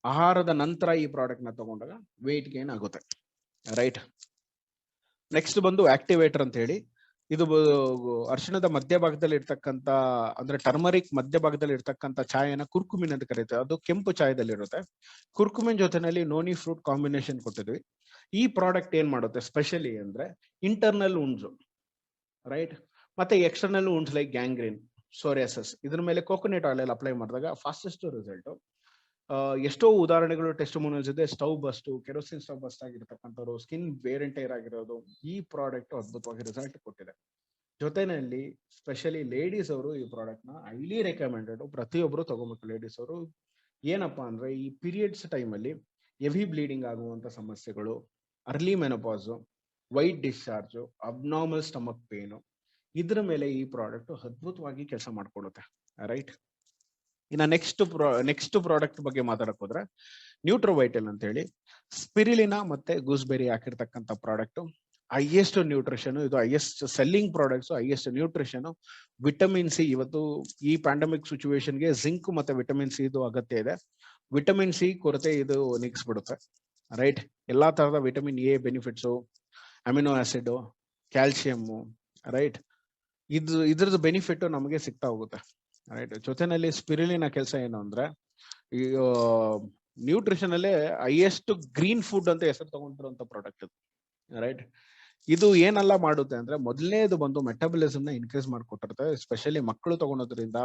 ಆಹಾರದ ನಂತರ ಈ ಪ್ರಾಡಕ್ಟ್ ನ ತಗೊಂಡಾಗ ವೆಯ್ಟ್ ಗೇನ್ ಆಗುತ್ತೆ. ರೈಟ್, ನೆಕ್ಸ್ಟ್ ಬಂದು ಆಕ್ಟಿವೇಟರ್ ಅಂತ ಹೇಳಿ. ಇದು ಅರಿಶಿಣದ ಮಧ್ಯಭಾಗದಲ್ಲಿ ಇರ್ತಕ್ಕಂಥ, ಅಂದ್ರೆ ಟರ್ಮರಿಕ್ ಮಧ್ಯಭಾಗದಲ್ಲಿ ಇರ್ತಕ್ಕಂಥ ಚಾಯನ ಕುರ್ಕುಮಿನ್ ಅಂತ ಕರೀತಾರೆ. ಅದು ಕೆಂಪು ಚಾಯದಲ್ಲಿ ಇರುತ್ತೆ. ಕುರ್ಕುಮಿನ್ ಜೊತೆನಲ್ಲಿ ನೋನಿ ಫ್ರೂಟ್ ಕಾಂಬಿನೇಷನ್ ಕೊಟ್ಟಿದ್ವಿ. ಈ ಪ್ರಾಡಕ್ಟ್ ಏನ್ ಮಾಡುತ್ತೆ ಸ್ಪೆಷಲಿ ಅಂದ್ರೆ ಇಂಟರ್ನಲ್ ವುಂಡ್ಸ್, ರೈಟ್, ಮತ್ತೆ external wounds like gangrene, psoriasis, ಇದ್ರ ಮೇಲೆ ಕೋಕೋನಟ್ ಆಯಿಲ್ ಅಪ್ಲೈ ಮಾಡಿದಾಗ ಫಾಸ್ಟೆಸ್ಟ್ ರಿಸಲ್ಟ್. ಎಷ್ಟೋ ಉದಾಹರಣೆಗಳು ಟೆಸ್ಟಿಮೋನಿಯಲ್ಸ್ ಇದೆ. Stove burst, kerosene stove burst ಆಗಿರ್ತಕ್ಕಂಥವ್ರು, ಸ್ಕಿನ್ ವೇರ್ ಅಂಡ್ ಟೈರ್ ಆಗಿರೋದು, ಈ ಪ್ರಾಡಕ್ಟ್ ಅದ್ಭುತವಾಗಿ ರಿಸಲ್ಟ್ ಕೊಟ್ಟಿದೆ. ಜೊತೆನಲ್ಲಿ ಸ್ಪೆಷಲಿ ಲೇಡೀಸ್ ಅವರು ಈ ಪ್ರಾಡಕ್ಟ್ ನ ಹೈಲಿ ರೆಕಮೆಂಡೆಡ್, ಪ್ರತಿಯೊಬ್ರು ತಗೋಬೇಕು ಲೇಡೀಸ್ ಅವರು. ಏನಪ್ಪಾ ಅಂದ್ರೆ ಈ ಪೀರಿಯಡ್ಸ್ ಟೈಮ್ ಅಲ್ಲಿ ಹೆವಿ ಬ್ಲೀಡಿಂಗ್ ಆಗುವಂತ ಸಮಸ್ಯೆಗಳು, early menopause, white discharge, abnormal stomach pain, ಇದ್ರ ಮೇಲೆ ಈ ಪ್ರಾಡಕ್ಟ್ ಅದ್ಭುತವಾಗಿ ಕೆಲಸ ಮಾಡ್ಕೊಡುತ್ತೆ. ರೈಟ್, ಇನ್ನ ನೆಕ್ಸ್ಟ್ ಪ್ರಾಡಕ್ಟ್ ಬಗ್ಗೆ ಮಾತಾಡಕ್ ಹೋದ್ರೆ ನ್ಯೂಟ್ರೋವೈಟಲ್ ಅಂತ ಹೇಳಿ, ಸ್ಪಿರಿಲಿನಾ ಮತ್ತೆ ಗೂಸ್ಬೆರಿ ಹಾಕಿರ್ತಕ್ಕಂಥ ಪ್ರಾಡಕ್ಟ್. ಹೈಯೆಸ್ಟ್ ನ್ಯೂಟ್ರಿಷನ್ ಇದು, highest selling products, highest nutrition. Vitamin C, ಇವತ್ತು ಈ ಪ್ಯಾಂಡಮಿಕ್ ಸಿಚುವೇಶನ್ಗೆ ಜಿಂಕ್ ಮತ್ತೆ ವಿಟಮಿನ್ ಸಿ ಇದು ಅಗತ್ಯ ಇದೆ. ವಿಟಮಿನ್ ಸಿ ಕೊರತೆ ಇದು ನೀಗಿಸ್ಬಿಡುತ್ತೆ. ರೈಟ್, ಎಲ್ಲಾ ತರದ vitamin A benefits, amino acid, calcium, right, ಇದ್ರದ್ದು ಬೆನಿಫಿಟ್ ನಮಗೆ ಸಿಗ್ತಾ ಹೋಗುತ್ತೆ. ರೈಟ್, ಜೊತೆನಲ್ಲಿ ಸ್ಪಿರಿಲಿನ ಕೆಲಸ ಏನು ಅಂದ್ರೆ ಈ ನ್ಯೂಟ್ರಿಷನ್ ಅಲ್ಲೇ ಹೈಯೆಸ್ಟ್ ಗ್ರೀನ್ ಫುಡ್ ಅಂತ ಹೆಸರು ತಗೊಂಡಿರುವಂತ ಪ್ರಾಡಕ್ಟ್ ಇದು. ರೈಟ್, ಇದು ಏನೆಲ್ಲ ಮಾಡುತ್ತೆ ಅಂದ್ರೆ ಮೊದಲನೇದು ಬಂದು ಮೆಟಬಲಿಸಮ್ ನ ಇನ್ಕ್ರೀಸ್ ಮಾಡ್ಕೊಟ್ಟಿರುತ್ತೆ. ಎಸ್ಪೆಷಲಿ ಮಕ್ಕಳು ತಗೊಳೋದ್ರಿಂದ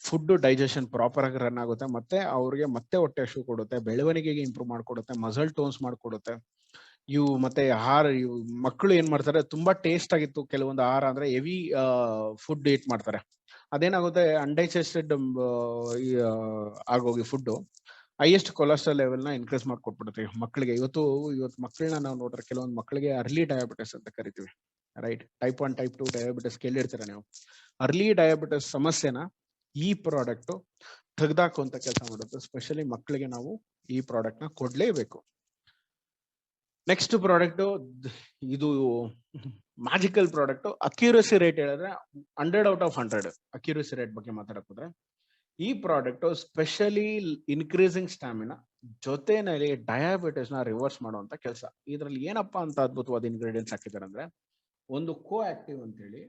ಫುಡ್ ಡೈಜೆಷನ್ ಪ್ರಾಪರ್ ಆಗಿ ರನ್ ಆಗುತ್ತೆ, ಮತ್ತೆ ಅವ್ರಿಗೆ ಮತ್ತೆ ಹೊಟ್ಟೆ ಹಸಿವು ಕೊಡುತ್ತೆ, ಬೆಳವಣಿಗೆಗೆ ಇಂಪ್ರೂವ್ ಮಾಡ್ಕೊಡುತ್ತೆ, ಮಸಲ್ ಟೋನ್ಸ್ ಮಾಡ್ಕೊಡುತ್ತೆ. ಇವು ಮತ್ತೆ ಆಹಾರ, ಇವು ಮಕ್ಕಳು ಏನ್ ಮಾಡ್ತಾರೆ, ತುಂಬಾ ಟೇಸ್ಟ್ ಆಗಿತ್ತು ಕೆಲವೊಂದು ಆಹಾರ ಅಂದ್ರೆ ಹೆವಿ ಫುಡ್ ಈಟ್ ಮಾಡ್ತಾರೆ. ಅದೇನಾಗುತ್ತೆ, ಅನ್ಡೈಜೆಸ್ಟೆಡ್ ಆಗೋಗಿ ಫುಡ್ ಹೈಯೆಸ್ಟ್ ಕೊಲೆಸ್ಟ್ರಾಲ್ ಲೆವೆಲ್ ನ ಇನ್ಕ್ರೀಸ್ ಮಾಡ್ಕೊಟ್ಬಿಡುತ್ತೆ ಮಕ್ಕಳಿಗೆ. ಇವತ್ತು ಮಕ್ಕಳನ್ನ ನಾವು ನೋಡ್ರೆ ಕೆಲವೊಂದು ಮಕ್ಕಳಿಗೆ ಅರ್ಲಿ ಡಯಾಬಿಟಿಸ್ ಅಂತ ಕರಿತೀವಿ. ರೈಟ್, ಟೈಪ್ 1 ಟೈಪ್ 2 ಡಯಾಬಿಟಿಸ್ ಕೇಳಿರ್ತೀರ ನೀವು. ಅರ್ಲಿ ಡಯಾಬಿಟಿಸ್ ಸಮಸ್ಯೆನ ಈ ಪ್ರಾಡಕ್ಟ್ ತೆಗೆದಾಕುವಂತ ಕೆಲಸ ಮಾಡುತ್ತೆ. ಸ್ಪೆಷಲಿ ಮಕ್ಕಳಿಗೆ ನಾವು ಈ ಪ್ರಾಡಕ್ಟ್ ನ ಕೊಡ್ಲೇಬೇಕು. ನೆಕ್ಸ್ಟ್ ಪ್ರಾಡಕ್ಟ್ ಇದು ಮ್ಯಾಜಿಕಲ್ ಪ್ರಾಡಕ್ಟ್. ಅಕ್ಯುರಸಿ ರೇಟ್ ಹೇಳಿದ್ರೆ 100/100 ಅಕ್ಯುರಸಿ ರೇಟ್ ಬಗ್ಗೆ ಮಾತಾಡಕ್ ಹೋದ್ರೆ ಈ ಪ್ರಾಡಕ್ಟ್ ಸ್ಪೆಷಲಿ ಇನ್ಕ್ರೀಸಿಂಗ್ ಸ್ಟಾಮಿನಾ ಜೊತೆನಲ್ಲಿ ಡಯಾಬಿಟಿಸ್ ನ ರಿವರ್ಸ್ ಮಾಡುವಂತ ಕೆಲಸ. ಇದರಲ್ಲಿ ಏನಪ್ಪಾ ಅಂತ ಅದ್ಭುತವಾದ ಇಂಗ್ರೀಡಿಯೆಂಟ್ಸ್ ಹಾಕಿದ್ದಾರೆ ಅಂದ್ರೆ, ಒಂದು ಕೋ ಆಕ್ಟಿವ್ ಅಂತ ಹೇಳಿ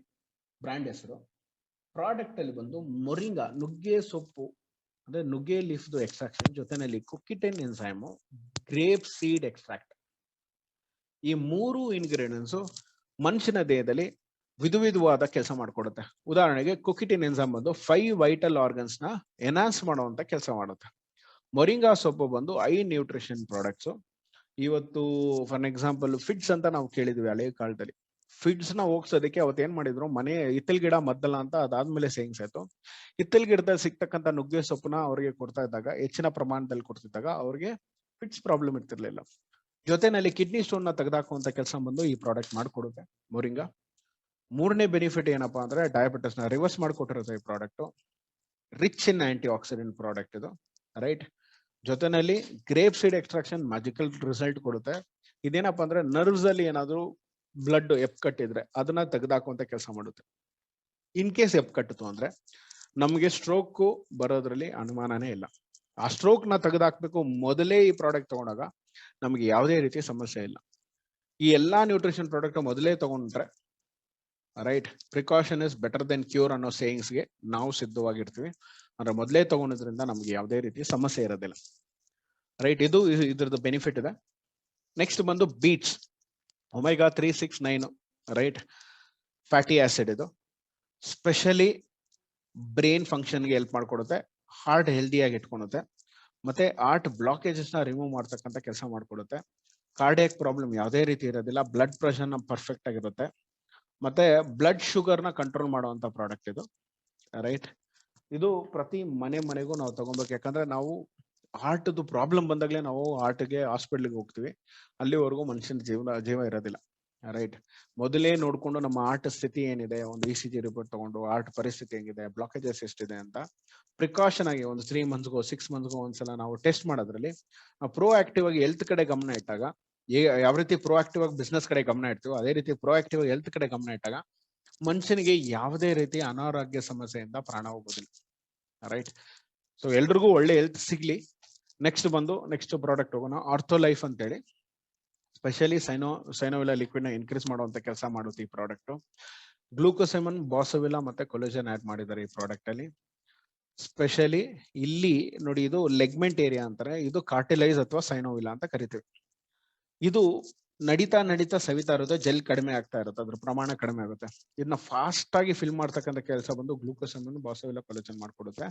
ಬ್ರ್ಯಾಂಡ್ ಹೆಸರು. ಪ್ರಾಡಕ್ಟ್ ಅಲ್ಲಿ ಬಂದು ಮೊರಿಂಗಾ ನುಗ್ಗೆ ಸೊಪ್ಪು ಅಂದ್ರೆ ನುಗ್ಗೆ ಲೀಫ್ ಎಕ್ಸ್ಟ್ರಾಕ್ಷನ್ ಜೊತೆನಲ್ಲಿ ಕುಕ್ಕಿಟೆನ್ ಎನ್ಸೈಮ್, ಗ್ರೇಪ್ ಸೀಡ್ ಎಕ್ಸ್ಟ್ರಾಕ್ಟ್, ಈ 3 ಇಂಗ್ರೀಡಿಯೆಂಟ್ಸ್ ಮನುಷ್ಯನ ದೇಹದಲ್ಲಿ ವಿಧವಾದ ಕೆಲಸ ಮಾಡ್ಕೊಡುತ್ತೆ. ಉದಾಹರಣೆಗೆ ಕುಕ್ಕಿಟಿನ್ ಎನ್ಸೈಮ್ ಬಂದು 5 ವೈಟಲ್ ಆರ್ಗನ್ಸ್ ನ ಎನ್ಹಾನ್ಸ್ ಮಾಡುವಂತ ಕೆಲಸ ಮಾಡುತ್ತೆ. ಮೊರಿಂಗಾ ಸೊಪ್ಪು ಬಂದು ಐ ನ್ಯೂಟ್ರಿಷನ್ ಪ್ರಾಡಕ್ಟ್ಸ್. ಇವತ್ತು ಫಾರ್ ಎಕ್ಸಾಂಪಲ್ ಫಿಡ್ಸ್ ಅಂತ ನಾವು ಕೇಳಿದ್ವಿ ಹಳೆ ಕಾಲದಲ್ಲಿ. ಫಿಡ್ಸ್ ನ ಹೋಗ್ಸೋದಕ್ಕೆ ಅವತ್ತು ಏನ್ ಮಾಡಿದ್ರು, ಮನೆ ಹಿತ್ತಲ್ ಗಿಡ ಮದ್ದಲ್ಲ ಅಂತ ಅದಾದ್ಮೇಲೆ ಸೇವಿಂಗ್ಸ್ ಆಯ್ತು. ಹಿತ್ತಲ್ ಗಿಡದಲ್ಲಿ ಸಿಗ್ತಕ್ಕಂಥ ನುಗ್ಗೆ ಸೊಪ್ಪನ್ನ ಅವ್ರಿಗೆ ಕೊಡ್ತಾ ಇದ್ದಾಗ, ಹೆಚ್ಚಿನ ಪ್ರಮಾಣದಲ್ಲಿ ಕೊಡ್ತಿದ್ದಾಗ ಅವ್ರಿಗೆ ಫಿಡ್ಸ್ ಪ್ರಾಬ್ಲಮ್ ಇರ್ತಿರ್ಲಿಲ್ಲ. ಜೊತೆನಲ್ಲಿ ಕಿಡ್ನಿ ಸ್ಟೋನ್ ನ ತೆಗೆದಾಕುವಂತ ಕೆಲಸ ಬಂದು ಈ ಪ್ರಾಡಕ್ಟ್ ಮಾಡ್ಕೊಡುತ್ತೆ ಮೊರಿಂಗಾ. 3ನೇ ಬೆನಿಫಿಟ್ ಏನಪ್ಪಾ ಅಂದ್ರೆ ಡಯಾಬಿಟಿಸ್ ನ ರಿವರ್ಸ್ ಮಾಡಿಕೊಟ್ಟಿರುತ್ತೆ ಈ product. Rich in antioxidant product ಇದು, ರೈಟ್. ಜೊತೆನಲ್ಲಿ grape seed extraction magical result ಕೊಡುತ್ತೆ. ಇದೇನಪ್ಪಾ ಅಂದ್ರೆ ನರ್ವ್ಸ್ ಅಲ್ಲಿ ಏನಾದ್ರು ಬ್ಲಡ್ ಕಟ್ಟಿದ್ರೆ ಅದನ್ನ ತೆಗೆದಾಕುವಂತ ಕೆಲಸ ಮಾಡುತ್ತೆ. ಇನ್ ಕೇಸ್ ಕಟ್ಟಿತು ಅಂದ್ರೆ ನಮ್ಗೆ ಸ್ಟ್ರೋಕ್ ಬರೋದ್ರಲ್ಲಿ ಅನುಮಾನನೇ ಇಲ್ಲ. ಆ ಸ್ಟ್ರೋಕ್ ನ ತೆಗೆದಾಕ್ಬೇಕು ಮೊದಲೇ ಈ ಪ್ರಾಡಕ್ಟ್ ತಗೊಂಡಾಗ ನಮ್ಗೆ ಯಾವುದೇ ರೀತಿ ಸಮಸ್ಯೆ ಇಲ್ಲ. ಈ ಎಲ್ಲಾ ನ್ಯೂಟ್ರಿಷನ್ ಪ್ರಾಡಕ್ಟ್ ಮೊದಲೇ ತಗೊಂಡ್ರೆ, right, precaution is better then cure ಅನ್ನೋ ಸೇಯಿಂಗ್ಸ್ಗೆ ನಾವು ಸಿದ್ಧವಾಗಿರ್ತೀವಿ. ಅಂದ್ರೆ ಮೊದಲೇ ತಗೊಂಡ್ರಿಂದ ನಮ್ಗೆ ಯಾವುದೇ ರೀತಿ ಸಮಸ್ಯೆ ಇರೋದಿಲ್ಲ, ರೈಟ್. ಇದು ಇದ್ರದ್ದು ಬೆನಿಫಿಟ್ ಇದೆ. ನೆಕ್ಸ್ಟ್ ಬಂದು beets, omega 3, 6, 9, right, fatty acid. ಇದು ಸ್ಪೆಷಲಿ ಬ್ರೈನ್ ಫಂಕ್ಷನ್ಗೆ ಹೆಲ್ಪ್ ಮಾಡ್ಕೊಡುತ್ತೆ, ಹಾರ್ಟ್ ಹೆಲ್ದಿಯಾಗಿ ಇಟ್ಕೊಳುತ್ತೆ, ಮತ್ತೆ ಹಾರ್ಟ್ ಬ್ಲಾಕೇಜಸ್ ನ ರಿಮೂವ್ ಮಾಡ್ತಕ್ಕಂಥ ಕೆಲಸ ಮಾಡ್ಕೊಡುತ್ತೆ. ಕಾರ್ಡಿಯಾಕ್ ಪ್ರಾಬ್ಲಮ್ ಯಾವುದೇ ರೀತಿ ಇರೋದಿಲ್ಲ, ಬ್ಲಡ್ ಪ್ರೆಷರ್ ನ ಪರ್ಫೆಕ್ಟ್ ಆಗಿರುತ್ತೆ, ಮತ್ತೆ ಬ್ಲಡ್ ಶುಗರ್ ನ ಕಂಟ್ರೋಲ್ ಮಾಡುವಂತ ಪ್ರಾಡಕ್ಟ್ ಇದು, ರೈಟ್. ಇದು ಪ್ರತಿ ಮನೆಗೂ ನಾವು ತಗೊಬೇಕು. ಯಾಕಂದ್ರೆ ನಾವು ಹಾರ್ಟ್ ಪ್ರಾಬ್ಲಮ್ ಬಂದಾಗ್ಲೇ ನಾವು ಹಾರ್ಟ್ಗೆ ಹಾಸ್ಪಿಟ್ಲಿಗೆ ಹೋಗ್ತೀವಿ, ಅಲ್ಲಿವರೆಗೂ ಮನುಷ್ಯನ ಜೀವ ಇರೋದಿಲ್ಲ, ರೈಟ್. ಮೊದಲೇ ನೋಡ್ಕೊಂಡು ನಮ್ಮ ಹಾರ್ಟ್ ಸ್ಥಿತಿ ಏನಿದೆ, ಒಂದು ECG ರಿಪೋರ್ಟ್ ತಗೊಂಡು ಹಾರ್ಟ್ ಪರಿಸ್ಥಿತಿ ಹೆಂಗಿದೆ, ಬ್ಲಾಕೇಜಸ್ ಎಷ್ಟಿದೆ ಅಂತ ಪ್ರಿಕಾಷನ್ ಆಗಿ ಒಂದು 3 ಮಂತ್ಸ್ಗೋ 6 ಮಂತ್ಸ್ಗೋ ಒಂದ್ಸಲ ನಾವು ಟೆಸ್ಟ್ ಮಾಡೋದ್ರಲ್ಲಿ ನಾವು ಪ್ರೋ ಆಕ್ಟಿವ್ ಆಗಿ ಹೆಲ್ತ್ ಕಡೆ ಗಮನ ಇಟ್ಟಾಗ, ಯಾವ ರೀತಿ ಪ್ರೋ ಆಕ್ಟಿವ್ ಆಗಿ ಬಿಸ್ನೆಸ್ ಕಡೆ ಗಮನ ಇಡ್ತೀವೋ ಅದೇ ರೀತಿ ಪ್ರೋ ಆಕ್ಟಿವ್ ಆಗಿ ಹೆಲ್ತ್ ಕಡೆ ಗಮನ ಇಟ್ಟಾಗ ಮನುಷ್ಯನಿಗೆ ಯಾವುದೇ ರೀತಿ ಅನಾರೋಗ್ಯ ಸಮಸ್ಯೆಯಿಂದ ಪ್ರಾಣ ಹೋಗೋದಿಲ್ಲ, ರೈಟ್. ಸೊ ಎಲ್ರಿಗೂ ಒಳ್ಳೆ ಹೆಲ್ತ್ ಸಿಗ್ಲಿ. ನೆಕ್ಸ್ಟ್ ಪ್ರಾಡಕ್ಟ್ ಹೋಗೋಣ, ಆರ್ಥೋ ಲೈಫ್ ಅಂತ ಹೇಳಿ. ಸ್ಪೆಷಲಿ ಸೈನೋವಿಲಾ ಲಿಕ್ವಿಡ್ ನ ಇನ್ಕ್ರೀಸ್ ಮಾಡುವಂತ ಕೆಲಸ ಮಾಡುತ್ತೆ ಈ ಪ್ರಾಡಕ್ಟ್. ಗ್ಲೂಕೋಸೆಮನ್, ಬಾಸೋವಿಲಾ ಮತ್ತೆ ಕೊಲೆಜನ್ ಆಡ್ ಮಾಡಿದ್ದಾರೆ ಈ ಪ್ರಾಡಕ್ಟ್ ಅಲ್ಲಿ. ಸ್ಪೆಷಲಿ ಇಲ್ಲಿ ನೋಡಿ, ಇದು ಲೆಗ್ಮೆಂಟ್ ಏರಿಯಾ ಅಂತಾರೆ, ಇದು ಕಾರ್ಟಿಲೈಸ್ ಅಥವಾ ಸೈನೋವಿಲಾ ಅಂತ ಕರಿತೀವಿ. ಇದು ನಡೀತಾ ಸವಿತಾ ಇರುತ್ತೆ, ಜೆಲ್ ಕಡಿಮೆ ಆಗ್ತಾ ಇರುತ್ತೆ, ಅದ್ರ ಪ್ರಮಾಣ ಕಡಿಮೆ ಆಗುತ್ತೆ. ಇದನ್ನ ಫಾಸ್ಟ್ ಆಗಿ ಫಿಲ್ ಮಾಡ್ತಕ್ಕಂಥ ಕೆಲಸ ಬಂದು ಗ್ಲೂಕೋಸೆಮನ್, ಬಾಸೋವಿಲಾ, ಕೊಲೆಜನ್ ಮಾಡ್ಕೊಡುತ್ತೆ.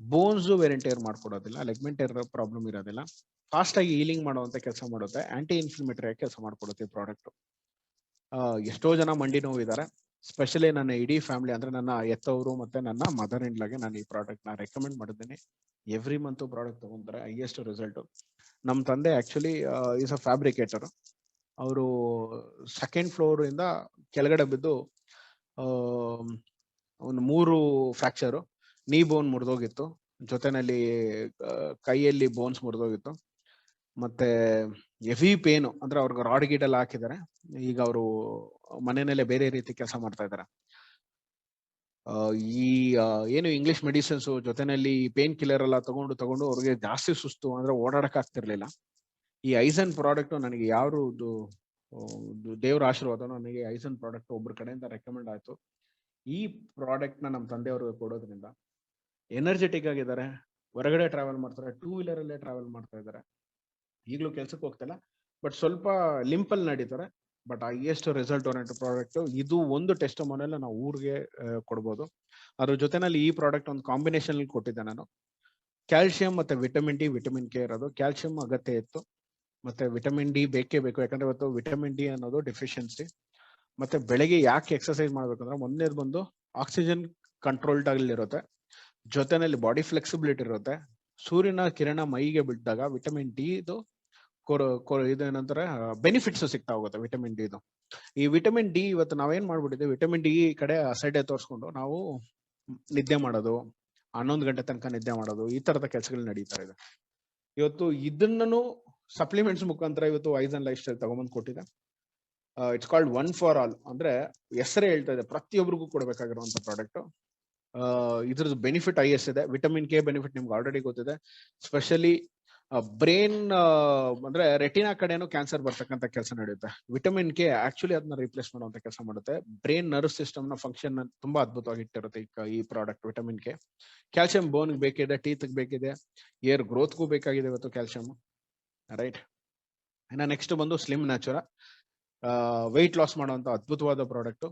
ಬೋನ್ಸ್ ವೇರ್ ಮಾಡ್ಕೊಡೋದಿಲ್ಲ, ಲೆಗ್ಮೆಂಟ್ ಏರ್ ಪ್ರಾಬ್ಲಮ್ ಇರೋದಿಲ್ಲ, ಫಾಸ್ಟ್ ಆಗಿ ಹೀಲಿಂಗ್ ಮಾಡುವಂತ ಕೆಲಸ ಮಾಡುತ್ತೆ, ಆಂಟಿ ಇನ್ಫ್ಲಮೇಟರಿ ಆಗಿ ಕೆಲಸ ಮಾಡ್ಕೊಡುತ್ತೆ ಈ ಪ್ರಾಡಕ್ಟ್. ಎಷ್ಟೋ ಜನ ಮಂಡಿ ನೋವು ಇದ್ದಾರೆ, ಸ್ಪೆಷಲಿ ನನ್ನ ಇಡೀ ಫ್ಯಾಮಿಲಿ ಅಂದ್ರೆ ನನ್ನ ಎತ್ತವರು ಮತ್ತೆ ನನ್ನ ಮದರ್ ಇನ್ ಲಾಗೆ ನಾನು ಈ ಪ್ರಾಡಕ್ಟ್ ನ ರೆಕಮೆಂಡ್ ಮಾಡಿದ್ದೀನಿ. ಎವ್ರಿ ಮಂತ್ ಪ್ರಾಡಕ್ಟ್ ತಗೊಂತಾರೆ, ಹೈಯೆಸ್ಟ್ ರಿಸಲ್ಟ್. ನಮ್ಮ ತಂದೆ ಆಕ್ಚುಲಿ ಈಸ್ ಅ ಫ್ಯಾಬ್ರಿಕೇಟರ್. ಅವರು 2nd ಫ್ಲೋರ್ ಇಂದ ಕೆಳಗಡೆ ಬಿದ್ದು ಒಂದು 3 ಫ್ರಾಕ್ಚರ್, ನೀ ಬೋನ್ ಮುರಿದೋಗಿತ್ತು, ಜೊತೆನಲ್ಲಿ ಕೈಯಲ್ಲಿ ಬೋನ್ಸ್ ಮುರಿದೋಗಿತ್ತು, ಮತ್ತೆ ಹೆವಿ ಪೇನು, ಅಂದ್ರೆ ಅವ್ರಿಗೆ ರಾಡ್ ಗೀಡೆಲ್ಲ ಹಾಕಿದ್ದಾರೆ. ಈಗ ಅವರು ಮನೆಯಲ್ಲೇ ಬೇರೆ ರೀತಿ ಕೆಲಸ ಮಾಡ್ತಾ ಇದ್ದಾರೆ. ಈ ಏನು ಇಂಗ್ಲಿಷ್ ಮೆಡಿಸಿನ್ಸ್ ಜೊತೆನಲ್ಲಿ ಪೇನ್ ಕಿಲ್ಲರ್ ಎಲ್ಲ ತಗೊಂಡು ಅವ್ರಿಗೆ ಜಾಸ್ತಿ ಸುಸ್ತು, ಅಂದ್ರೆ ಓಡಾಡಕ್ ಆಗ್ತಿರ್ಲಿಲ್ಲ. ಈ ಐಸನ್ ಪ್ರಾಡಕ್ಟ್ ನನಗೆ ಯಾವ್ದು ದೇವ್ರ ಆಶೀರ್ವಾದ, ನನಗೆ ಐಸನ್ ಪ್ರಾಡಕ್ಟ್ ಒಬ್ಬರ ಕಡೆಯಿಂದ ರೆಕಮೆಂಡ್ ಆಯ್ತು. ಈ ಪ್ರಾಡಕ್ಟ್ ನ ನಮ್ಮ ತಂದೆಯವರು ಕೊಡೋದ್ರಿಂದ ಎನರ್ಜೆಟಿಕ್ ಆಗಿದ್ದಾರೆ, ಹೊರಗಡೆ ಟ್ರಾವೆಲ್ ಮಾಡ್ತಾರೆ, 2 ವೀಲರ್ ಅಲ್ಲೇ ಟ್ರಾವೆಲ್ ಮಾಡ್ತಾ ಇದ್ದಾರೆ. ಈಗಲೂ ಕೆಲ್ಸಕ್ಕೆ ಹೋಗ್ತಿಲ್ಲ, ಬಟ್ ಸ್ವಲ್ಪ ಲಿಂಪಲ್ ನಡೀತಾರೆ, but highest result oriented product ಇದು. ಒಂದು ಟೆಸ್ಟ್ ಮನೆಯಲ್ಲ ನಾವು ಊರಿಗೆ ಕೊಡ್ಬೋದು. ಅದ್ರ ಜೊತೆನಲ್ಲಿ ಈ ಪ್ರಾಡಕ್ಟ್ ಒಂದು ಕಾಂಬಿನೇಷನ್ ಕೊಟ್ಟಿದ್ದೆ ನಾನು. ಕ್ಯಾಲ್ಸಿಯಂ ಮತ್ತೆ ವಿಟಮಿನ್ ಡಿ, ವಿಟಮಿನ್ ಕೆ ಇರೋದು. ಕ್ಯಾಲ್ಸಿಯಂ ಅಗತ್ಯ ಇತ್ತು, ಮತ್ತೆ ವಿಟಮಿನ್ ಡಿ ಬೇಕೇ ಬೇಕು, ಯಾಕಂದ್ರೆ ಇವತ್ತು ವಿಟಮಿನ್ ಡಿ ಅನ್ನೋದು ಡೆಫಿಷಿಯನ್ಸಿ. ಮತ್ತೆ ಬೆಳಗ್ಗೆ ಯಾಕೆ ಎಕ್ಸರ್ಸೈಸ್ ಮಾಡ್ಬೇಕಂದ್ರೆ, ಮೊದಲನೇದು ಬಂದು ಆಕ್ಸಿಜನ್ ಕಂಟ್ರೋಲ್ಡ್ ಆಗಿರುತ್ತೆ, ಜೊತೆನಲ್ಲಿ ಬಾಡಿ ಫ್ಲೆಕ್ಸಿಬಿಲಿಟಿ ಇರುತ್ತೆ. ಸೂರ್ಯನ ಕಿರಣ ಮೈಗೆ ಬಿದ್ದಾಗ ವಿಟಮಿನ್ ಡಿ ಇದು ಇದೇನಂತಾರೆ ಬೆನಿಫಿಟ್ಸ್ ಸಿಗ್ತಾ ಹೋಗುತ್ತೆ ವಿಟಮಿನ್ ಡಿ ಇದು. ಈ ವಿಟಮಿನ್ ಡಿ ಇವತ್ತು ನಾವೇನ್ ಮಾಡ್ಬಿಟ್ಟಿದ್ವಿ, ವಿಟಮಿನ್ ಡಿ ಕಡೆ ಅಸೈಡೆ ತೋರಿಸ್ಕೊಂಡು ನಾವು ನಿದ್ದೆ ಮಾಡೋದು, 11 ಗಂಟೆ ತನಕ ನಿದ್ದೆ ಮಾಡೋದು, ಈ ತರದ ಕೆಲಸಗಳು ನಡೀತಾ ಇದೆ. ಇವತ್ತು ಇದನ್ನು ಸಪ್ಲಿಮೆಂಟ್ಸ್ ಮುಖಾಂತರ ಇವತ್ತು ಐಸನ್ ಲೈಫ್ ಸ್ಟೈಲ್ ತಗೊಂಬಂದು ಕೊಟ್ಟಿದೆ. It's called one for all, ಅಂದ್ರೆ ಹೆಸರೇ ಹೇಳ್ತಾ ಇದೆ ಪ್ರತಿಯೊಬ್ಬರಿಗೂ ಕೊಡಬೇಕಾಗಿರುವಂತ ಪ್ರಾಡಕ್ಟ್. ಇದ್ರದ್ದು ಬೆನಿಫಿಟ್ ಐಎಸ್ ಇದೆ. ವಿಟಮಿನ್ ಕೆ ಬೆನಿಫಿಟ್ ನಿಮ್ಗೆ ಆಲ್ರೆಡಿ ಗೊತ್ತಿದೆ. ಸ್ಪೆಷಲಿ ಬ್ರೈನ್ ಅಂದ್ರೆ ರೆಟಿನಾ ಕಡೆನೂ ಕ್ಯಾನ್ಸರ್ ಬರ್ತಕ್ಕಂಥ ಕೆಲಸ ನಡೆಯುತ್ತೆ. ವಿಟಮಿನ್ ಕೆ ಆಕ್ಚುಲಿ ಅದನ್ನ ರಿಪ್ಲೇಸ್ ಮಾಡುವಂತ ಕೆಲಸ ಮಾಡುತ್ತೆ. ಬ್ರೈನ್ ನರ್ವ್ ಸಿಸ್ಟಮ್ ನ ಫಂಕ್ಷನ್ ತುಂಬಾ ಅದ್ಭುತವಾಗಿ ಇಟ್ಟಿರುತ್ತೆ ಈ ಪ್ರಾಡಕ್ಟ್ ವಿಟಮಿನ್ ಕೆ. ಕ್ಯಾಲ್ಸಿಯಂ ಬೋನ್ ಬೇಕಿದೆ, ಟೀತ್ ಬೇಕಿದೆ, ಏರ್ ಗ್ರೋತ್ಗೂ ಬೇಕಾಗಿದೆ ಇವತ್ತು ಕ್ಯಾಲ್ಸಿಯಂ, ರೈಟ್. ಇನ್ನ ನೆಕ್ಸ್ಟ್ ಬಂದು ಸ್ಲಿಮ್ ನ್ಯಾಚುರ, ವೆಯ್ಟ್ ಲಾಸ್ ಮಾಡುವಂತ ಅದ್ಭುತವಾದ ಪ್ರಾಡಕ್ಟ್.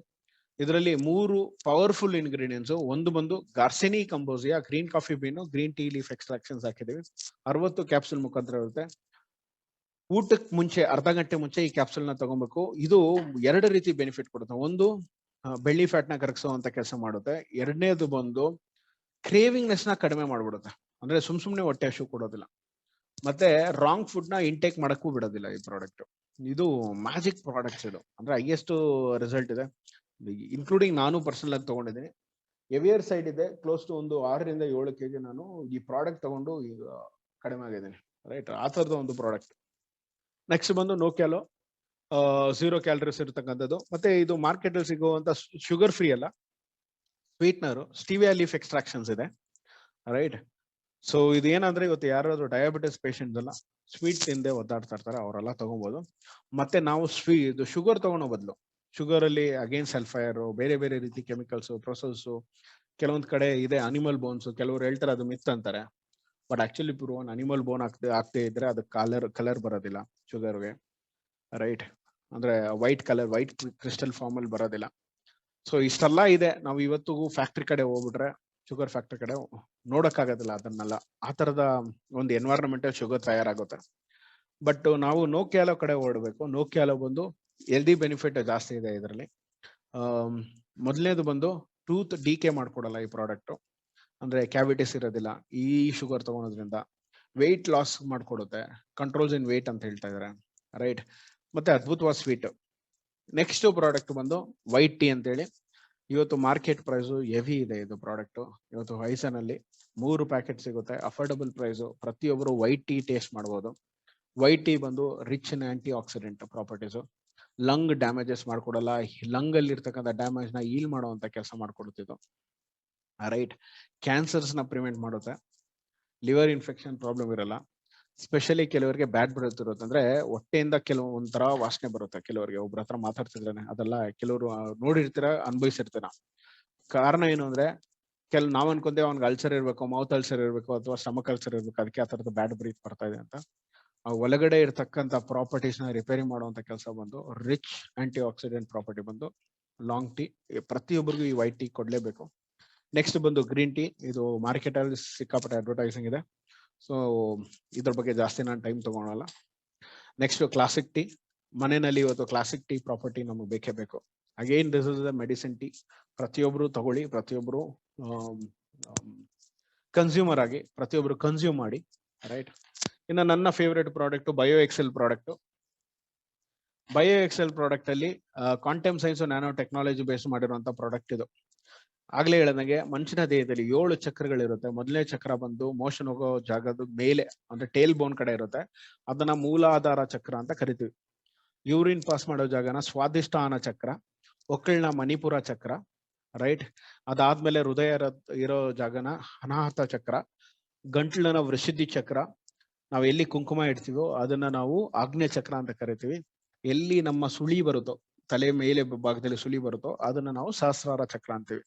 ಇದರಲ್ಲಿ 3 ಪವರ್ಫುಲ್ ಇಂಗ್ರೀಡಿಯೆಂಟ್ಸ್. ಒಂದು ಬಂದು garcinia cambogia green coffee bean green tea leaf extractions ಹಾಕಿದೀವಿ. 60 ಕ್ಯಾಪ್ಸೂಲ್ ಮುಖಾಂತರ ಇರುತ್ತೆ. ಊಟಕ್ಕೆ ಮುಂಚೆ ಅರ್ಧ ಗಂಟೆ ಮುಂಚೆ ಈ ಕ್ಯಾಪ್ಸೂಲ್ ನ ತಗೊಬೇಕು. ಇದು 2 ರೀತಿ ಬೆನಿಫಿಟ್ ಕೊಡುತ್ತೆ. ಒಂದು ಬೆಳ್ಳಿ ಫ್ಯಾಟ್ ನ ಕರಗಿಸುವಂತ ಕೆಲಸ ಮಾಡುತ್ತೆ. ಎರಡನೇದು ಬಂದು ಕ್ರೇವಿಂಗ್ನೆಸ್ ನ ಕಡಿಮೆ ಮಾಡ್ಬಿಡುತ್ತೆ. ಅಂದ್ರೆ ಸುಮ್ನೆ ಹೊಟ್ಟೆ ಹಸಿವು ಕೊಡೋದಿಲ್ಲ. ಮತ್ತೆ ರಾಂಗ್ ಫುಡ್ ನ ಇಂಟೇಕ್ ಮಾಡಕ್ಕೂ ಬಿಡೋದಿಲ್ಲ ಈ ಪ್ರಾಡಕ್ಟ್. ಇದು ಮ್ಯಾಜಿಕ್ ಪ್ರಾಡಕ್ಟ್ಸ್. ಇದು ಅಂದ್ರೆ ಹೈಯೆಸ್ಟ್ ರಿಸಲ್ಟ್ ಇದೆ, ಇನ್ಕ್ಲೂಡಿಂಗ್ ನಾನು ಪರ್ಸನಲ್ ಆಗಿ ತಗೊಂಡಿದ್ದೀನಿ. ಎವಿಯರ್ ಸೈಡ್ ಇದೆ, ಕ್ಲೋಸ್ ಟು ಒಂದು 6 ರಿಂದ 7 kg ನಾನು ಈ ಪ್ರಾಡಕ್ಟ್ ತಗೊಂಡು ಈಗ ಕಡಿಮೆ ಆಗಿದ್ದೀನಿ, ರೈಟ್. ಆ ತರದ ಒಂದು ಪ್ರಾಡಕ್ಟ್. ನೆಕ್ಸ್ಟ್ ಬಂದು ನೋಕ್ಯಾಲೋ, 0 ಕ್ಯಾಲರೀಸ್ ಇರತಕ್ಕಂಥದ್ದು. ಮತ್ತೆ ಇದು ಮಾರ್ಕೆಟ್ ಅಲ್ಲಿ ಸಿಗುವಂತ ಶುಗರ್ ಫ್ರೀ ಅಲ್ಲ, ಸ್ವೀಟ್ನರ್ ಸ್ಟೀವಿಯಾ ಲೀಫ್ ಎಕ್ಸ್ಟ್ರಾಕ್ಷನ್ಸ್ ಇದೆ, ರೈಟ್. ಸೊ ಇದು ಏನಂದ್ರೆ ಇವತ್ತು ಯಾರಾದ್ರೂ ಡಯಾಬಿಟಿಸ್ ಪೇಷಂಟ್ಸ್ ಎಲ್ಲ ಸ್ವೀಟ್ ತಿಂದೆ ಒದ್ದಾಡ್ತಾ ಇರ್ತಾರೆ, ಅವರೆಲ್ಲ ತಗೋಬಹುದು. ಮತ್ತೆ ನಾವು ಇದು ಶುಗರ್ ತಗೊಳೋ ಬದಲು, ಶುಗರ್ ಅಲ್ಲಿ ಅಗೇನ್ ಸಲ್ಫೈರ್, ಬೇರೆ ಬೇರೆ ರೀತಿ ಕೆಮಿಕಲ್ಸ್, ಪ್ರೊಸೆಸ್, ಕೆಲವೊಂದ್ ಕಡೆ ಇದೆ ಅನಿಮಲ್ ಬೋನ್ಸ್. ಕೆಲವರು ಹೇಳ್ತಾರೆ ಅದು ಮಿತ್ ಅಂತಾರೆ, but actually proven animal bone ಆಗ್ತೇ ಇದ್ರೆ ಅದಕ್ಕೆ ಕಲರ್ ಬರೋದಿಲ್ಲ ಶುಗರ್ಗೆ, ರೈಟ್. ಅಂದ್ರೆ white colour, white crystal form ಅಲ್ಲಿ ಬರೋದಿಲ್ಲ. ಸೊ ಇಷ್ಟೆಲ್ಲ ಇದೆ. ನಾವು ಇವತ್ತಿಗೂ ಫ್ಯಾಕ್ಟ್ರಿ ಕಡೆ ಹೋಗ್ಬಿಟ್ರೆ, ಶುಗರ್ ಫ್ಯಾಕ್ಟ್ರಿ ಕಡೆ ನೋಡಕ್ಕಾಗೋದಿಲ್ಲ ಅದನ್ನೆಲ್ಲ. ಆ ತರದ ಒಂದು ಎನ್ವೈರನ್ಮೆಂಟ್ ಶುಗರ್ ತಯಾರಾಗುತ್ತೆ. ಬಟ್ ನಾವು ನೋಕ್ಯಾಲೋ ಕಡೆ ಓಡಬೇಕು. ನೋಕ್ಯಾಲೋ ಬಂದು ಹೆಲ್ದಿ ಬೆನಿಫಿಟ್ ಜಾಸ್ತಿ ಇದೆ ಇದರಲ್ಲಿ. ಮೊದಲನೇದು ಬಂದು ಟೂತ್ ಡಿಕೆ ಮಾಡ್ಕೊಡಲ್ಲ ಈ ಪ್ರಾಡಕ್ಟ್, ಅಂದ್ರೆ ಕ್ಯಾವಿಟೀಸ್ ಇರೋದಿಲ್ಲ ಈ ಶುಗರ್ ತಗೊಳೋದ್ರಿಂದ. ವೆಯ್ಟ್ ಲಾಸ್ ಮಾಡ್ಕೊಡುತ್ತೆ, ಕಂಟ್ರೋಲ್ಸ್ ಇನ್ ವೆಯ್ಟ್ ಅಂತ ಹೇಳ್ತಾ ಇದಾರೆ, ರೈಟ್. ಮತ್ತೆ ಅದ್ಭುತವಾದ ಸ್ವೀಟ್. ನೆಕ್ಸ್ಟ್ ಪ್ರಾಡಕ್ಟ್ ಬಂದು ವೈಟ್ ಟೀ ಅಂತೇಳಿ. ಇವತ್ತು ಮಾರ್ಕೆಟ್ ಪ್ರೈಸ್ ಹೆವಿ ಇದೆ ಇದು ಪ್ರಾಡಕ್ಟ್. ಇವತ್ತು ಹೈಸನ್ ಅಲ್ಲಿ 3 ಪ್ಯಾಕೆಟ್ ಸಿಗುತ್ತೆ, ಅಫೋರ್ಡಬಲ್ ಪ್ರೈಸ್. ಪ್ರತಿಯೊಬ್ಬರು ವೈಟ್ ಟೀ ಟೇಸ್ಟ್ ಮಾಡಬಹುದು. ವೈಟ್ ಟೀ ಬಂದು rich in antioxidant properties, lung damages ಮಾಡ್ಕೊಡಲ್ಲ, ಲಂಗ್ ಅಲ್ಲಿ ಇರ್ತಕ್ಕಂಥ ಡ್ಯಾಮೇಜ್ ನ ಹೀಲ್ ಮಾಡುವಂತ ಕೆಲಸ ಮಾಡ್ಕೊಡುತ್ತಿದ್ದು, ರೈಟ್. ಕ್ಯಾನ್ಸರ್ಸ್ ನ ಪ್ರಿವೆಂಟ್ ಮಾಡುತ್ತೆ, ಲಿವರ್ ಇನ್ಫೆಕ್ಷನ್ ಪ್ರಾಬ್ಲಮ್ ಇರಲ್ಲ. ಸ್ಪೆಷಲಿ ಕೆಲವರಿಗೆ ಬ್ಯಾಡ್ ಬ್ರೆತ್ ಇರುತ್ತೆ, ಅಂದ್ರೆ ಹೊಟ್ಟೆಯಿಂದ ಕೆಲವು ಒಂಥರ ವಾಸನೆ ಬರುತ್ತೆ ಕೆಲವರಿಗೆ. ಒಬ್ರ ಹತ್ರ ಮಾತಾಡ್ತಿದ್ರೆ ಅದೆಲ್ಲ ಕೆಲವರು ನೋಡಿರ್ತೀರ, ಅನುಭವಿಸಿರ್ತೀರ. ಕಾರಣ ಏನು ಅಂದ್ರೆ ನಾವ್ ಅನ್ಕೊಂತೇವೆ ಅವ್ನಿಗೆ ಅಲ್ಸರ್ ಇರ್ಬೇಕು, ಮೌತ್ ಅಲ್ಸರ್ ಇರ್ಬೇಕು, ಅಥವಾ ಸ್ಟಮಕ್ ಅಲ್ಸರ್ ಇರ್ಬೇಕು, ಅದಕ್ಕೆ ಆ ತರದ ಬ್ಯಾಡ್ ಬ್ರೀತ್ ಬರ್ತಾ ಇದೆ ಅಂತ. ಒಳಗಡೆ ಇರ್ತಕ್ಕಂಥ ಪ್ರಾಪರ್ಟೀಸ್ ನ ರಿಪೇರಿ ಮಾಡುವಂತ ಕೆಲಸ ಬಂದು ರಿಚ್ ಆಂಟಿ ಆಕ್ಸಿಡೆಂಟ್ ಪ್ರಾಪರ್ಟಿ ಬಂದು ಲಾಂಗ್ ಟೀ. ಪ್ರತಿಯೊಬ್ಬರಿಗೂ ಈ ವೈಟ್ ಟೀ ಕೊಡ್ಲೇಬೇಕು. ನೆಕ್ಸ್ಟ್ ಬಂದು ಗ್ರೀನ್ ಟೀ. ಇದು ಮಾರ್ಕೆಟ್ ಅಲ್ಲಿ ಸಿಕ್ಕಾಪಟ್ಟೆ ಅಡ್ವರ್ಟೈಸಿಂಗ್ ಇದೆ, ಸೊ ಇದ್ರ ಬಗ್ಗೆ ಜಾಸ್ತಿ ನಾನು ಟೈಮ್ ತಗೊಳಲ್ಲ. Next classic tea. ಮನೆಯಲ್ಲಿ ಇವತ್ತು ಕ್ಲಾಸಿಕ್ ಟೀ ಪ್ರಾಪರ್ಟಿ ನಮಗೆ ಬೇಕೇ ಬೇಕು. Again this is the medicine tea. ಪ್ರತಿಯೊಬ್ರು ತಗೊಳ್ಳಿ, ಪ್ರತಿಯೊಬ್ರು ಕನ್ಸ್ಯೂಮರ್ ಆಗಿ ಪ್ರತಿಯೊಬ್ರು ಕನ್ಸ್ಯೂಮ್ ಮಾಡಿ, ರೈಟ್. ಇನ್ನು ನನ್ನ favourite product bio excel product. Bio excel product ಅಲ್ಲಿ quantum science nano technology base ಮಾಡಿರುವಂತ ಪ್ರಾಡಕ್ಟ್ ಇದು. ಆಗ್ಲೇ ಹೇಳಿದಂಗೆ ಮನುಷ್ಯನ ದೇಹದಲ್ಲಿ 7 ಚಕ್ರಗಳಿರುತ್ತೆ. ಮೊದಲನೇ ಚಕ್ರ ಬಂದು ಮೋಷನ್ ಹೋಗೋ ಜಾಗದ ಮೇಲೆ, ಅಂದ್ರೆ ಟೇಲ್ ಬೋನ್ ಕಡೆ ಇರುತ್ತೆ, ಅದನ್ನ ಮೂಲಾಧಾರ ಚಕ್ರ ಅಂತ ಕರಿತೀವಿ. ಯೂರಿನ್ ಪಾಸ್ ಮಾಡೋ ಜಾಗನ ಸ್ವಾದಿಷ್ಟಾನ ಚಕ್ರ, ಒಕ್ಕಲ್ನ ಮಣಿಪುರ ಚಕ್ರ, ರೈಟ್. ಅದಾದ್ಮೇಲೆ ಹೃದಯ ಇರೋ ಜಾಗನ ಅನಾಹತ ಚಕ್ರ, ಗಂಟ್ಲನ ವೃಷಿಧಿ ಚಕ್ರ, ನಾವ್ ಎಲ್ಲಿ ಕುಂಕುಮ ಇಡ್ತೀವೋ ಅದನ್ನ ನಾವು ಆಗ್ನೇಯ ಚಕ್ರ ಅಂತ ಕರಿತೀವಿ. ಎಲ್ಲಿ ನಮ್ಮ ಸುಳಿ ಬರುತ್ತೋ, ತಲೆ ಮೇಲೆ ಭಾಗದಲ್ಲಿ ಸುಳಿ ಬರುತ್ತೋ ಅದನ್ನ ನಾವು ಸಹಸ್ರಾರ ಚಕ್ರ ಅಂತೀವಿ.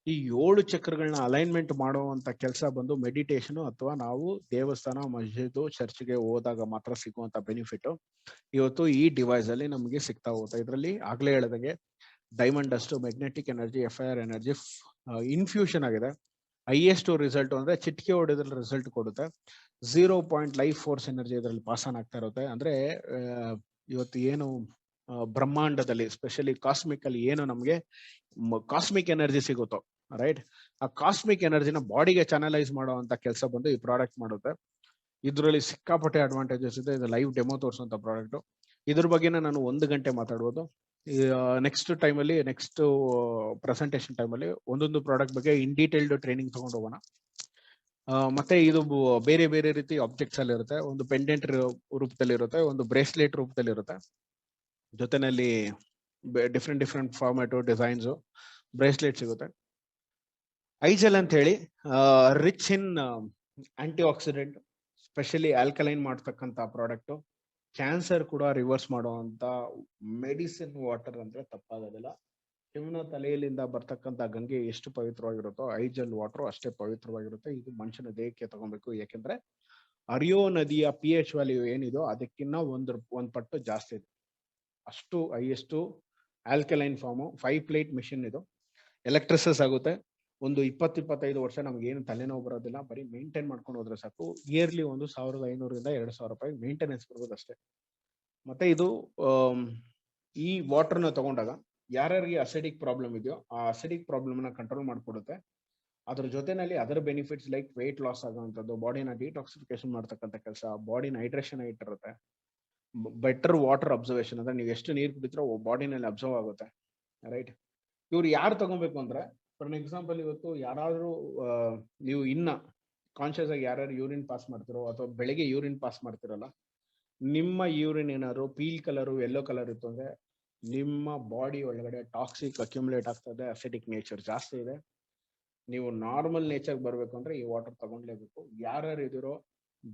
ಈ 7 ಚಕ್ರಗಳನ್ನ ಅಲೈನ್ಮೆಂಟ್ ಮಾಡುವಂತ ಕೆಲಸ ಬಂದು ಮೆಡಿಟೇಷನ್ ಅಥವಾ ನಾವು ದೇವಸ್ಥಾನ, ಮಸ್ಜಿದ್, ಚರ್ಚ್ಗೆ ಹೋದಾಗ ಮಾತ್ರ ಸಿಗುವಂತ ಬೆನಿಫಿಟ್ ಇವತ್ತು ಈ ಡಿವೈಸ್ ಅಲ್ಲಿ ನಮಗೆ ಸಿಗ್ತಾ ಹೋಗುತ್ತೆ. ಇದರಲ್ಲಿ ಆಗ್ಲೇ ಹೇಳಿದಾಗೆ diamond dust, magnetic energy, FIR energy infusion ಆಗಿದೆ. ಹೈಯೆಸ್ಟ್ ರಿಸಲ್ಟ್ ಅಂದ್ರೆ ಚಿಟಿಕೆ ಹೊಡೆದ್ರಲ್ಲಿ ರಿಸಲ್ಟ್ ಕೊಡುತ್ತೆ. 0 ಲೈಫ್ ಫೋರ್ಸ್ ಎನರ್ಜಿ ಇದರಲ್ಲಿ ಪಾಸ್ ಆನ್ ಆಗ್ತಾ ಇರುತ್ತೆ. ಅಂದ್ರೆ ಇವತ್ತು ಏನು ಬ್ರಹ್ಮಾಂಡದಲ್ಲಿ ಸ್ಪೆಷಲಿ ಕಾಸ್ಮಿಕ್ ಅಲ್ಲಿ ಏನು ನಮ್ಗೆ ಕಾಸ್ಮಿಕ್ ಎನರ್ಜಿ ಸಿಗುತ್ತೋ, ರೈಟ್, ಆ ಕಾಸ್ಮಿಕ್ ಎನರ್ಜಿನ ಬಾಡಿಗೆ ಚಾನಲೈಸ್ ಮಾಡುವಂತ ಕೆಲಸ ಬಂದು ಈ ಪ್ರಾಡಕ್ಟ್ ಮಾಡುತ್ತೆ. ಇದರಲ್ಲಿ ಸಿಕ್ಕಾಪಟ್ಟೆ ಅಡ್ವಾಂಟೇಜಸ್ ಇದೆ. ಇದು ಲೈವ್ ಡೆಮೋ ತೋರಿಸುವಂತ ಪ್ರಾಡಕ್ಟ್. ಇದ್ರ ಬಗ್ಗೆನೇ ನಾನು 1 ಗಂಟೆ ಮಾತಾಡ್ಬೋದು. ನೆಕ್ಸ್ಟ್ ಟೈಮಲ್ಲಿ, ನೆಕ್ಸ್ಟ್ ಪ್ರೆಸೆಂಟೇಶನ್ ಟೈಮಲ್ಲಿ ಒಂದೊಂದು ಪ್ರಾಡಕ್ಟ್ ಬಗ್ಗೆ ಇನ್ ಡೀಟೇಲ್ಡ್ ಟ್ರೈನಿಂಗ್ ತಗೊಂಡು ಹೋಗೋಣ. ಮತ್ತೆ ಇದು ಬೇರೆ ಬೇರೆ ರೀತಿ ಆಬ್ಜೆಕ್ಟ್ಸ್ ಅಲ್ಲಿ ಇರುತ್ತೆ. ಒಂದು ಪೆಂಡೆಂಟ್ ರೂಪದಲ್ಲಿ ಇರುತ್ತೆ, ಒಂದು ಬ್ರೇಸ್ಲೆಟ್ ರೂಪದಲ್ಲಿ ಇರುತ್ತೆ. ಜೊತೆನಲ್ಲಿ ಡಿಫ್ರೆಂಟ್ ಫಾರ್ಮ್ಯಾಟು ಡಿಸೈನ್ಸ್ ಬ್ರೇಸ್ಲೆಟ್ ಸಿಗುತ್ತೆ. ಐಜೆಲ್ ಅಂತ ಹೇಳಿ rich in antioxidant, specially alkaline ಮಾಡ್ತಕ್ಕಂಥ ಪ್ರಾಡಕ್ಟ್. ಕ್ಯಾನ್ಸರ್ ಕೂಡ ರಿವರ್ಸ್ ಮಾಡುವಂತ ಮೆಡಿಸಿನ್ ವಾಟರ್ ಅಂದ್ರೆ ತಪ್ಪಾಗೋದಿಲ್ಲ. ಶಿವನ ತಲೆಯಲ್ಲಿಂದ ಬರ್ತಕ್ಕಂಥ ಗಂಗೆ ಎಷ್ಟು ಪವಿತ್ರವಾಗಿರುತ್ತೋ ಐಜೆಲ್ ವಾಟರ್ ಅಷ್ಟೇ ಪವಿತ್ರವಾಗಿರುತ್ತೆ. ಇದು ಮನುಷ್ಯನ ದೇಹಕ್ಕೆ ತಗೊಬೇಕು, ಯಾಕೆಂದ್ರೆ ಹರಿಯೋ ನದಿಯ pH ವ್ಯಾಲ್ಯೂ ಏನಿದೋ ಅದಕ್ಕಿಂತ ಒಂದ್ ಪಟ್ಟು ಜಾಸ್ತಿ ಇದೆ. ಅಷ್ಟು highest alkaline form. 5 plate machine ಇದು. ಎಲೆಕ್ಟ್ರಿಸಿಸ್ ಆಗುತ್ತೆ. ಒಂದು 20-25 ವರ್ಷ ನಮ್ಗೆ ಏನು ತಲೆನೋವು ಬರೋದಿಲ್ಲ. ಬರೀ ಮೇಂಟೈನ್ ಮಾಡ್ಕೊಂಡು ಹೋದ್ರೆ ಸಾಕು. ಇಯರ್ಲಿ ಒಂದು 1500 ಇಂದ 2000 ರೂಪಾಯಿ ಮೇಂಟೆನೆನ್ಸ್ ಬರ್ಬೋದು ಅಷ್ಟೇ. ಮತ್ತೆ ಇದು ಈ ವಾಟರ್ನ ತಗೊಂಡಾಗ ಯಾರ್ಯಾರಿಗೆ ಅಸಿಡಿಕ್ ಪ್ರಾಬ್ಲಮ್ ಇದೆಯೋ ಆ ಅಸಿಡಿಕ್ ಪ್ರಾಬ್ಲಮ್ ನ ಕಂಟ್ರೋಲ್ ಮಾಡ್ಕೊಡುತ್ತೆ. ಅದ್ರ ಜೊತೆನಲ್ಲಿ other benefits like weight loss ಆಗುವಂಥದ್ದು, ಬಾಡಿನ ಡಿಟಾಕ್ಸಿಫಿಕೇಶನ್ ಮಾಡ್ತಕ್ಕಂಥ ಕೆಲಸ, ಬಾಡಿನ ಹೈಡ್ರೇಷನ್ ಇಟ್ಟಿರುತ್ತೆ. ಬೆಟರ್ ವಾಟರ್ ಅಬ್ಸರ್ವೇಷನ್ ಅಂದ್ರೆ ನೀವು ಎಷ್ಟು ನೀರು ಕುಡಿತೀರೋ ಬಾಡಿನಲ್ಲಿ ಅಬ್ಸರ್ವ್ ಆಗುತ್ತೆ. ರೈಟ್. ಇವ್ರು ಯಾರು ತಗೊಬೇಕು ಅಂದ್ರೆ, ಫಾರ್ ಎಕ್ಸಾಂಪಲ್ ಇವತ್ತು ಯಾರಾದ್ರೂ ನೀವು ಇನ್ನ ಕಾನ್ಶಿಯಸ್ ಆಗಿ ಯಾರ್ಯಾರು ಯೂರಿನ್ ಪಾಸ್ ಮಾಡ್ತಿರೋ ಅಥವಾ ಬೆಳಿಗ್ಗೆ ಯೂರಿನ್ ಪಾಸ್ ಮಾಡ್ತಿರಲ್ಲ, ನಿಮ್ಮ ಯೂರಿನ್ ಏನಾದ್ರು ಪೀಲ್ ಕಲರ್ ಯೆಲ್ಲೋ ಕಲರ್ ಇತ್ತು ಅಂದ್ರೆ ನಿಮ್ಮ ಬಾಡಿ ಒಳಗಡೆ ಟಾಕ್ಸಿಕ್ ಅಕ್ಯುಮುಲೇಟ್ ಆಗ್ತದೆ, ಅಸಿಡಿಕ್ ನೇಚರ್ ಜಾಸ್ತಿ ಇದೆ. ನೀವು ನಾರ್ಮಲ್ ನೇಚರ್ ಬರ್ಬೇಕು ಅಂದ್ರೆ ಈ ವಾಟರ್ ತಗೊಂಡ್ಲೇಬೇಕು. ಯಾರ್ಯಾರು ಇದಿರೋ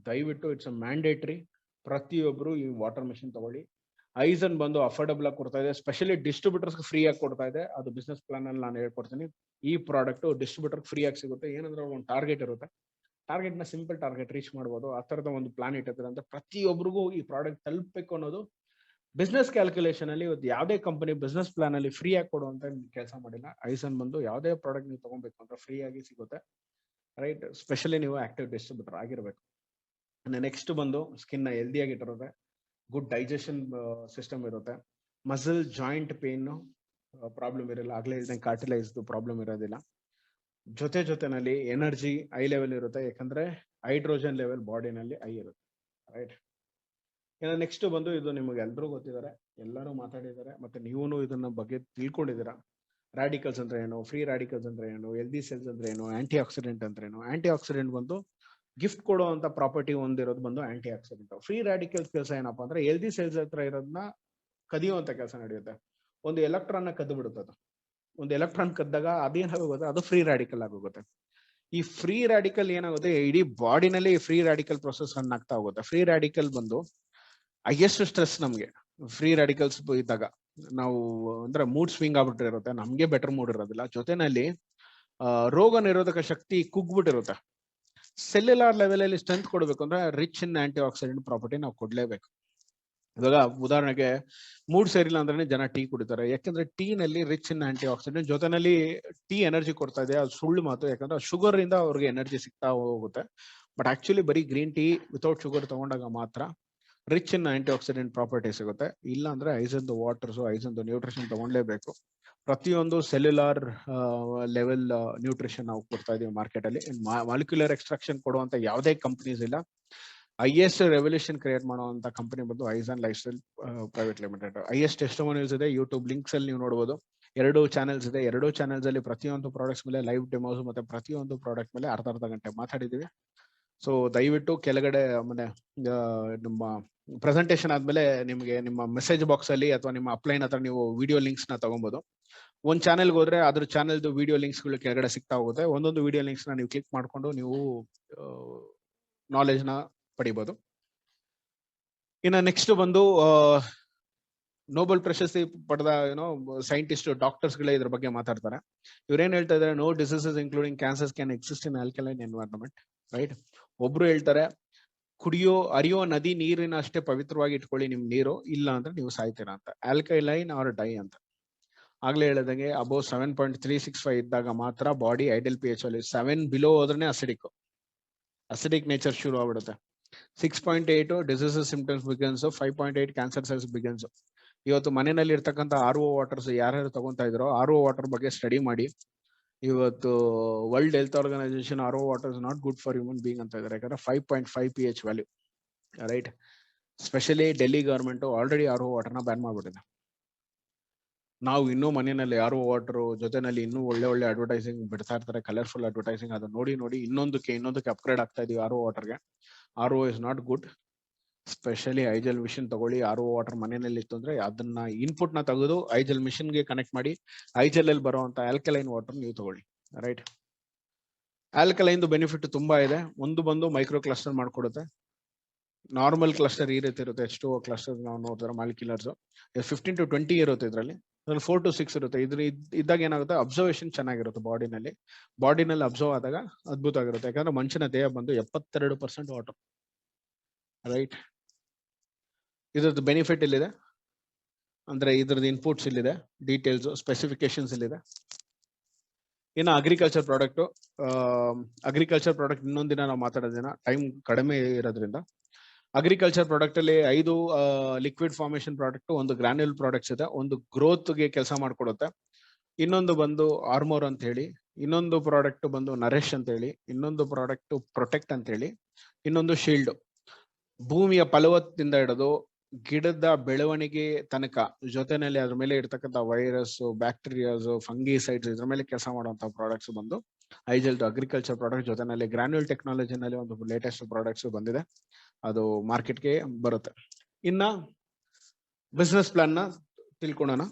ದಯವಿಟ್ಟು ಇಟ್ಸ್ ಅ ಮ್ಯಾಂಡೇಟ್ರಿ, ಪ್ರತಿಯೊಬ್ರು ಈ ವಾಟರ್ ಮೆಷಿನ್ ತಗೊಳ್ಳಿ. ಐಸನ್ ಬಂದು ಅಫೋರ್ಡಬಲ್ ಆಗಿ ಕೊಡ್ತಾ ಇದೆ, ಸ್ಪೆಷಲಿ ಡಿಸ್ಟ್ರಿಬ್ಯೂಟರ್ಸ್ ಫ್ರೀ ಆಗಿ ಕೊಡ್ತಾ ಇದೆ. ಅದು ಬಿಸ್ನೆಸ್ ಪ್ಲಾನ್ ಅಲ್ಲಿ ನಾನು ಹೇಳ್ಕೊಡ್ತೀನಿ. ಈ ಪ್ರಾಡಕ್ಟ್ ಡಿಸ್ಟ್ರಿಬ್ಯೂಟರ್ ಫ್ರೀ ಆಗಿ ಸಿಗುತ್ತೆ. ಏನಂದ್ರೆ ಒಂದು ಟಾರ್ಗೆಟ್ ಇರುತ್ತೆ, ಟಾರ್ಗೆಟ್ ನ ಸಿಂಪಲ್ ಟಾರ್ಗೆಟ್ ರೀಚ್ ಮಾಡ್ಬೋದು. ಆ ತರದ ಒಂದು ಪ್ಲಾನ್ ಇಟ್ಟಿರ್ತಾರೆ ಅಂತ ಪ್ರತಿಯೊಬ್ಬರಿಗೂ ಈ ಪ್ರಾಡಕ್ಟ್ ತಲುಪಬೇಕು ಅನ್ನೋದು ಬಿಸ್ನೆಸ್ ಕ್ಯಾಲ್ಕುಲೇಷನ್ ಅಲ್ಲಿ. ಇವತ್ತು ಯಾವುದೇ ಕಂಪನಿ ಬಿಸ್ನೆಸ್ ಪ್ಲಾನ್ ಅಲ್ಲಿ ಫ್ರೀ ಆಗಿ ಕೊಡುವಂತ ಕೆಲಸ ಮಾಡಿಲ್ಲ. ಐಸನ್ ಬಂದು ಯಾವುದೇ ಪ್ರಾಡಕ್ಟ್ ನೀವು ತಗೊಬೇಕು ಅಂತ ಫ್ರೀ ಆಗಿ ಸಿಗುತ್ತೆ. ರೈಟ್. ಸ್ಪೆಷಲಿ ನೀವು ಆಕ್ಟಿವ್ ಡಿಸ್ಟ್ರಿಬ್ಯೂಟರ್ ಆಗಿರ್ಬೇಕು. ನೆಕ್ಸ್ಟ್ ಬಂದು ಸ್ಕಿನ್ ನ ಹೆಲ್ದಿ ಆಗಿ ಇಟ್ಟಿರುತ್ತೆ, ಗುಡ್ ಡೈಜೆಷನ್ ಸಿಸ್ಟಮ್ ಇರುತ್ತೆ, ಮಸಲ್ ಜಾಯಿಂಟ್ ಪೇನ್ ಪ್ರಾಬ್ಲಮ್ ಇರಲ್ಲ, ಆಗ್ಲೇ ಹೇಳ್ದಂಗೆ ಕಾರ್ಟಿಲೈಸ್ ಪ್ರಾಬ್ಲಮ್ ಇರೋದಿಲ್ಲ. ಜೊತೆನಲ್ಲಿ ಎನರ್ಜಿ ಹೈ ಲೆವೆಲ್ ಇರುತ್ತೆ, ಯಾಕಂದ್ರೆ ಹೈಡ್ರೋಜನ್ ಲೆವೆಲ್ ಬಾಡಿನಲ್ಲಿ ಹೈ ಇರುತ್ತೆ. ರೈಟ್. ಇನ್ನು ನೆಕ್ಸ್ಟ್ ಬಂದು ಇದು ನಿಮಗೆ ಎಲ್ಲರೂ ಗೊತ್ತಿದ್ದಾರೆ, ಎಲ್ಲರೂ ಮಾತಾಡಿದ್ದಾರೆ, ಮತ್ತೆ ನೀವು ಇದನ್ನ ಬಗ್ಗೆ ತಿಳ್ಕೊಂಡಿದ್ದೀರಾ. ರಾಡಿಕಲ್ಸ್ ಅಂದ್ರೆ ಏನು, ಫ್ರೀ ರಾಡಿಕಲ್ಸ್ ಅಂದ್ರೆ ಏನು, ಹೆಲ್ದಿ ಸೆಲ್ಸ್ ಅಂದ್ರೆ ಏನು, ಆಂಟಿ ಆಕ್ಸಿಡೆಂಟ್ ಅಂದ್ರೆ ಏನು. ಆಂಟಿ ಆಕ್ಸಿಡೆಂಟ್ ಬಂದು ಗಿಫ್ಟ್ ಕೊಡುವಂತ ಪ್ರಾಪರ್ಟಿ ಹೊಂದಿರೋದು ಬಂದು ಆಂಟಿ ಆಕ್ಸಿಡೆಂಟ್. ಫ್ರೀ ರಾಡಿಕಲ್ಸ್ ಕೆಲಸ ಏನಪ್ಪಾ ಅಂದ್ರೆ ಹೆಲ್ದಿ ಸೆಲ್ಸ್ ಹತ್ರ ಇರೋದನ್ನ ಕದಿಯುವಂತ ಕೆಲಸ ನಡೆಯುತ್ತೆ. ಒಂದು ಎಲೆಕ್ಟ್ರಾನ್ ನ ಕದ್ದು ಬಿಡುತ್ತೆ. ಒಂದು ಎಲೆಕ್ಟ್ರಾನ್ ಕದ್ದಾಗ ಅದೇನಾಗುತ್ತೆ, ಅದು ಫ್ರೀ ರಾಡಿಕಲ್ ಆಗೋಗುತ್ತೆ. ಈ ಫ್ರೀ ರಾಡಿಕಲ್ ಏನಾಗುತ್ತೆ, ಇಡೀ ಬಾಡಿನಲ್ಲಿ ಫ್ರೀ ರಾಡಿಕಲ್ ಪ್ರೊಸೆಸ್ ರನ್ ಆಗ್ತಾ ಹೋಗುತ್ತೆ. ಫ್ರೀ ರಾಡಿಕಲ್ ಬಂದು ಹೈಯೆಸ್ಟ್ ಸ್ಟ್ರೆಸ್ ನಮ್ಗೆ ಫ್ರೀ ರಾಡಿಕಲ್ಸ್ ಇದ್ದಾಗ ನಾವು ಅಂದ್ರೆ ಮೂಡ್ ಸ್ವಿಂಗ್ ಆಗ್ಬಿಟ್ಟಿರುತ್ತೆ, ನಮ್ಗೆ ಬೆಟರ್ ಮೂಡ್ ಇರೋದಿಲ್ಲ. ಜೊತೆನಲ್ಲಿ ರೋಗ ನಿರೋಧಕ ಶಕ್ತಿ ಕುಗ್ಬಿಟ್ಟಿರುತ್ತೆ. ಸೆಲ್ಯುಲಾರ್ ಲೆವೆಲ್ ಅಲ್ಲಿ ಸ್ಟ್ರೆಂತ್ ಕೊಡಬೇಕು ಅಂದ್ರೆ rich in antioxidant property ನಾವು ಕೊಡ್ಲೇಬೇಕು. ಇವಾಗ ಉದಾಹರಣೆಗೆ ಮೂಡ್ ಸೇರಿಲ್ಲ ಅಂದ್ರೆ ಜನ ಟೀ ಕುಡಿತಾರೆ, ಯಾಕಂದ್ರೆ ಟೀ ನಲ್ಲಿ ರಿಚ್ ಇನ್ ಆಂಟಿ ಆಕ್ಸಿಡೆಂಟ್. ಜೊತೆನಲ್ಲಿ ಟೀ ಎನರ್ಜಿ ಕೊಡ್ತಾ ಇದೆ, ಅದು ಸುಳ್ಳು ಮಾತು. ಯಾಕಂದ್ರೆ ಶುಗರ್ ಇಂದ ಅವ್ರಿಗೆ ಎನರ್ಜಿ ಸಿಗ್ತಾ ಹೋಗುತ್ತೆ. ಬಟ್ ಆಕ್ಚುಲಿ ಬರೀ ಗ್ರೀನ್ ಟೀ ವಿತೌಟ್ ಶುಗರ್ ತಗೊಂಡಾಗ ಮಾತ್ರ rich in antioxidant property ಸಿಗುತ್ತೆ. ಇಲ್ಲ ಅಂದ್ರೆ ಐಸನ್ದು ವಾಟರ್ಸ್, ಐಸನ್ದು ನ್ಯೂಟ್ರಿಷನ್ ತಗೊಂಡ್ಲೇಬೇಕು. ಪ್ರತಿಯೊಂದು ಸೆಲ್ಯುಲಾರ್ ಲೆವೆಲ್ ನ್ಯೂಟ್ರಿಷನ್ ನಾವು ಕೊಡ್ತಾ ಇದೀವಿ ಮಾರ್ಕೆಟ್ ಅಲ್ಲಿ. ಮಾಲಿಕ್ಯುಲರ್ ಎಕ್ಸ್ಟ್ರಾಕ್ಷನ್ ಕೊಡುವಂತ ಯಾವುದೇ ಕಂಪನೀಸ್ ಇಲ್ಲ. ಹೈಯೆಸ್ಟ್ ರೆವಲ್ಯೂಷನ್ ಕ್ರಿಯೇಟ್ ಮಾಡುವಂತ ಕಂಪನಿ ಬಂದು ಐಸನ್ lifestyle private limited. Highest testimonials ಇದೆ, ಯೂಟ್ಯೂಬ್ ಲಿಂಕ್ಸ್ ಅಲ್ಲಿ ನೀವು ನೋಡಬಹುದು. 2 ಚಾನೆಲ್ಸ್ ಇದೆ. 2 ಚಾನೆಲ್ಸ್ ಅಲ್ಲಿ ಪ್ರತಿಯೊಂದು ಪ್ರಾಡಕ್ಟ್ಸ್ ಮೇಲೆ ಲೈವ್ ಡೆಮೋಸ್ ಮತ್ತೆ ಪ್ರತಿಯೊಂದು ಪ್ರಾಡಕ್ಟ್ ಮೇಲೆ ಅರ್ಧ ಗಂಟೆ ಮಾತಾಡಿದೀವಿ. ಸೊ ದಯವಿಟ್ಟು ಕೆಳಗಡೆ ಮನೆ ನಮ್ಮ ಪ್ರೆಸೆಂಟೇಶನ್ ಆದ್ಮೇಲೆ ನಿಮಗೆ ನಿಮ್ಮ ಮೆಸೇಜ್ ಬಾಕ್ಸ್ ಅಲ್ಲಿ ಅಥವಾ ನಿಮ್ಮ ಅಪ್ಲೈನ್ ಹತ್ರ ನೀವು ವಿಡಿಯೋ ಲಿಂಕ್ಸ್ ನ ತಗೊಬಹುದು. ಒಂದ್ ಚಾನೆಲ್ಗೆ ಹೋದ್ರೆ ಅದ್ರ ಚಾನೆಲ್ದು ವಿಡಿಯೋ ಲಿಂಕ್ಸ್ ಗಳು ಕೆಳಗಡೆ ಸಿಗ್ತಾ ಹೋಗುತ್ತೆ. ಒಂದೊಂದು ವಿಡಿಯೋ ಲಿಂಕ್ಸ್ ನ ನೀವು ಕ್ಲಿಕ್ ಮಾಡ್ಕೊಂಡು ನೀವು ನಾಲೆಜ್ ನ ಪಡಿಬಹುದು. ಇನ್ನು ನೆಕ್ಸ್ಟ್ ಬಂದು ನೋಬೆಲ್ ಪ್ರಶಸ್ತಿ ಪಡೆದ ಸೈಂಟಿಸ್ಟ್ ಡಾಕ್ಟರ್ಸ್ ಗಳೇ ಇದ್ರ ಬಗ್ಗೆ ಮಾತಾಡ್ತಾರೆ. ಇವ್ರೇನ್ ಹೇಳ್ತಾ ಇದಾರೆ, no diseases including cancers can exist in alkaline environment. Right. ಒಬ್ರು ಹೇಳ್ತಾರೆ ಹರಿಯೋ ನದಿ ನೀರಿನ ಅಷ್ಟೇ ಪವಿತ್ರವಾಗಿ ಇಟ್ಕೊಳ್ಳಿ ನಿಮ್ ನೀರು, ಇಲ್ಲ ಅಂದ್ರೆ ನೀವು ಸಾಯ್ತೀರಾ ಅಂತ. ಆಲ್ಕಲೈನ್ ಆರ್ ಡೈ ಅಂತ. ಆಗ್ಲೇ ಹೇಳಿದಂಗೆ ಅಬೌವ್ 7.365 ಇದ್ದಾಗ ಮಾತ್ರ ಬಾಡಿ ಐಡಲ್ pH ಅಲ್ಲಿ. 7 ಬಿಲೋ ಹೋದ್ರೆ ಅಸಿಡಿಕ್ ನೇಚರ್ ಶುರು ಆಗ್ಬಿಡುತ್ತೆ. 6.8 diseases symptoms begins, 5.8 cancer cells begins. ಇವತ್ತು ಮನೆಯಲ್ಲಿ ಇರ್ತಕ್ಕಂಥ RO ವಾಟರ್ಸ್ ಯಾರ್ಯಾರು ತಗೊಂತಾ ಇದ್ರೋ RO ವಾಟರ್ ಬಗ್ಗೆ ಸ್ಟಡಿ ಮಾಡಿ. ಇವತ್ತು world health organization RO water is not good for human being ಅಂತ ಇದ್ದಾರೆ. ಯಾಕಂದ್ರೆ 5.5 pH value. Right. Specially Delhi government already RO water ನ ಬ್ಯಾನ್ ಮಾಡ್ಬಿಟ್ಟಿದೆ. ನಾವು ಇನ್ನೂ ಮನೆಯಲ್ಲಿ RO ವಾಟರ್ ಜೊತೆನಲ್ಲಿ ಇನ್ನೂ ಒಳ್ಳೆ ಅಡ್ವರ್ಟೈಸಿಂಗ್ ಬಿಡ್ತಾ ಇರ್ತಾರೆ, ಕಲರ್ಫುಲ್ ಅಡ್ವರ್ಟೈಸಿಂಗ್. ಅದು ನೋಡಿ ಇನ್ನೊಂದಕ್ಕೆ ಅಪ್ಗ್ರೇಡ್ ಆಗ್ತಾ ಇದೀವಿ RO ವಾಟರ್ಗೆ. RO is not good. Specially ಐಜೆಲ್ ಮಿಷಿನ್ ತಗೊಳ್ಳಿ. ಆರ್ ವಾಟರ್ ಮನೆಯಲ್ಲಿ ಇತ್ತು ಅಂದ್ರೆ ಅದನ್ನ ಇನ್ಪುಟ್ ನ ತೆಗೆದು ಐಜೆಲ್ ಮಿಷಿನ್ ಗೆ ಕನೆಕ್ಟ್ ಮಾಡಿ ಐಜೆಲ್ ಅಲ್ಲಿ ಬರುವಂತ ಆಲ್ಕಲೈನ್ ವಾಟರ್ ನೀವು ತಗೊಳ್ಳಿ. ರೈಟ್, ಆಲ್ಕಲೈನ್ ಬೆನಿಫಿಟ್ ತುಂಬಾ ಇದೆ. ಒಂದು ಬಂದು ಮೈಕ್ರೋ ಕ್ಲಸ್ಟರ್ ಮಾಡ್ಕೊಡುತ್ತೆ. ನಾರ್ಮಲ್ ಕ್ಲಸ್ಟರ್ ಈ ರೀತಿ ಇರುತ್ತೆ. H2O ಕ್ಲಸ್ಟರ್ ನಾವು ನೋಡಿದ್ರೆ ಮಾಲಿಕ್ಯುಲರ್ಸ್ 15 to 20 ಇರುತ್ತೆ. ಇದರಲ್ಲಿ 4 to 6 ಇರುತ್ತೆ. ಇದ್ದಾಗ ಏನಾಗುತ್ತೆ, ಅಬ್ಸರ್ವೇಷನ್ ಚೆನ್ನಾಗಿರುತ್ತೆ ಬಾಡಿನಲ್ಲಿ ಅಬ್ಸರ್ವ್ ಆದಾಗ ಅದ್ಭುತ ಆಗಿರುತ್ತೆ. ಯಾಕಂದ್ರೆ ಮನುಷ್ಯನ ದೇಹ ಬಂದು 72% ವಾಟರ್. ರೈಟ್, ಇದ್ರದ್ದು ಬೆನಿಫಿಟ್ ಇಲ್ಲಿದೆ, ಅಂದ್ರೆ ಇದ್ರದ್ದು ಇನ್ಪುಟ್ಸ್ ಇಲ್ಲಿದೆ, ಡೀಟೇಲ್ಸ್ ಸ್ಪೆಸಿಫಿಕೇಶನ್ಸ್ ಇಲ್ಲಿದೆ. ಇನ್ನು ಅಗ್ರಿಕಲ್ಚರ್ ಪ್ರಾಡಕ್ಟ್ ಇನ್ನೊಂದಿನ ನಾವು ಮಾತಾಡೋದಿನ ಟೈಮ್ ಕಡಿಮೆ ಇರೋದ್ರಿಂದ, ಅಗ್ರಿಕಲ್ಚರ್ ಪ್ರಾಡಕ್ಟ್ ಅಲ್ಲಿ 5 ಲಿಕ್ವಿಡ್ ಫಾರ್ಮೇಶನ್ ಪ್ರಾಡಕ್ಟ್, ಒಂದು ಗ್ರಾನ್ಯುಲ್ ಪ್ರಾಡಕ್ಟ್ಸ್ ಇದೆ, ಒಂದು ಗ್ರೋತ್ ಗೆ ಕೆಲಸ ಮಾಡ್ಕೊಡುತ್ತೆ, ಇನ್ನೊಂದು ಬಂದು ಆರ್ಮೋರ್ ಅಂತ ಹೇಳಿ, ಇನ್ನೊಂದು ಪ್ರಾಡಕ್ಟ್ ಬಂದು ನರೇಶ್ ಅಂತ ಹೇಳಿ, ಇನ್ನೊಂದು ಪ್ರಾಡಕ್ಟ್ ಪ್ರೊಟೆಕ್ಟ್ ಅಂತ ಹೇಳಿ, ಇನ್ನೊಂದು ಶೀಲ್ಡ್. ಭೂಮಿಯ ಫಲವತ್ತದಿಂದ ಹಿಡಿದು ಗಿಡದ ಬೆಳವಣಿಗೆ ತನಕ ಜೊತೆನಲ್ಲಿ ಅದ್ರ ಮೇಲೆ ಇರ್ತಕ್ಕಂಥ ವೈರಸ್, ಬ್ಯಾಕ್ಟೀರಿಯಾಸ್, ಫಂಗಿಸೈಡ್ಸ್ ಇದ್ರ ಮೇಲೆ ಕೆಲಸ ಮಾಡುವಂತ ಪ್ರಾಡಕ್ಟ್ಸ್ ಬಂದು ಐಜೆಲ್ ಅಗ್ರಿಕಲ್ಚರ್ ಪ್ರಾಡಕ್ಟ್. ಜೊತೆನಲ್ಲಿ ಗ್ರಾನ್ಯುಲ್ ಟೆಕ್ನಾಲಜಿನಲ್ಲಿ ಒಂದು ಲೇಟೆಸ್ಟ್ ಪ್ರಾಡಕ್ಟ್ಸ್ ಬಂದಿದೆ, ಅದು ಮಾರ್ಕೆಟ್ಗೆ ಬರುತ್ತೆ. ಇನ್ನ ಬಿಸ್ನೆಸ್ ಪ್ಲಾನ್ ನ ತಿಳ್ಕೊಳ್ಳೋಣ.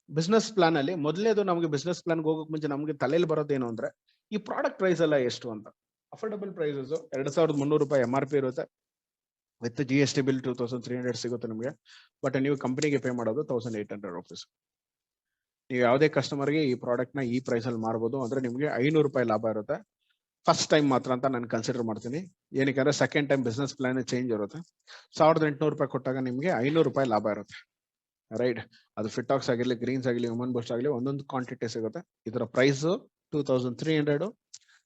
ಬಿಸ್ನೆಸ್ ಪ್ಲಾನ್ ಅಲ್ಲಿ ಮೊದಲೇದು ನಮಗೆ ಬಿಸ್ನೆಸ್ ಪ್ಲಾನ್ ಹೋಗಕ್ ಮುಂಚೆ ನಮಗೆ ತಲೆಯಲ್ಲಿ ಬರೋದೇನು ಅಂದ್ರೆ ಈ ಪ್ರಾಡಕ್ಟ್ ಪ್ರೈಸ್ ಎಲ್ಲ ಎಷ್ಟು ಅಂತ. ಅಫೋರ್ಡಬಲ್ ಪ್ರೈಸಸ್ 2300 ರೂಪಾಯಿ MRP ಇರುತ್ತೆ. ವಿತ್ GST ಬಿಲ್ 2300 ಸಿಗುತ್ತೆ ನಿಮಗೆ. ಬಟ್ ನೀವು ಕಂಪನಿಗೆ ಪೇ ಮಾಡೋದು 1800 ರೂಪೀಸ್. ನೀವು ಯಾವುದೇ ಕಸ್ಟಮರ್ಗೆ ಈ ಪ್ರಾಡಕ್ಟ್ ನ ಈ ಪ್ರೈಸ್ ಅಲ್ಲಿ ಮಾರಬಹುದು. ಅಂದ್ರೆ ನಿಮಗೆ 500 ರೂಪಾಯಿ ಲಾಭ ಇರುತ್ತೆ. ಫಸ್ಟ್ ಟೈಮ್ ಮಾತ್ರ ಅಂತ ನಾನು ಕನ್ಸಿಡರ್ ಮಾಡ್ತೀನಿ. ಏನಕ್ಕೆ, second time business plan change ಇರುತ್ತೆ. 1800 ರೂಪಾಯಿ ಕೊಟ್ಟಾಗ ನಿಮಗೆ 500 ರೂಪಾಯಿ ಲಾಭ ಇರುತ್ತೆ. ರೈಟ್, ಅದು ಫಿಟಾಕ್ಸ್ ಆಗಿರ್ಲಿ, ಗ್ರೀನ್ಸ್ ಆಗಿರ್ಲಿ, ಹ್ಯೂಮನ್ ಬೂಸ್ಟ್ ಆಗಲಿ, ಒಂದೊಂದು ಕ್ವಾಂಟಿಟಿ ಸಿಗುತ್ತೆ. ಇದರ ಪ್ರೈಸ್ 2300,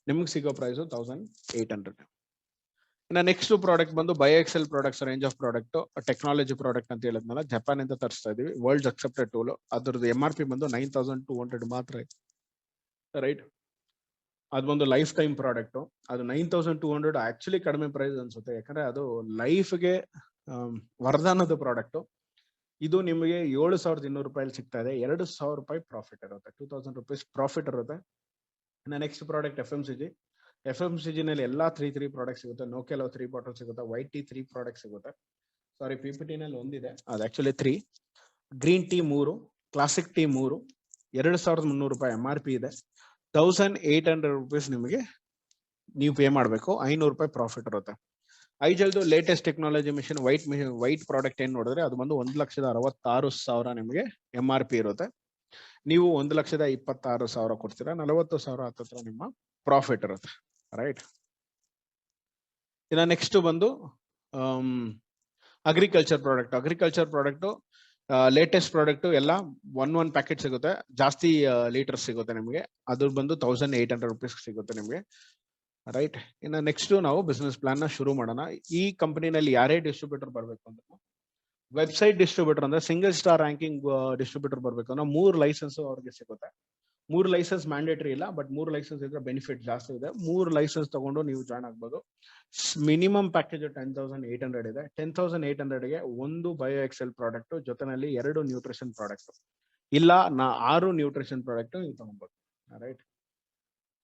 ನಿಮ್ಗೆ ಸಿಗೋ ಪ್ರೈಸ್ 1800. ಇನ್ನು ನೆಕ್ಸ್ಟ್ ಪ್ರಾಡಕ್ಟ್ ಬಂದು bio excel products range of product, technology product ಅಂತ ಹೇಳಿದ್ನಲ್ಲ, ಜಪಾನ್ ಇಂದ ತರಿಸ್ತಾ ಇದೀವಿ. World accepted tool. ಅದ್ರದ್ದು MRP ಬಂದು 9200 ಮಾತ್ರ ಇದೆ. ರೈಟ್, ಅದೊಂದು ಲೈಫ್ ಟೈಮ್ ಪ್ರಾಡಕ್ಟ್. ಅದು 9200 ಆಕ್ಚುಲಿ ಕಡಿಮೆ ಪ್ರೈಸ್ ಅನ್ಸುತ್ತೆ, ಯಾಕಂದ್ರೆ ಅದು ಲೈಫ್ಗೆ ವರದಾನದ ಪ್ರಾಡಕ್ಟ್. ಇದು ನಿಮಗೆ 7200 ರೂಪಾಯಿ ಸಿಗ್ತಾ ಇದೆ. 2000 ರೂಪಾಯಿ ಪ್ರಾಫಿಟ್ ಇರುತ್ತೆ, 2000 ರೂಪೀಸ್ ಪ್ರಾಫಿಟ್ ಇರುತ್ತೆ. ಇನ್ನು ನೆಕ್ಸ್ಟ್ ಪ್ರಾಡಕ್ಟ್ FMCG ನಲ್ಲಿ ಎಲ್ಲಾ 3 ಪ್ರಾಡಕ್ಟ್ ಸಿಗುತ್ತೆ. ನೋಕೆಲೋ 3 ಬಾಟಲ್ ಸಿಗುತ್ತೆ, ವೈಟ್ ಟೀ 3 ಪ್ರಾಡಕ್ಟ್ ಸಿಗುತ್ತೆ. ಸಾರಿ, PPT ನಲ್ಲಿ ಒಂದಿದೆ, ಅದು actually 3. Green tea 3, classic tea 3, 2300 ರೂಪಾಯಿ MRP ಇದೆ. 1800 ರೂಪೀಸ್ ನಿಮಗೆ ನೀವು ಪೇ ಮಾಡಬೇಕು. 500 ರೂಪಾಯಿ ಪ್ರಾಫಿಟ್ ಇರುತ್ತೆ. ಐಜೆಲ್ದು latest technology machine white product ಏನ್ ನೋಡಿದ್ರೆ ಅದು ಬಂದು 1,66,000 ನಿಮಗೆ MRP ಇರುತ್ತೆ. ನೀವು 1,26,000 ಕೊಡ್ತೀರಾ, 40,000 ಹತ್ತಿರ ನಿಮ್ಮ ಪ್ರಾಫಿಟ್ ಇರುತ್ತೆ. ರೈಟ್, ಇನ್ನ ನೆಕ್ಸ್ಟ್ ಬಂದು ಅಗ್ರಿಕಲ್ಚರ್ ಪ್ರಾಡಕ್ಟ್ ಲೇಟೆಸ್ಟ್ ಪ್ರಾಡಕ್ಟ್ ಎಲ್ಲ 1 ಪ್ಯಾಕೆಟ್ ಸಿಗುತ್ತೆ. ಜಾಸ್ತಿ ಲೀಟರ್ ಸಿಗುತ್ತೆ ನಿಮಗೆ. ಅದು ಬಂದು 1800 ರೂಪೀಸ್ ಸಿಗುತ್ತೆ ನಿಮಗೆ. ರೈಟ್, ಇನ್ನು ನೆಕ್ಸ್ಟ್ ನಾವು ಬಿಸ್ನೆಸ್ ಪ್ಲಾನ್ ನ ಶುರು ಮಾಡೋಣ. ಈ ಕಂಪನಿನಲ್ಲಿ ಯಾರೇ ಡಿಸ್ಟ್ರಿಬ್ಯೂಟರ್ ಬರ್ಬೇಕು ಅಂದ್ರೆ, ವೆಬ್ಸೈಟ್ ಡಿಸ್ಟ್ರಿಬ್ಯೂಟರ್ ಅಂದ್ರೆ ಸಿಂಗಲ್ ಸ್ಟಾರ್ ರ್ಯಾಂಕಿಂಗ್ ಡಿಸ್ಟ್ರಿಬ್ಯೂಟರ್ ಬರ್ಬೇಕು ಅಂದ್ರೆ 3 ಲೈಸೆನ್ಸ್ ಅವ್ರಿಗೆ ಸಿಗುತ್ತೆ. 3 ಲೈಸೆನ್ಸ್ ಮ್ಯಾಂಡೇಟರಿ ಇಲ್ಲ, ಬಟ್ 3 ಲೈಸೆನ್ಸ್ ಇದ್ರೆ ಬೆನಿಫಿಟ್ ಜಾಸ್ತಿ ಇದೆ. 3 ಲೈಸೆನ್ಸ್ ತಗೊಂಡು ನೀವು ಜಾಯ್ನ್ ಆಗ್ಬೋದು. ಮಿನಿಮಮ್ ಪ್ಯಾಕೇಜ್ 10,800 ಇದೆ. 10,800 ಗೆ ಒಂದು ಬಯೋಎಕ್ಸೆಲ್ ಪ್ರಾಡಕ್ಟ್ ಜೊತೆನಲ್ಲಿ 2 ನ್ಯೂಟ್ರಿಷನ್ ಪ್ರಾಡಕ್ಟ್, ಇಲ್ಲ 6 ನ್ಯೂಟ್ರಿಷನ್ ಪ್ರಾಡಕ್ಟ್ ನೀವು ತಗೊಬಹುದು. ರೈಟ್,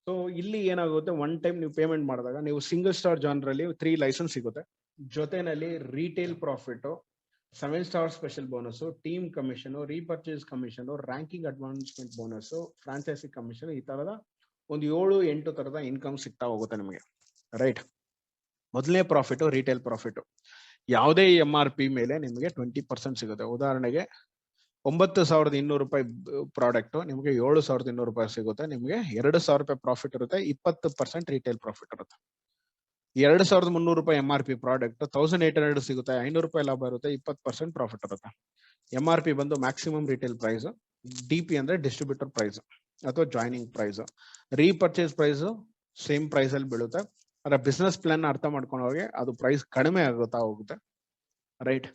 ಸೊ ಇಲ್ಲಿ ಏನಾಗುತ್ತೆ, ಒನ್ ಟೈಮ್ ನೀವು ಪೇಮೆಂಟ್ ಮಾಡಿದಾಗ ನೀವು ಸಿಂಗಲ್ ಸ್ಟಾರ್ ಜಾನರ್ ಅಲ್ಲಿ 3 ಲೈಸೆನ್ಸ್ ಸಿಗುತ್ತೆ. ಜೊತೆನಲ್ಲಿ retail profit, 7 star special bonus, team commission, repurchase commission, ranking advancement bonus, franchise commission, ಈ ತರದ ಒಂದು 7-8 ತರದ ಇನ್ಕಮ್ ಸಿಗ್ತಾ ಹೋಗುತ್ತೆ ನಿಮಗೆ. ರೈಟ್, ಮೊದಲನೇ ಪ್ರಾಫಿಟ್ ರೀಟೇಲ್ ಪ್ರಾಫಿಟ್. ಯಾವುದೇ MRP ಮೇಲೆ ನಿಮಗೆ 20% ಸಿಗುತ್ತೆ. ಉದಾಹರಣೆಗೆ 9,200 ರೂಪಾಯಿ ಪ್ರಾಡಕ್ಟ್ ನಿಮಗೆ 7,200 ರೂಪಾಯಿ ಸಿಗುತ್ತೆ. ನಿಮಗೆ 2,000 ರೂಪಾಯಿ ಪ್ರಾಫಿಟ್ ಇರುತ್ತೆ. 20% ರೀಟೇಲ್ ಪ್ರಾಫಿಟ್ ಇರುತ್ತೆ. 2,300 ರೂಪಾಯಿ MRP ಪ್ರಾಡಕ್ಟ್ 1,800 ಸಿಗುತ್ತೆ. 500 ರೂಪಾಯಿ ಲಾಭ ಇರುತ್ತೆ. 20% ಪ್ರಾಫಿಟ್ ಇರುತ್ತೆ. MRP ಬಂದು ಮ್ಯಾಕ್ಸಿಮಮ್ ರಿಟೇಲ್ ಪ್ರೈಸ್, DP ಅಂದ್ರೆ ಡಿಸ್ಟ್ರಿಬ್ಯೂಟರ್ ಪ್ರೈಸ್ ಅಥವಾ joining price. Repurchase price same price ಅಲ್ಲಿ ಬೀಳುತ್ತೆ. ಅದರ ಬಿಸ್ನೆಸ್ ಪ್ಲಾನ್ ಅರ್ಥ ಮಾಡ್ಕೊಂಡವ್ರಿಗೆ ಅದು ಪ್ರೈಸ್ ಕಡಿಮೆ ಆಗುತ್ತಾ ಹೋಗುತ್ತೆ. ರೈಟ್,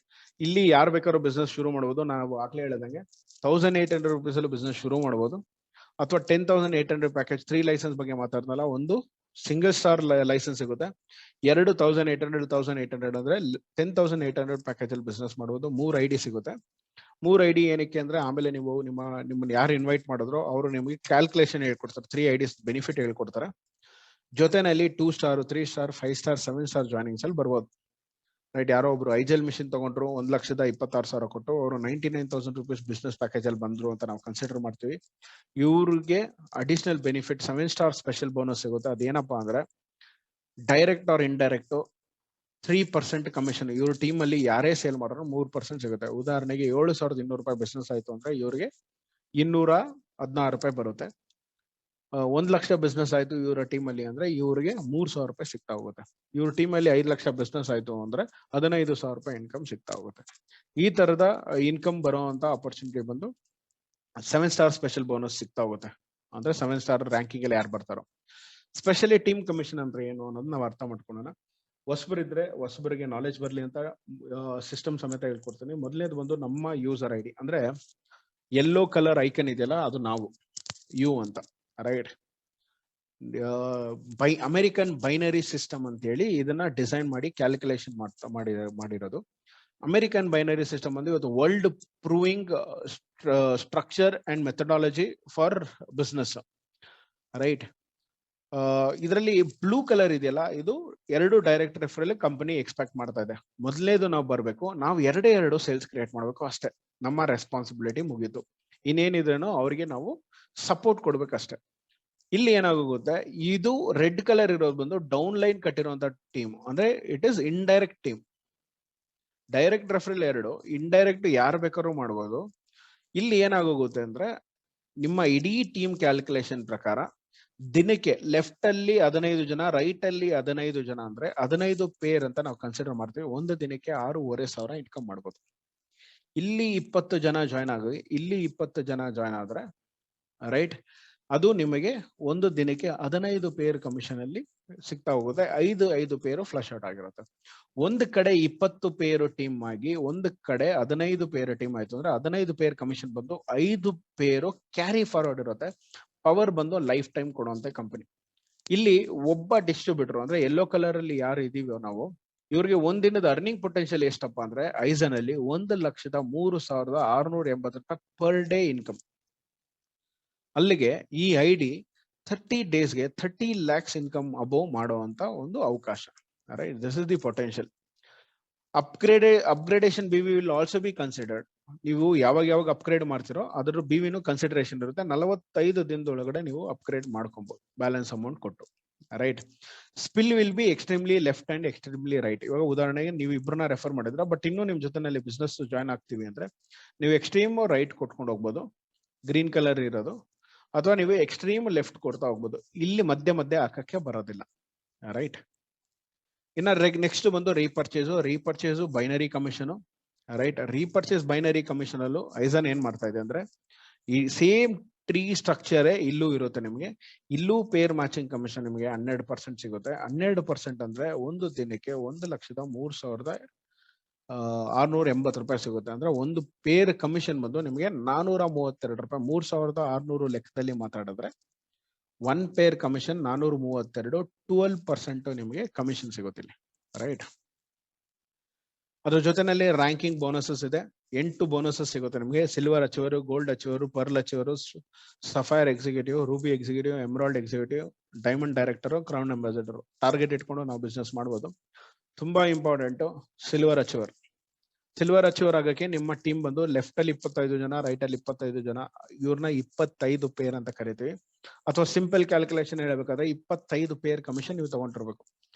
ಇಲ್ಲಿ ಯಾರು ಬೇಕಾದ್ರೂ ಬಿಸ್ನೆಸ್ ಶುರು ಮಾಡಬಹುದು. ನಾವು ಆಗ್ಲೇ ಹೇಳದಂಗೆ 1,800 ರೂಪೀಸ್ ಅಲ್ಲಿ ಬಿಸ್ನೆಸ್ ಶುರು ಮಾಡಬಹುದು. ಅಥವಾ 10,800 ಪ್ಯಾಕೇಜ್ 3 ಲೈಸೆನ್ಸ್ ಬಗ್ಗೆ ಮಾತಾಡ್ನಲ್ಲ, ಒಂದು ಸಿಂಗಲ್ ಸ್ಟಾರ್ ಲೈಸೆನ್ಸ್ ಸಿಗುತ್ತೆ. 1,800 ಅಂದ್ರೆ 10,800 ಪ್ಯಾಕೇಜ್ ಅಲ್ಲಿ ಬಿಸ್ನೆಸ್ ಮಾಡಬಹುದು. 3 ID ಸಿಗುತ್ತೆ. 3 ID ಏನಕ್ಕೆ ಅಂದ್ರೆ ಆಮೇಲೆ ನೀವು ನಿಮ್ಮನ್ನ ಯಾರು ಇನ್ವೈಟ್ ಮಾಡಿದ್ರು ಅವರು ನಿಮಗೆ ಕ್ಯಾಲ್ಕುಲೇಷನ್ ಹೇಳ್ಕೊಡ್ತಾರೆ. 3 IDs ಬೆನಿಫಿಟ್ ಹೇಳ್ಕೊಡ್ತಾರೆ. ಜೊತೆನಲ್ಲಿ 2 ಸ್ಟಾರ್, 3 ಸ್ಟಾರ್, 5 ಸ್ಟಾರ್, 7 ಸ್ಟಾರ್ ಜಾಯ್ನಿಂಗ್ಸ್ ಅಲ್ಲಿ ಬರ್ಬೋದು. ರೈಟ್. ಯಾರೋ ಒಬ್ರು ಐಜೆಲ್ ಮಿಷಿನ್ ತಗೊಂಡ್ರು 1,26,000 ಕೊಟ್ಟು ಅವರು 99,000 ರೂಪೀಸ್ ಬಿಸ್ನೆಸ್ ಪ್ಯಾಕೇಜ್ ಅಲ್ಲಿ ಬಂದ್ರು ಅಂತ ನಾವು ಕನ್ಸಿಡರ್ ಮಾಡ್ತೀವಿ. ಇವ್ರಿಗೆ additional benefit 7 star special bonus ಸಿಗುತ್ತೆ. ಅದೇನಪ್ಪಾ ಅಂದ್ರೆ ಡೈರೆಕ್ಟ್ ಆರ್ ಇಂಡೈರೆಕ್ಟ್ 3% ಕಮಿಷನ್. ಇವ್ರ ಟೀಮ್ ಅಲ್ಲಿ ಯಾರೇ ಸೇಲ್ ಮಾಡೋರು 3% ಸಿಗುತ್ತೆ. ಉದಾಹರಣೆಗೆ 7,200 ರೂಪಾಯಿ ಬಿಸ್ನೆಸ್ ಆಯ್ತು ಅಂದ್ರೆ ಇವ್ರಿಗೆ 216 ರೂಪಾಯಿ ಬರುತ್ತೆ. 1 ಲಕ್ಷ ಬಿಸ್ನೆಸ್ ಆಯ್ತು ಇವರ ಟೀಮ್ ಅಲ್ಲಿ ಅಂದ್ರೆ ಇವ್ರಿಗೆ 3,000 ರೂಪಾಯಿ ಸಿಗ್ತಾ ಹೋಗುತ್ತೆ. ಇವ್ರ ಟೀಮ್ ಅಲ್ಲಿ 5 ಲಕ್ಷ ಬಿಸ್ನೆಸ್ ಆಯ್ತು ಅಂದ್ರೆ 15,000 ರೂಪಾಯಿ ಇನ್ಕಮ್ ಸಿಗ್ತಾ ಹೋಗುತ್ತೆ. ಈ ತರದ ಇನ್ಕಮ್ ಬರುವಂತ ಆಪರ್ಚುನಿಟಿ ಬಂದು 7 ಸ್ಟಾರ್ ಸ್ಪೆಷಲ್ ಬೋನಸ್ ಸಿಗ್ತಾ ಹೋಗುತ್ತೆ. ಅಂದ್ರೆ 7 ಸ್ಟಾರ್ ರ್ಯಾಂಕಿಂಗ್ ಅಲ್ಲಿ ಯಾರು ಬರ್ತಾರೋ. ಸ್ಪೆಷಲಿ ಟೀಮ್ ಕಮಿಷನ್ ಅಂದ್ರೆ ಏನು ಅನ್ನೋದು ನಾವು ಅರ್ಥ ಮಾಡ್ಕೊಳ್ಳೋಣ. ಹೊಸಬರಿದ್ರೆ ಹೊಸಬರಿಗೆ ನಾಲೆಜ್ ಬರ್ಲಿ ಅಂತ ಸಿಸ್ಟಮ್ ಸಮೇತ ಹೇಳ್ಕೊಡ್ತೀನಿ. ಮೊದಲನೇದು ಬಂದು ನಮ್ಮ ಯೂಸರ್ ಐಡಿ ಅಂದ್ರೆ ಯೆಲ್ಲೋ ಕಲರ್ ಐಕನ್ ಇದೆಯಲ್ಲ ಅದು ನಾವು ಯು ಅಂತ, ರೈಟ್. ಅಮೆರಿಕನ್ ಬೈನರಿ ಸಿಸ್ಟಮ್ ಅಂತ ಹೇಳಿ ಇದನ್ನ ಡಿಸೈನ್ ಮಾಡಿ ಕ್ಯಾಲ್ಕುಲೇಷನ್ ಮಾಡಿರೋದು. ಅಮೆರಿಕನ್ ಬೈನರಿ ಸಿಸ್ಟಮ್ ಅಂದ್ರೆ ಇವತ್ತು world proving structure and methodology for business, right. ಇದರಲ್ಲಿ ಬ್ಲೂ ಕಲರ್ ಇದೆಯಲ್ಲ ಇದು 2 ಡೈರೆಕ್ಟ್ ರೆಫರಲ್ ಕಂಪನಿ ಎಕ್ಸ್ಪೆಕ್ಟ್ ಮಾಡ್ತಾ ಇದೆ. ಮೊದಲನೇದು ನಾವು ಬರಬೇಕು, ನಾವು 2 ಸೇಲ್ಸ್ ಕ್ರಿಯೇಟ್ ಮಾಡಬೇಕು ಅಷ್ಟೇ. ನಮ್ಮ ರೆಸ್ಪಾನ್ಸಿಬಿಲಿಟಿ ಮುಗೀತು. ಇನ್ನೇನಿದ್ರೇನೋ ಅವರಿಗೆ ನಾವು ಸಪೋರ್ಟ್ ಕೊಡ್ಬೇಕಷ್ಟೇ. ಇಲ್ಲಿ ಏನಾಗುತ್ತೆ, ಇದು ರೆಡ್ ಕಲರ್ ಇರೋದು ಬಂದು ಡೌನ್ ಲೈನ್ ಕಟ್ಟಿರುವಂತ ಟೀಮ್ ಅಂದ್ರೆ it is indirect team. Direct referral 2, indirect ಯಾರು ಬೇಕಾದ್ರೂ ಮಾಡ್ಬೋದು. ಇಲ್ಲಿ ಏನಾಗೋಗುತ್ತೆ ಅಂದ್ರೆ ನಿಮ್ಮ ಇಡೀ ಟೀಮ್ ಕ್ಯಾಲ್ಕುಲೇಷನ್ ಪ್ರಕಾರ ದಿನಕ್ಕೆ ಲೆಫ್ಟ್ ಅಲ್ಲಿ 15 ಜನ, ರೈಟ್ ಅಲ್ಲಿ 15 ಜನ ಅಂದ್ರೆ 15 ಪೇರ್ ಅಂತ ನಾವು ಕನ್ಸಿಡರ್ ಮಾಡ್ತೀವಿ. ಒಂದು ದಿನಕ್ಕೆ 6,500 ಇನ್ಕಮ್ ಮಾಡ್ಬೋದು. ಇಲ್ಲಿ 20 ಜನ ಜಾಯ್ನ್ ಆಗಿ ಇಲ್ಲಿ 20 ಜನ ಜಾಯ್ನ್ ಆದ್ರೆ ರೈಟ್, ಅದು ನಿಮಗೆ ಒಂದು ದಿನಕ್ಕೆ 15 ಪೇರ್ ಕಮಿಷನ್ ಅಲ್ಲಿ ಸಿಗ್ತಾ ಹೋಗುತ್ತೆ. 5 ಪೇರು ಫ್ಲಶ್ ಔಟ್ ಆಗಿರುತ್ತೆ. ಒಂದು ಕಡೆ 20 ಪೇರು ಟೀಮ್ ಆಗಿ ಒಂದು ಕಡೆ 15 ಪೇರ್ ಟೀಮ್ ಆಯ್ತು ಅಂದ್ರೆ 15 ಪೇರ್ ಕಮಿಷನ್ ಬಂದು 5 ಪೇರು ಕ್ಯಾರಿ ಫಾರ್ವರ್ಡ್ ಇರುತ್ತೆ. ಪವರ್ ಬಂದು ಲೈಫ್ ಟೈಮ್ ಕೊಡುವಂತ ಕಂಪನಿ. ಇಲ್ಲಿ ಒಬ್ಬ ಡಿಸ್ಟ್ರಿಬ್ಯೂಟರ್ ಅಂದ್ರೆ ಯೆಲ್ಲೋ ಕಲರ್ ಅಲ್ಲಿ ಯಾರು ಇದೀವೋ ನಾವು, ಇವ್ರಿಗೆ ಒಂದಿನದ ಅರ್ನಿಂಗ್ ಪೊಟೆನ್ಶಿಯಲ್ ಎಷ್ಟಪ್ಪ ಅಂದ್ರೆ ಐಸನ್ ಅಲ್ಲಿ 1,03,680 ರೂಪಾಯಿ ಪರ್ ಡೇ ಇನ್ಕಮ್. ಅಲ್ಲಿಗೆ ಈ ಐಡಿ 30 ಡೇಸ್ಗೆ 30 lakhs ಇನ್ಕಮ್ ಅಬೋವ್ ಮಾಡುವಂತ ಒಂದು ಅವಕಾಶ, right. This is the potential. Upgradation B V will also be considered. ನೀವು ಯಾವಾಗ ಅಪ್ಗ್ರೇಡ್ ಮಾಡ್ತಿರೋ ಅದ್ರ ಬಿವಿನೂ ಕನ್ಸಿಡರೇಷನ್ ಇರುತ್ತೆ. 45 ದಿನದೊಳಗಡೆ ನೀವು ಅಪ್ಗ್ರೇಡ್ ಮಾಡ್ಕೊಬಹುದು ಬ್ಯಾಲೆನ್ಸ್ ಅಮೌಂಟ್ ಕೊಟ್ಟು, right. Spill will be extremely left and extremely right. ಇವಾಗ ಉದಾಹರಣೆಗೆ ನೀವು ಇಬ್ಬರನ್ನ ರೆಫರ್ ಮಾಡಿದ್ರ, ಬಟ್ ಇನ್ನೂ ನಿಮ್ ಜೊತೆನಲ್ಲಿ ಬಿಸ್ನೆಸ್ ಜಾಯ್ನ್ ಆಗ್ತೀವಿ ಅಂದ್ರೆ ನೀವು ಎಕ್ಸ್ಟ್ರೀಮ್ ರೈಟ್ ಕೊಟ್ಕೊಂಡು ಹೋಗ್ಬೋದು, ಗ್ರೀನ್ ಕಲರ್ ಇರೋದು, ಅಥವಾ ನೀವು ಎಕ್ಸ್ಟ್ರೀಮ್ ಲೆಫ್ಟ್ ಕೊಡ್ತಾ ಹೋಗ್ಬೋದು. ಇಲ್ಲಿ ಮಧ್ಯೆ ಹಾಕಕ್ಕೆ ಬರೋದಿಲ್ಲ, ರೈಟ್. ಇನ್ನ ನೆಕ್ಸ್ಟ್ ಬಂದು repurchase binary commission, right. Repurchase binary commission ಅಲ್ಲೂ ಐಸನ್ ಏನ್ ಮಾಡ್ತಾ ಇದೆ ಅಂದ್ರೆ ಈ ಸೇಮ್ ಟ್ರೀ ಸ್ಟ್ರಕ್ಚರ್ ಇಲ್ಲೂ ಇರುತ್ತೆ. ನಿಮಗೆ ಇಲ್ಲೂ ಪೇರ್ ಮ್ಯಾಚಿಂಗ್ ಕಮಿಷನ್ ನಿಮಗೆ 12% ಸಿಗುತ್ತೆ. 12% ಅಂದ್ರೆ ಒಂದು ದಿನಕ್ಕೆ 1,03,680 ರೂಪಾಯಿ ಸಿಗುತ್ತೆ. ಅಂದ್ರೆ ಒಂದು ಪೇರ್ ಕಮಿಷನ್ ಬಂದು ನಿಮಗೆ 432 ರೂಪಾಯಿ. 3,600 ಲೆಕ್ಕದಲ್ಲಿ ಮಾತಾಡಿದ್ರೆ 1 ಪೇರ್ ಕಮಿಷನ್ 432, 12% ನಿಮಗೆ ಕಮಿಷನ್ ಸಿಗುತ್ತಿಲ್ಲ, ರೈಟ್. ಅದ್ರ ಜೊತೆನಲ್ಲಿ ರ್ಯಾಂಕಿಂಗ್ ಬೋನಸಸ್ ಇದೆ. 8 ಬೋನಸಸ್ ಸಿಗುತ್ತೆ ನಿಮಗೆ. Silver achiever, gold achiever, pearl achiever, sapphire executive, Ruby executive, emerald executive, diamond director, crown ambassador. Target ಇಟ್ಕೊಂಡು ನಾವು ಬಿಸ್ನೆಸ್ ಮಾಡ್ಬೋದು. ತುಂಬಾ important silver achiever. Silver achiever ಆಗಕ್ಕೆ ನಿಮ್ಮ ಟೀಮ್ ಬಂದು ಲೆಫ್ಟ್ ಅಲ್ಲಿ 25 ಜನ, ರೈಟ್ ಅಲ್ಲಿ 25 ಜನ, ಇವ್ರನ್ನ 25 ಪೇರ್ ಅಂತ ಕರಿತೀವಿ. ಅಥವಾ ಸಿಂಪಲ್ ಕ್ಯಾಲ್ಕುಲೇಷನ್ ಹೇಳ್ಬೇಕಾದ್ರೆ 25 ಪೇರ್ ಕಮಿಷನ್ ನೀವು ತಗೊಂಡಿರ್ಬೇಕು.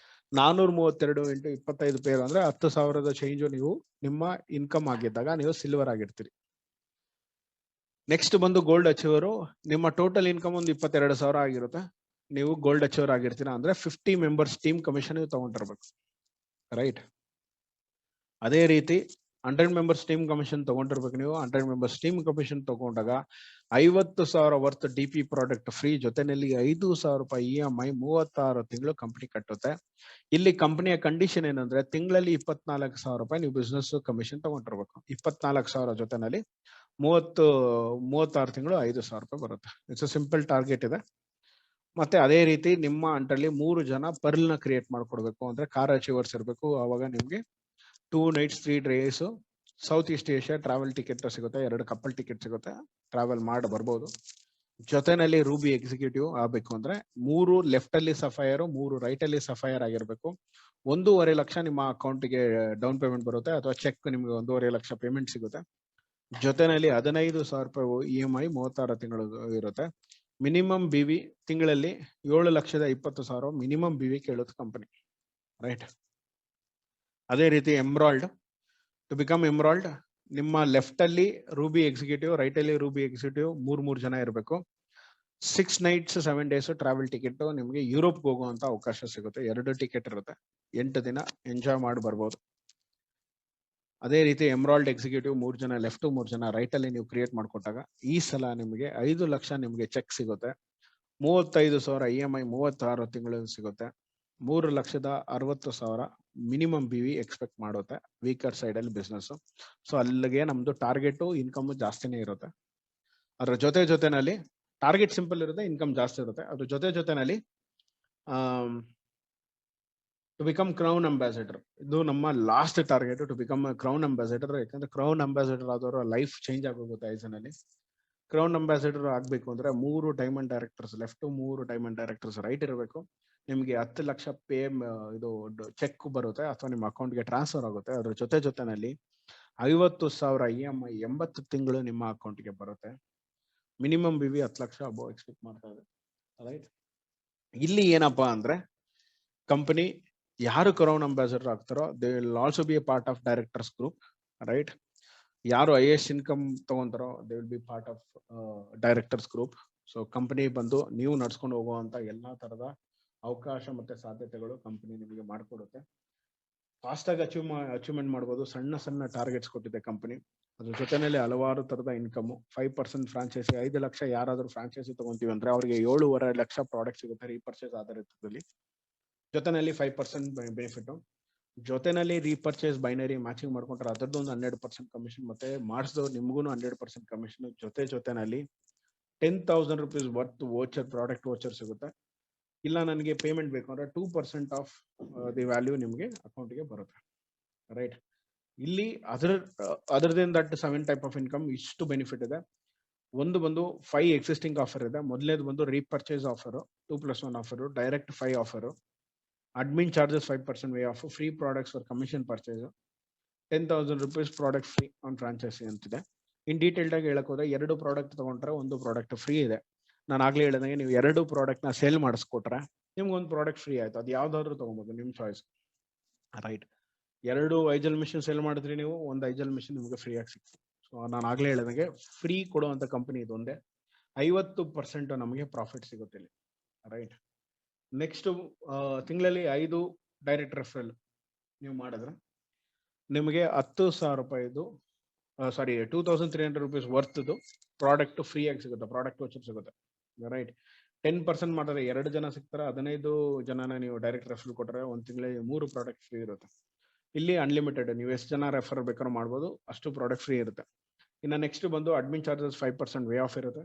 432 into 25 ಪೇರ್ ಅಂದ್ರೆ 10,000 ಚೇಂಜ್ ನೀವು ನಿಮ್ಮ ಇನ್ಕಮ್ ಆಗಿದ್ದಾಗ ನೀವು ಸಿಲ್ವರ್ ಆಗಿರ್ತೀರಿ. ನೆಕ್ಸ್ಟ್ ಬಂದು ಗೋಲ್ಡ್ ಅಚೀವರು. ನಿಮ್ಮ ಟೋಟಲ್ ಇನ್ಕಮ್ ಒಂದು 22,000 ಆಗಿರುತ್ತೆ, ನೀವು ಗೋಲ್ಡ್ ಅಚೀವರ್ ಆಗಿರ್ತೀರಾ ಅಂದ್ರೆ 50 ಮೆಂಬರ್ಸ್ ಟೀಮ್ ಕಮಿಷನ್ ನೀವು ತಗೊಂಡಿರ್ಬೇಕು, ರೈಟ್. ಅದೇ ರೀತಿ 100 ಮೆಂಬರ್ಸ್ ಟೀಮ್ ಕಮಿಷನ್ ತಗೊಂಡಿರ್ಬೇಕು. ನೀವು 100 ಮೆಂಬರ್ಸ್ ಟೀಮ್ ಕಮಿಷನ್ ತಗೊಂಡಾಗ 50,000 worth D P product free, ಜೊತೆನಲ್ಲಿ 5,000 ರೂಪಾಯಿ EMI 36 ತಿಂಗಳು ಕಂಪನಿ ಕಟ್ಟುತ್ತೆ. ಇಲ್ಲಿ ಕಂಪನಿಯ ಕಂಡೀಷನ್ ಏನಂದ್ರೆ ತಿಂಗಳಲ್ಲಿ 24,000 ರೂಪಾಯಿ ನೀವು ಬಿಸ್ನೆಸ್ ಕಮಿಷನ್ ತಗೊಂಡಿರ್ಬೇಕು. 24,000 ಜೊತೆನಲ್ಲಿ 36 ತಿಂಗಳು 5,000 ರೂಪಾಯಿ ಬರುತ್ತೆ. ಇಟ್ಸ್ ಸಿಂಪಲ್ ಟಾರ್ಗೆಟ್ ಇದೆ. ಮತ್ತೆ ಅದೇ ರೀತಿ ನಿಮ್ಮ ಅಂಟಲ್ಲಿ 3 ಜನ ಪರ್ಲ್ ನ ಕ್ರಿಯೇಟ್ ಮಾಡ್ಕೊಡ್ಬೇಕು. ಅಂದ್ರೆ ಕಾರ್ ಅಚೀವರ್ಸ್ ಇರಬೇಕು. ಅವಾಗ ನಿಮ್ಗೆ 2 nights 3 days south East Asia travel ticket ಸಿಗುತ್ತೆ. 2 ಕಪಲ್ ಟಿಕೆಟ್ ಸಿಗುತ್ತೆ. ಟ್ರಾವೆಲ್ ಮಾಡಿ ಬರ್ಬೋದು. ಜೊತೆನಲ್ಲಿ ರೂಬಿ ಎಕ್ಸಿಕ್ಯೂಟಿವ್ ಆಗ್ಬೇಕು ಅಂದ್ರೆ 3 ಲೆಫ್ಟ್ ಅಲ್ಲಿ ಸಫೈರ್, 3 ರೈಟ್ ಅಲ್ಲಿ ಸಫೈರ್ ಆಗಿರ್ಬೇಕು. 1.5 ಲಕ್ಷ ನಿಮ್ಮ ಅಕೌಂಟ್ಗೆ ಡೌನ್ ಪೇಮೆಂಟ್ ಬರುತ್ತೆ, ಅಥವಾ ಚೆಕ್ ನಿಮ್ಗೆ 1.5 ಲಕ್ಷ ಪೇಮೆಂಟ್ ಸಿಗುತ್ತೆ. ಜೊತೆನಲ್ಲಿ 15,000 ರೂಪಾಯಿ EMI 36 ತಿಂಗಳು ಇರುತ್ತೆ. ಮಿನಿಮಮ್ BV ತಿಂಗಳಲ್ಲಿ 7,20,000 ಮಿನಿಮಮ್ BV ಕೇಳುತ್ತೆ ಕಂಪನಿ, ರೈಟ್. ಅದೇ ರೀತಿ ಎಮ್ರಾಲ್ಡ್, ಟು ಬಿಕಮ್ ಎಮ್ರಾಲ್ಡ್ ನಿಮ್ಮ ಲೆಫ್ಟ್ ಅಲ್ಲಿ ರೂಬಿ ಎಕ್ಸಿಕ್ಯೂಟಿವ್, ರೈಟ್ ಅಲ್ಲಿ ರೂಬಿ ಎಕ್ಸಿಕ್ಯೂಟಿವ್ 3 ಜನ ಇರಬೇಕು. 6 nights 7 days ಟ್ರಾವೆಲ್ ಟಿಕೆಟ್ ನಿಮ್ಗೆ ಯುರೋಪ್ ಹೋಗುವಂತ ಅವಕಾಶ ಸಿಗುತ್ತೆ. 2 ಟಿಕೆಟ್ ಇರುತ್ತೆ, 8 ದಿನ ಎಂಜಾಯ್ ಮಾಡಿ ಬರ್ಬೋದು. ಅದೇ ರೀತಿ ಎಮ್ರಾಲ್ಡ್ ಎಕ್ಸಿಕ್ಯೂಟಿವ್ 3 ಜನ ಲೆಫ್ಟ್, 3 ಜನ ರೈಟ್ ಅಲ್ಲಿ ನೀವು ಕ್ರಿಯೇಟ್ ಮಾಡ್ಕೊಟ್ಟಾಗ ಈ ಸಲ ನಿಮಗೆ 5 ಲಕ್ಷ ನಿಮ್ಗೆ ಚೆಕ್ ಸಿಗುತ್ತೆ. 35,000 EMI 36 ತಿಂಗಳು ಸಿಗುತ್ತೆ. 3,60,000 ಮಿನಿಮಮ್ BV ಎಕ್ಸ್ಪೆಕ್ಟ್ ಮಾಡುತ್ತೆ ವೀಕರ್ ಸೈಡ್ ಅಲ್ಲಿ ಬಿಸ್ನೆಸ್. ಸೊ ಅಲ್ಲಿಗೆ ನಮ್ದು ಟಾರ್ಗೆಟ್ ಇನ್ಕಮ್ ಜಾಸ್ತಿನೇ ಇರುತ್ತೆ. ಅದ್ರ ಜೊತೆನಲ್ಲಿ ಟಾರ್ಗೆಟ್ ಸಿಂಪಲ್ ಇರುತ್ತೆ, ಇನ್ಕಮ್ ಜಾಸ್ತಿ ಇರುತ್ತೆ. ಅದ್ರ ಜೊತೆನಲ್ಲಿ ಟು ಬಿಕಮ್ ಕ್ರೌನ್ ಅಂಬಾಸಿಡರ್, ಇದು ನಮ್ಮ last target, to become crown ambassador. ಯಾಕಂದ್ರೆ ಕ್ರೌನ್ ಅಂಬಾಸಿಡರ್ ಆದವರು ಲೈಫ್ ಚೇಂಜ್ ಆಗೋಗುತ್ತೆ ಐಸನಲ್ಲಿ. ಕ್ರೌನ್ ಅಂಬಾಸಿಡರ್ ಆಗ್ಬೇಕು ಅಂದ್ರೆ 3 diamond directors left, 3 diamond directors right ಇರಬೇಕು. ನಿಮ್ಗೆ 10 ಲಕ್ಷ ಇದು ಚೆಕ್ ಬರುತ್ತೆ, ಅಥವಾ ನಿಮ್ಮ ಅಕೌಂಟ್ಗೆ ಟ್ರಾನ್ಸ್ಫರ್ ಆಗುತ್ತೆ. ಅದ್ರ ಜೊತೆನಲ್ಲಿ 50,000 EMI 80 ತಿಂಗಳು ನಿಮ್ಮ ಅಕೌಂಟ್ಗೆ ಬರುತ್ತೆ. Minimum BV 10 lakh above expect ಮಾಡ್ತಾ ಇದೆ, ರೈಟ್. ಇಲ್ಲಿ ಏನಪ್ಪಾ ಅಂದ್ರೆ ಕಂಪನಿ ಯಾರು ಕ್ರೌನ್ ಅಂಬಾಸಿಡರ್ ಆಗ್ತಾರೋ they will also be a part of directors group, right. ಯಾರು highest ಇನ್ಕಮ್ ತಗೊಂತಾರೋ they will be part of directors group. So company ಬಂದು ನೀವು ನಡ್ಸ್ಕೊಂಡು ಹೋಗುವಂತ ಎಲ್ಲಾ ತರದ ಅವಕಾಶ ಮತ್ತೆ ಸಾಧ್ಯತೆಗಳು ಕಂಪನಿ ನಿಮಗೆ ಮಾಡಿಕೊಡುತ್ತೆ. ಫಾಸ್ಟ್ ಆಗಿ ಅಚೀವ್ಮೆಂಟ್ ಮಾಡ್ಬೋದು. ಸಣ್ಣ ಟಾರ್ಗೆಟ್ಸ್ ಕೊಟ್ಟಿದೆ ಕಂಪನಿ. ಅದ್ರ ಜೊತೆನಲ್ಲಿ ಹಲವಾರು ತರದ ಇನ್ಕಮ್. 5% ಫ್ರಾಂಚೈಸಿ, 5 ಲಕ್ಷ ಯಾರಾದ್ರೂ ಫ್ರಾಂಚೈಸಿ ತಗೊಂತೀವಿ ಅಂದ್ರೆ ಅವ್ರಿಗೆ 7.5 ಲಕ್ಷ ಪ್ರಾಡಕ್ಟ್ ಸಿಗುತ್ತೆ ರೀಪರ್ಚೇಸ್ ಆಧಾರಿತದಲ್ಲಿ. ಜೊತೆನಲ್ಲಿ 5% ಬೆನಿಫಿಟ್. ಜೊತೆನಲ್ಲಿ ರೀಪರ್ಚೇಸ್ ಬೈನರಿ ಮ್ಯಾಚಿಂಗ್ ಮಾಡ್ಕೊಂಡ್ರೆ ಅದರದ್ದು ಒಂದು 100% ಕಮಿಷನ್, ಮತ್ತೆ ಮಾಡಿಸಿದವ್ರು ನಿಮ್ಗೂ 100% ಕಮಿಷನ್. ಜೊತೆನಲ್ಲಿ 10,000 rupees worth voucher, product voucher ಸಿಗುತ್ತೆ. ಇಲ್ಲ ನನಗೆ ಪೇಮೆಂಟ್ ಬೇಕು ಅಂದ್ರೆ 2% ಆಫ್ ದಿ ವ್ಯಾಲ್ಯೂ ನಿಮ್ಗೆ ಅಕೌಂಟ್ಗೆ ಬರುತ್ತೆ, ರೈಟ್. ಇಲ್ಲಿ other that 7 type of income ಇಷ್ಟು ಬೆನಿಫಿಟ್ ಇದೆ. ಒಂದು ಬಂದು 5 ಎಕ್ಸಿಸ್ಟಿಂಗ್ ಆಫರ್ ಇದೆ. ಮೊದಲನೇದು ಬಂದು repurchase offer 2+1 offer, direct 5 offer, admin charges 5% way off, free products for commission purchase, 10,000 rupees product free on franchise ಅಂತಿದೆ. ಇನ್ ಡೀಟೇಲ್ಡ್ ಆಗಿ ಹೇಳಕ್ ಹೋದ್ರೆ 2 ಪ್ರಾಡಕ್ಟ್ ತಗೊಂಡ್ರೆ 1 ಪ್ರಾಡಕ್ಟ್ ಫ್ರೀ ಇದೆ. ನಾನು ಆಗ್ಲೇ ಹೇಳಿದಂಗೆ ನೀವು 2 ಪ್ರಾಡಕ್ಟ್ ನ ಸೇಲ್ ಮಾಡಿಸ್ಕೊಟ್ರೆ ನಿಮ್ಗೆ 1 ಪ್ರಾಡಕ್ಟ್ ಫ್ರೀ ಆಯ್ತು. ಅದು ಯಾವ್ದಾದ್ರು ತಗೋಬಹುದು, ನಿಮ್ ಚಾಯ್ಸ್, ರೈಟ್. 2 ಐಜಲ್ ಮಿಷಿನ್ ಸೇಲ್ ಮಾಡಿದ್ರಿ ನೀವು, 1 ಐಜಲ್ ಮಿಷಿನ್ ನಿಮ್ಗೆ ಫ್ರೀ ಆಗಿ ಸಿಕ್ತು. ಸೊ ನಾನು ಆಗ್ಲೇ ಹೇಳಿದಂಗೆ ಫ್ರೀ ಕೊಡುವಂತ ಕಂಪನಿ ಇದೊಂದೇ. 50% ನಮಗೆ ಪ್ರಾಫಿಟ್ ಸಿಗುತ್ತೆ ಇಲ್ಲಿ, ರೈಟ್. ನೆಕ್ಸ್ಟ್ ತಿಂಗಳಲ್ಲಿ 5 ಡೈರೆಕ್ಟ್ ರೆಫರಲ್ ನೀವು ಮಾಡಿದ್ರೆ ನಿಮಗೆ 10,000 ರೂಪಾಯಿದು 2,300 rupees ವರ್ತ್ ಪ್ರಾಡಕ್ಟ್ ಫ್ರೀ ಆಗಿ ಸಿಗುತ್ತೆ, ಪ್ರಾಡಕ್ಟ್ ವೋಚರ್ ಸಿಗುತ್ತೆ, ರೈಟ್. 10% ಮಾಡಿದ್ರೆ 2 ಜನ ಸಿಗ್ತಾರೆ. 15 ಜನನ ನೀವು ಡೈರೆಕ್ಟ್ ರೆಫರಲ್ ಕೊಟ್ಟರೆ 1 ತಿಂಗಳಿಗೆ 3 ಪ್ರಾಡಕ್ಟ್ ಫ್ರೀ ಇರುತ್ತೆ. ಇಲ್ಲಿ ಅನ್ಲಿಮಿಟೆಡ್, ನೀವು ಎಷ್ಟು ಜನ ರೆಫರ್ ಬೇಕಾದ್ರೂ ಮಾಡ್ಬೋದು, ಅಷ್ಟು ಪ್ರಾಡಕ್ಟ್ ಫ್ರೀ ಇರುತ್ತೆ. ಇನ್ನು ನೆಕ್ಸ್ಟ್ ಬಂದು ಅಡ್ಮಿನ್ ಚಾರ್ಜಸ್ 5% ವೇ ಆಫ್ ಇರುತ್ತೆ.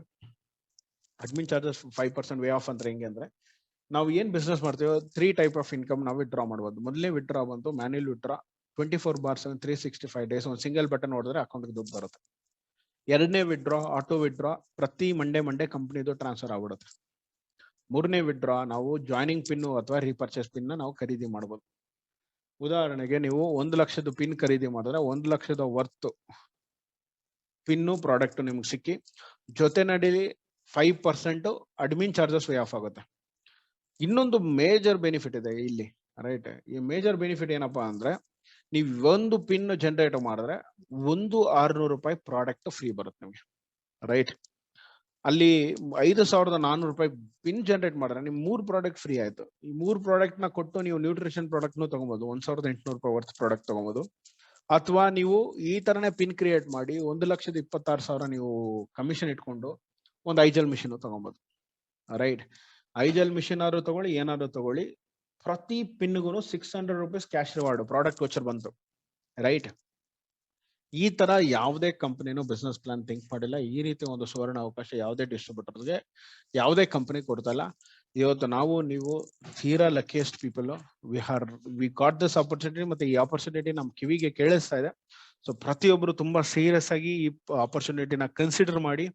ಅಡ್ಮಿನ್ ಚಾರ್ಜಸ್ 5% ವೇ ಆಫ್ ಅಂದ್ರೆ ಹೆಂಗೆ ಅಂದ್ರೆ, ನಾವು ಏನ್ ಬಿಸ್ನೆಸ್ ಮಾಡ್ತೀವೋ 3 ಟೈಪ್ ಆಫ್ ಇನ್ಕಮ್ ನಾವು ವಿತ್ಡ್ರಾ ಮಾಡ್ಬೋದು. ಮೊದಲೇ ವಿತ್ಡ್ರಾ ಬಂತು ಮ್ಯಾನ್ಯಲ್ ವಿತ್ಡ್ರಾ, 24/7 365 days ಒಂದು ಸಿಂಗಲ್ ಬಟನ್ ಹೊಡೆದ್ರೆ ಅಕೌಂಟ್ಗೆ ದುಡ್ಡು ಬರುತ್ತೆ. ಎರಡನೇ ವಿತ್ಡ್ರಾ ಆಟೋ ವಿತ್ಡ್ರಾ, ಪ್ರತಿ ಮಂಡೇ ಕಂಪನಿದು ಟ್ರಾನ್ಸ್ಫರ್ ಆಗ್ಬಿಡುತ್ತೆ. ಮೂರನೇ ವಿತ್ಡ್ರಾ ನಾವು ಜಾಯ್ನಿಂಗ್ ಪಿನ್ ಅಥವಾ ರೀಪರ್ಚೇಸ್ ಪಿನ್ ನಾವು ಖರೀದಿ ಮಾಡ್ಬೋದು. ಉದಾಹರಣೆಗೆ ನೀವು 1 ಲಕ್ಷದ ಪಿನ್ ಖರೀದಿ ಮಾಡಿದ್ರೆ 1 ಲಕ್ಷದ ವರ್ತ್ ಪಿನ್ನು ಪ್ರಾಡಕ್ಟ್ ನಿಮ್ಗೆ ಸಿಕ್ಕಿ ಜೊತೆನಲ್ಲಿ 5% ಅಡ್ಮಿನ್ ಚಾರ್ಜಸ್ ವೇ ಆಫ್ ಆಗುತ್ತೆ. ಇನ್ನೊಂದು ಮೇಜರ್ ಬೆನಿಫಿಟ್ ಇದೆ ಇಲ್ಲಿ, ರೈಟ್. ಈ ಮೇಜರ್ ಬೆನಿಫಿಟ್ ಏನಪ್ಪಾ ಅಂದ್ರೆ, ನೀವು 1 ಪಿನ್ ಜನರೇಟ್ ಮಾಡಿದ್ರೆ 1,600 ರೂಪಾಯಿ ಪ್ರಾಡಕ್ಟ್ ಫ್ರೀ ಬರುತ್ತೆ ನಿಮ್ಗೆ, ರೈಟ್. ಅಲ್ಲಿ 5,400 ರೂಪಾಯಿ ಪಿನ್ ಜನರೇಟ್ ಮಾಡಿದ್ರೆ ನಿಮ್ 3 ಪ್ರಾಡಕ್ಟ್ ಫ್ರೀ ಆಯ್ತು. ಈ 3 ಪ್ರಾಡಕ್ಟ್ ನ ಕೊಟ್ಟು ನೀವು ನ್ಯೂಟ್ರಿಷನ್ ಪ್ರಾಡಕ್ಟ್ ನು ತಗೋಬಹುದು, 1,800 ರೂಪಾಯಿ ವರ್ತ್ ಪ್ರಾಡಕ್ಟ್ ತಗೋಬಹುದು. ಅಥವಾ ನೀವು ಈ ತರನೇ ಪಿನ್ ಕ್ರಿಯೇಟ್ ಮಾಡಿ 1,26,000 ನೀವು ಕಮಿಷನ್ ಇಟ್ಕೊಂಡು ಒಂದು ಐಜಲ್ ಮಿಷಿನ್ ತಗೋಬಹುದು, ರೈಟ್. ಐಜಲ್ ಮಿಷಿನ್ ಆದ್ರೂ ತಗೊಳ್ಳಿ, ಏನಾದ್ರು ತಗೊಳ್ಳಿ, ಪ್ರತಿ ಪಿನ್ಗೂ 600 rupees cash reward product voucher ಬಂತು, ರೈಟ್. ಈ ತರ ಯಾವುದೇ ಕಂಪನಿನೂ ಬಿಸ್ನೆಸ್ ಪ್ಲಾನ್ ಥಿಂಕ್ ಮಾಡಿಲ್ಲ. ಈ ರೀತಿ ಒಂದು ಸುವರ್ಣ ಅವಕಾಶ ಯಾವುದೇ ಡಿಸ್ಟ್ರಿಬ್ಯೂಟರ್ಗೆ ಯಾವುದೇ ಕಂಪನಿ ಕೊಡ್ತಾ ಇಲ್ಲ. ಇವತ್ತು ನೀವು ತೀರಾ luckiest people. We got this opportunity. ಮತ್ತೆ ಈ ಆಪರ್ಚುನಿಟಿ ನಮ್ ಕಿವಿಗೆ ಕೇಳಿಸ್ತಾ ಇದೆ. ಸೊ ಪ್ರತಿಯೊಬ್ರು ತುಂಬಾ ಸೀರಿಯಸ್ ಆಗಿ ಈ ಆಪರ್ಚುನಿಟಿನ ಕನ್ಸಿಡರ್ ಮಾಡಿ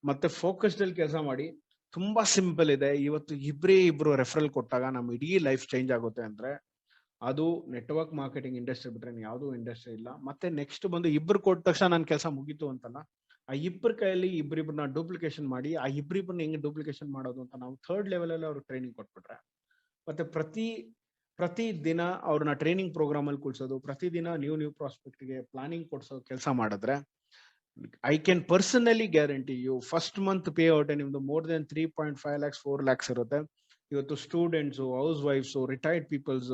ಮತ್ತೆ ಫೋಕಸ್ಡ್ ಅಲ್ಲಿ ಕೆಲಸ ಮಾಡಿ. ತುಂಬಾ ಸಿಂಪಲ್ ಇದೆ. ಇವತ್ತು ಇಬ್ರು ರೆಫರಲ್ ಕೊಟ್ಟಾಗ ನಮ್ಮ ಇಡೀ ಲೈಫ್ ಚೇಂಜ್ ಆಗುತ್ತೆ ಅಂದ್ರೆ ಅದು ನೆಟ್ವರ್ಕ್ ಮಾರ್ಕೆಟಿಂಗ್ ಇಂಡಸ್ಟ್ರಿ ಬಿಟ್ರೆ ಯಾವ್ದು ಇಂಡಸ್ಟ್ರಿ ಇಲ್ಲ. ಮತ್ತೆ ನೆಕ್ಸ್ಟ್ ಬಂದು ಇಬ್ರು ಕೊಟ್ಟ ತಕ್ಷಣ ನನ್ನ ಕೆಲಸ ಮುಗೀತು ಅಂತಲ್ಲ, ಆ ಇಬ್ಬರ ಕೈಯಲ್ಲಿ ಇಬ್ಬರಿಬ್ಬರನ್ನ ಡೂಪ್ಲಿಕೇಶನ್ ಮಾಡಿ ಆ ಇಬ್ಬರಿಬ್ಬರನ್ನ ಹೆಂಗೆ ಡೂಪ್ಲಿಕೇಶನ್ ಮಾಡೋದು ಅಂತ ನಾವು ಥರ್ಡ್ ಲೆವೆಲ್ ಅಲ್ಲಿ ಅವ್ರಿಗೆ ಟ್ರೈನಿಂಗ್ ಕೊಟ್ಬಿಟ್ರೆ, ಮತ್ತೆ ಪ್ರತಿ ದಿನ ಅವ್ರನ್ನ ಟ್ರೈನಿಂಗ್ ಪ್ರೋಗ್ರಾಮ್ ಅಲ್ಲಿ ಕೂಡ್ಸೋದು, ಪ್ರತಿದಿನ ನ್ಯೂ ಪ್ರಾಸ್ಪೆಕ್ಟ್ ಗೆ ಪ್ಲಾನಿಂಗ್ ಕೊಡ್ಸೋ ಕೆಲಸ ಮಾಡಿದ್ರೆ, I can personally guarantee you first month payout ನಿಮ್ದು ಮೋರ್ ದೆನ್ 3.5 lakhs 4 lakhs ಇರುತ್ತೆ. ಇವತ್ತು ಸ್ಟೂಡೆಂಟ್ಸ್, ಹೌಸ್ ವೈಫ್ಸ್, retired peoples,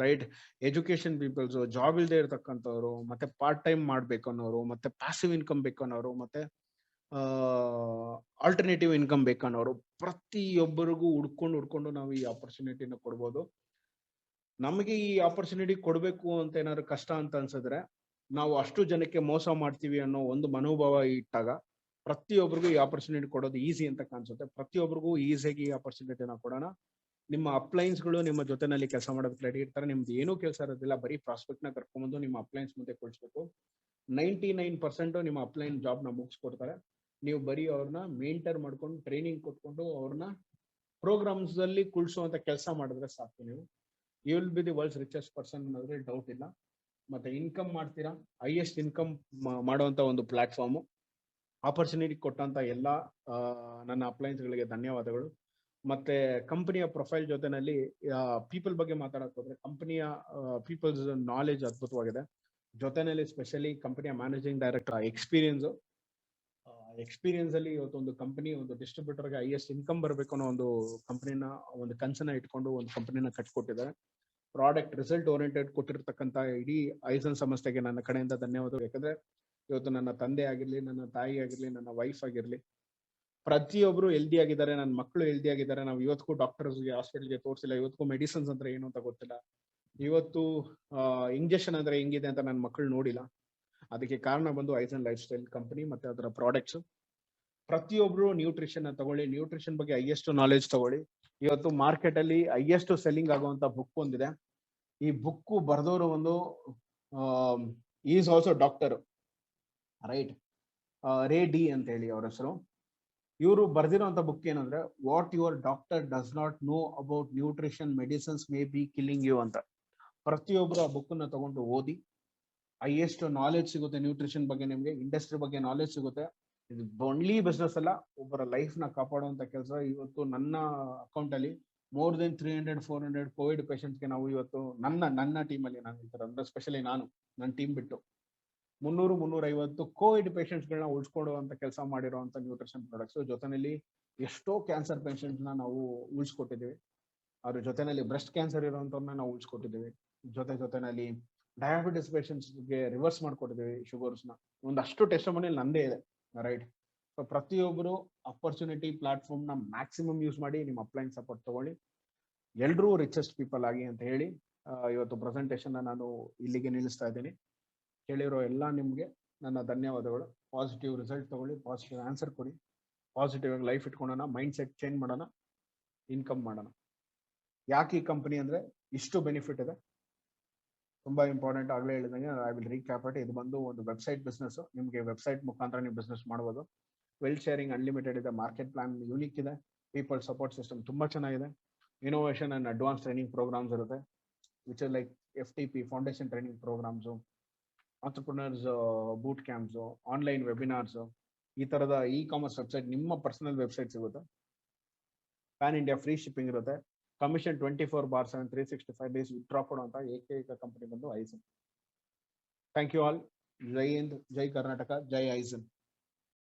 right, education peoples, job ಇಲ್ದೇ ಇರತಕ್ಕಂಥವ್ರು, ಮತ್ತೆ ಪಾರ್ಟ್ ಟೈಮ್ ಮಾಡ್ಬೇಕು ಅನ್ನೋರು, ಮತ್ತೆ ಪ್ಯಾಸಿವ್ ಇನ್ಕಮ್ ಬೇಕು ಅನ್ನೋರು, ಮತ್ತೆ ಆಲ್ಟರ್ನೇಟಿವ್ ಇನ್ಕಮ್ ಬೇಕನ್ನೋರು, ಪ್ರತಿಯೊಬ್ಬರಿಗೂ ಹುಡ್ಕೊಂಡು ನಾವು ಈ ಆಪರ್ಚುನಿಟಿನ ಕೊಡ್ಬೋದು. ನಮಗೆ ಈ ಆಪರ್ಚುನಿಟಿ ಕೊಡ್ಬೇಕು ಅಂತ ಏನಾದ್ರು ಕಷ್ಟ ಅಂತ ಅನ್ಸಿದ್ರೆ, ನಾವು ಅಷ್ಟು ಜನಕ್ಕೆ ಮೋಸ ಮಾಡ್ತೀವಿ ಅನ್ನೋ ಒಂದು ಮನೋಭಾವ ಇಟ್ಟಾಗ ಪ್ರತಿಯೊಬ್ಬರಿಗೂ ಈ ಆಪರ್ಚುನಿಟಿ ಕೊಡೋದು ಈಸಿ ಅಂತ ಕಾಣಿಸುತ್ತೆ. ಪ್ರತಿಯೊಬ್ಬರಿಗೂ ಈಸಿಯಾಗಿ ಈ ಆಪರ್ಚುನಿಟಿನ ಕೊಡೋಣ. ನಿಮ್ಮ ಅಪ್ಲೈನ್ಸ್ ಗಳು ನಿಮ್ಮ ಜೊತೆನಲ್ಲಿ ಕೆಲಸ ಮಾಡೋದಕ್ಕೆ ರೆಡಿ ಇರ್ತಾರೆ. ನಿಮ್ದು ಏನೂ ಕೆಲಸ ಇರೋದಿಲ್ಲ, ಬರೀ ಪ್ರಾಸ್ಪೆಕ್ಟ್ ನ ಕರ್ಕೊಂಡ್ಬಂದು ನಿಮ್ಮ ಅಪ್ಲೈನ್ಸ್ ಮುಂದೆ ಕೊಡಿಸ್ಬೇಕು. 99% ನಿಮ್ಮ ಅಪ್ಲೈನ್ ಜಾಬ್ ನ ಮುಗಿಸ್ಕೊಡ್ತಾರೆ. ನೀವು ಬರೀ ಅವ್ರನ್ನ ಮೇಂಟರ್ ಮಾಡ್ಕೊಂಡು ಟ್ರೈನಿಂಗ್ ಕೊಟ್ಕೊಂಡು ಅವ್ರನ್ನ ಪ್ರೋಗ್ರಾಮ್ಸ್ ಅಲ್ಲಿ ಕುಳ್ಸುವಂತ ಕೆಲಸ ಮಾಡಿದ್ರೆ ಸಾಕು. ನೀವು you will be the world's richest person ಅನ್ನೋದ್ರೆ ಡೌಟ್ ಇಲ್ಲ. ಮತ್ತೆ ಇನ್ಕಮ್ ಮಾಡ್ತೀರಾ, ಹೈಯೆಸ್ಟ್ ಇನ್ಕಮ್ ಮಾಡುವಂತ ಒಂದು ಪ್ಲಾಟ್ಫಾರ್ಮ್. ಆಪರ್ಚುನಿಟಿ ಕೊಟ್ಟಂತ ಎಲ್ಲ ನನ್ನ ಅಪ್ಲೈನ್ಸ್ ಗಳಿಗೆ ಧನ್ಯವಾದಗಳು. ಮತ್ತೆ ಕಂಪನಿಯ ಪ್ರೊಫೈಲ್ ಜೊತೆನಲ್ಲಿ ಪೀಪಲ್ ಬಗ್ಗೆ ಮಾತಾಡಕ್ ಹೋದ್ರೆ, ಕಂಪನಿಯ ಪೀಪಲ್ಸ್ ನಾಲೆಜ್ ಅದ್ಭುತವಾಗಿದೆ. ಜೊತೆನಲ್ಲಿ ಸ್ಪೆಷಲಿ ಕಂಪನಿಯ ಮ್ಯಾನೇಜಿಂಗ್ ಡೈರೆಕ್ಟರ್ ಎಕ್ಸ್ಪೀರಿಯನ್ಸ್ ಅಲ್ಲಿ ಇವತ್ತು ಒಂದು ಕಂಪನಿ, ಒಂದು ಡಿಸ್ಟ್ರಿಬ್ಯೂಟರ್ಗೆ ಹೈಯೆಸ್ಟ್ ಇನ್ಕಮ್ ಬರಬೇಕು ಅನ್ನೋ ಒಂದು ಕಂಪನಿನ ಒಂದು ಕನ್ಸನ್ನ ಇಟ್ಕೊಂಡು ಒಂದು ಕಂಪನಿನ ಕಟ್ಕೊಟ್ಟಿದ್ದಾರೆ. ಪ್ರಾಡಕ್ಟ್ ರಿಸಲ್ಟ್ ಓರಿಯೆಂಟೆಡ್ ಕೊಟ್ಟಿರ್ತಕ್ಕಂಥ ಇಡೀ ಐಸನ್ ಸಂಸ್ಥೆಗೆ ನನ್ನ ಕಡೆಯಿಂದ ಧನ್ಯವಾದಗಳು. ಯಾಕಂದ್ರೆ ಇವತ್ತು ನನ್ನ ತಂದೆ ಆಗಿರ್ಲಿ, ನನ್ನ ತಾಯಿ ಆಗಿರ್ಲಿ, ನನ್ನ ವೈಫ್ ಆಗಿರ್ಲಿ, ಪ್ರತಿಯೊಬ್ರು ಹೆಲ್ದಿ ಆಗಿದ್ದಾರೆ. ನನ್ನ ಮಕ್ಕಳು ಹೆಲ್ದಿ ಆಗಿದ್ದಾರೆ. ನಾವು ಇವತ್ತಿಗೂ ಡಾಕ್ಟರ್ಸ್ಗೆ ಹಾಸ್ಪಿಟಲ್ಗೆ ತೋರಿಸಿಲ್ಲ. ಇವತ್ತಿಗೂ ಮೆಡಿಸಿನ್ಸ್ ಅಂದ್ರೆ ಏನು ಅಂತ ಗೊತ್ತಿಲ್ಲ. ಇವತ್ತು ಇಂಜೆಕ್ಷನ್ ಅಂದ್ರೆ ಹೆಂಗಿದೆ ಅಂತ ನನ್ನ ಮಕ್ಕಳು ನೋಡಿಲ್ಲ. ಅದಕ್ಕೆ ಕಾರಣ ಬಂದು ಐಸನ್ ಲೈಫ್ ಸ್ಟೈಲ್ ಕಂಪನಿ ಮತ್ತೆ ಅದರ ಪ್ರಾಡಕ್ಟ್ಸ್. ಪ್ರತಿಯೊಬ್ರು ನ್ಯೂಟ್ರಿಷನ್ ತಗೊಳ್ಳಿ, ನ್ಯೂಟ್ರಿಷನ್ ಬಗ್ಗೆ ಹೈಯೆಸ್ಟ್ ನಾಲೆಜ್ ತಗೊಳ್ಳಿ. ಇವತ್ತು ಮಾರ್ಕೆಟ್ ಅಲ್ಲಿ ಹೈಯೆಸ್ಟ್ ಸೆಲ್ಲಿಂಗ್ ಆಗುವಂತ ಬುಕ್ ಒಂದಿದೆ. ಈ ಬುಕ್ ಬರ್ದವರು ಒಂದು is also doctor, right, Ray D ಅಂತ ಹೇಳಿ ಅವ್ರ ಹೆಸರು. ಇವರು ಬರ್ದಿರೋಂಥ ಬುಕ್ ಏನಂದ್ರೆ, what your doctor does not know about nutrition medicines may be killing you ಅಂತ. ಪ್ರತಿಯೊಬ್ರು ಆ ಬುಕ್ ನ ತಗೊಂಡು ಓದಿ. ಹೈಯೆಸ್ಟ್ ನಾಲೆಜ್ ಸಿಗುತ್ತೆ ನ್ಯೂಟ್ರಿಷನ್ ಬಗ್ಗೆ, ನಿಮ್ಗೆ ಇಂಡಸ್ಟ್ರಿ ಬಗ್ಗೆ ನಾಲೆಜ್ ಸಿಗುತ್ತೆ. ಇದು ಓನ್ಲಿ ಬಿಸ್ನೆಸ್ ಅಲ್ಲ, ಒಬ್ಬರ ಲೈಫ್ ನ ಕಾಪಾಡುವಂತ ಕೆಲಸ. ಇವತ್ತು ನನ್ನ ಅಕೌಂಟ್ ಅಲ್ಲಿ ಮೋರ್ ದೆನ್ 300-400 ಕೋವಿಡ್ ಪೇಷಂಟ್ಸ್ಗೆ ನಾವು ಇವತ್ತು ನನ್ನ ಟೀಮ್ ಅಲ್ಲಿ, ನಾನು ಹೇಳ್ತಾರೆ ಅಂದ್ರೆ ಸ್ಪೆಷಲಿ ನಾನು, ನನ್ನ ಟೀಮ್ ಬಿಟ್ಟು 300-350 ಕೋವಿಡ್ ಪೇಷಂಟ್ಸ್ಗಳನ್ನ ಉಳಿಸ್ಕೊಡುವಂತ ಕೆಲಸ ಮಾಡಿರುವಂತ ನ್ಯೂಟ್ರಿಷನ್ ಪ್ರಾಡಕ್ಟ್ಸ್. ಜೊತೆನಲ್ಲಿ ಎಷ್ಟೋ ಕ್ಯಾನ್ಸರ್ ಪೇಷಂಟ್ಸ್ ನ ನಾವು ಉಳಿಸ್ಕೊಟ್ಟಿದ್ದೀವಿ. ಅದ್ರ ಜೊತೆನಲ್ಲಿ ಬ್ರೆಸ್ಟ್ ಕ್ಯಾನ್ಸರ್ ಇರುವಂತವ್ರನ್ನ ನಾವು ಉಳಿಸ್ಕೊಟ್ಟಿದ್ದೀವಿ. ಜೊತೆನಲ್ಲಿ ಡಯಾಬಿಟಿಸ್ ಪೇಷಂಟ್ಸ್ಗೆ ರಿವರ್ಸ್ ಮಾಡ್ಕೊಟ್ಟಿದ್ದೀವಿ ಶುಗರ್ಸ್ ನ. ಒಂದಷ್ಟು ಟೆಸ್ಟ್ ಮನೇಲಿ ನಂದೇ ಇದೆ, ರೈಟ್. ಸೊ ಪ್ರತಿಯೊಬ್ಬರು ಅಪರ್ಚುನಿಟಿ ಪ್ಲಾಟ್ಫಾರ್ಮ್ ನ ಮ್ಯಾಕ್ಸಿಮಮ್ ಯೂಸ್ ಮಾಡಿ ನಿಮ್ಮ ಅಪ್ಲೈನ್ ಸಪೋರ್ಟ್ ತಗೊಳ್ಳಿ. ಎಲ್ರೂ ರಿಚೆಸ್ಟ್ ಪೀಪಲ್ ಆಗಿ ಅಂತ ಹೇಳಿ ಇವತ್ತು ಪ್ರೆಸೆಂಟೇಷನ್ ನಾನು ಇಲ್ಲಿಗೆ ನಿಲ್ಲಿಸ್ತಾ ಇದ್ದೀನಿ. ಕೇಳಿರೋ ಎಲ್ಲ ನಿಮ್ಗೆ ನನ್ನ ಧನ್ಯವಾದಗಳು. ಪಾಸಿಟಿವ್ ರಿಸಲ್ಟ್ ತಗೊಳ್ಳಿ, ಪಾಸಿಟಿವ್ ಆನ್ಸರ್ ಕೊಡಿ, ಪಾಸಿಟಿವ್ ಆಗಿ ಲೈಫ್ ಇಟ್ಕೊಳ್ಳೋಣ, ಮೈಂಡ್ ಸೆಟ್ ಚೇಂಜ್ ಮಾಡೋಣ, ಇನ್ಕಮ್ ಮಾಡೋಣ. ಯಾಕೆ ಈ ಕಂಪನಿ ಅಂದ್ರೆ ಇಷ್ಟು ಬೆನಿಫಿಟ್ ಇದೆ, ತುಂಬಾ ಇಂಪಾರ್ಟೆಂಟ್. ಆಗ್ಲೇ ಹೇಳಿದಂಗೆ ಐ ವಿಲ್ ರೀಕ್ಯಾಪ್ ಇಟ್. ಇದು ಬಂದು ಒಂದು ವೆಬ್ಸೈಟ್ ಬಿಸ್ನೆಸ್. ನಿಮ್ಗೆ ವೆಬ್ಸೈಟ್ ಮುಖಾಂತರ ನೀವು ಬಿಸ್ನೆಸ್ ಮಾಡಬಹುದು. ವೆಲ್ ಶೇರಿಂಗ್ ಅನ್ಲಿಮಿಟೆಡ್ ಇದೆ, ಮಾರ್ಕೆಟ್ ಪ್ಲಾನ್ ಯೂನಿಕ್ ಇದೆ, ಪೀಪಲ್ ಸಪೋರ್ಟ್ ಸಿಸ್ಟಮ್ ತುಂಬಾ ಚೆನ್ನಾಗಿದೆ, innovation and advance training programmes ಇರುತ್ತೆ, which is like FTP foundation training programmes, entrepreneurs boot camps, online webinars, ಈ ತರದ ಕಾಮರ್ಸ್ ವೆಬ್ಸೈಟ್, ನಿಮ್ಮ ಪರ್ಸನಲ್ ವೆಬ್ಸೈಟ್ ಸಿಗುತ್ತೆ. ಪ್ಯಾನ್ ಇಂಡಿಯಾ ಫ್ರೀ ಶಿಪ್ಪಿಂಗ್ ಇರುತ್ತೆ. Commission 24/7 365 days withdraw ಕೊಡುವಂತ ಏಕೈಕ ಕಂಪನಿ ಬಂದು ಐಸನ್. Thank you all. ಜೈ ಹಿಂದ್, ಜೈ ಕರ್ನಾಟಕ, ಜೈ ಐಸನ್.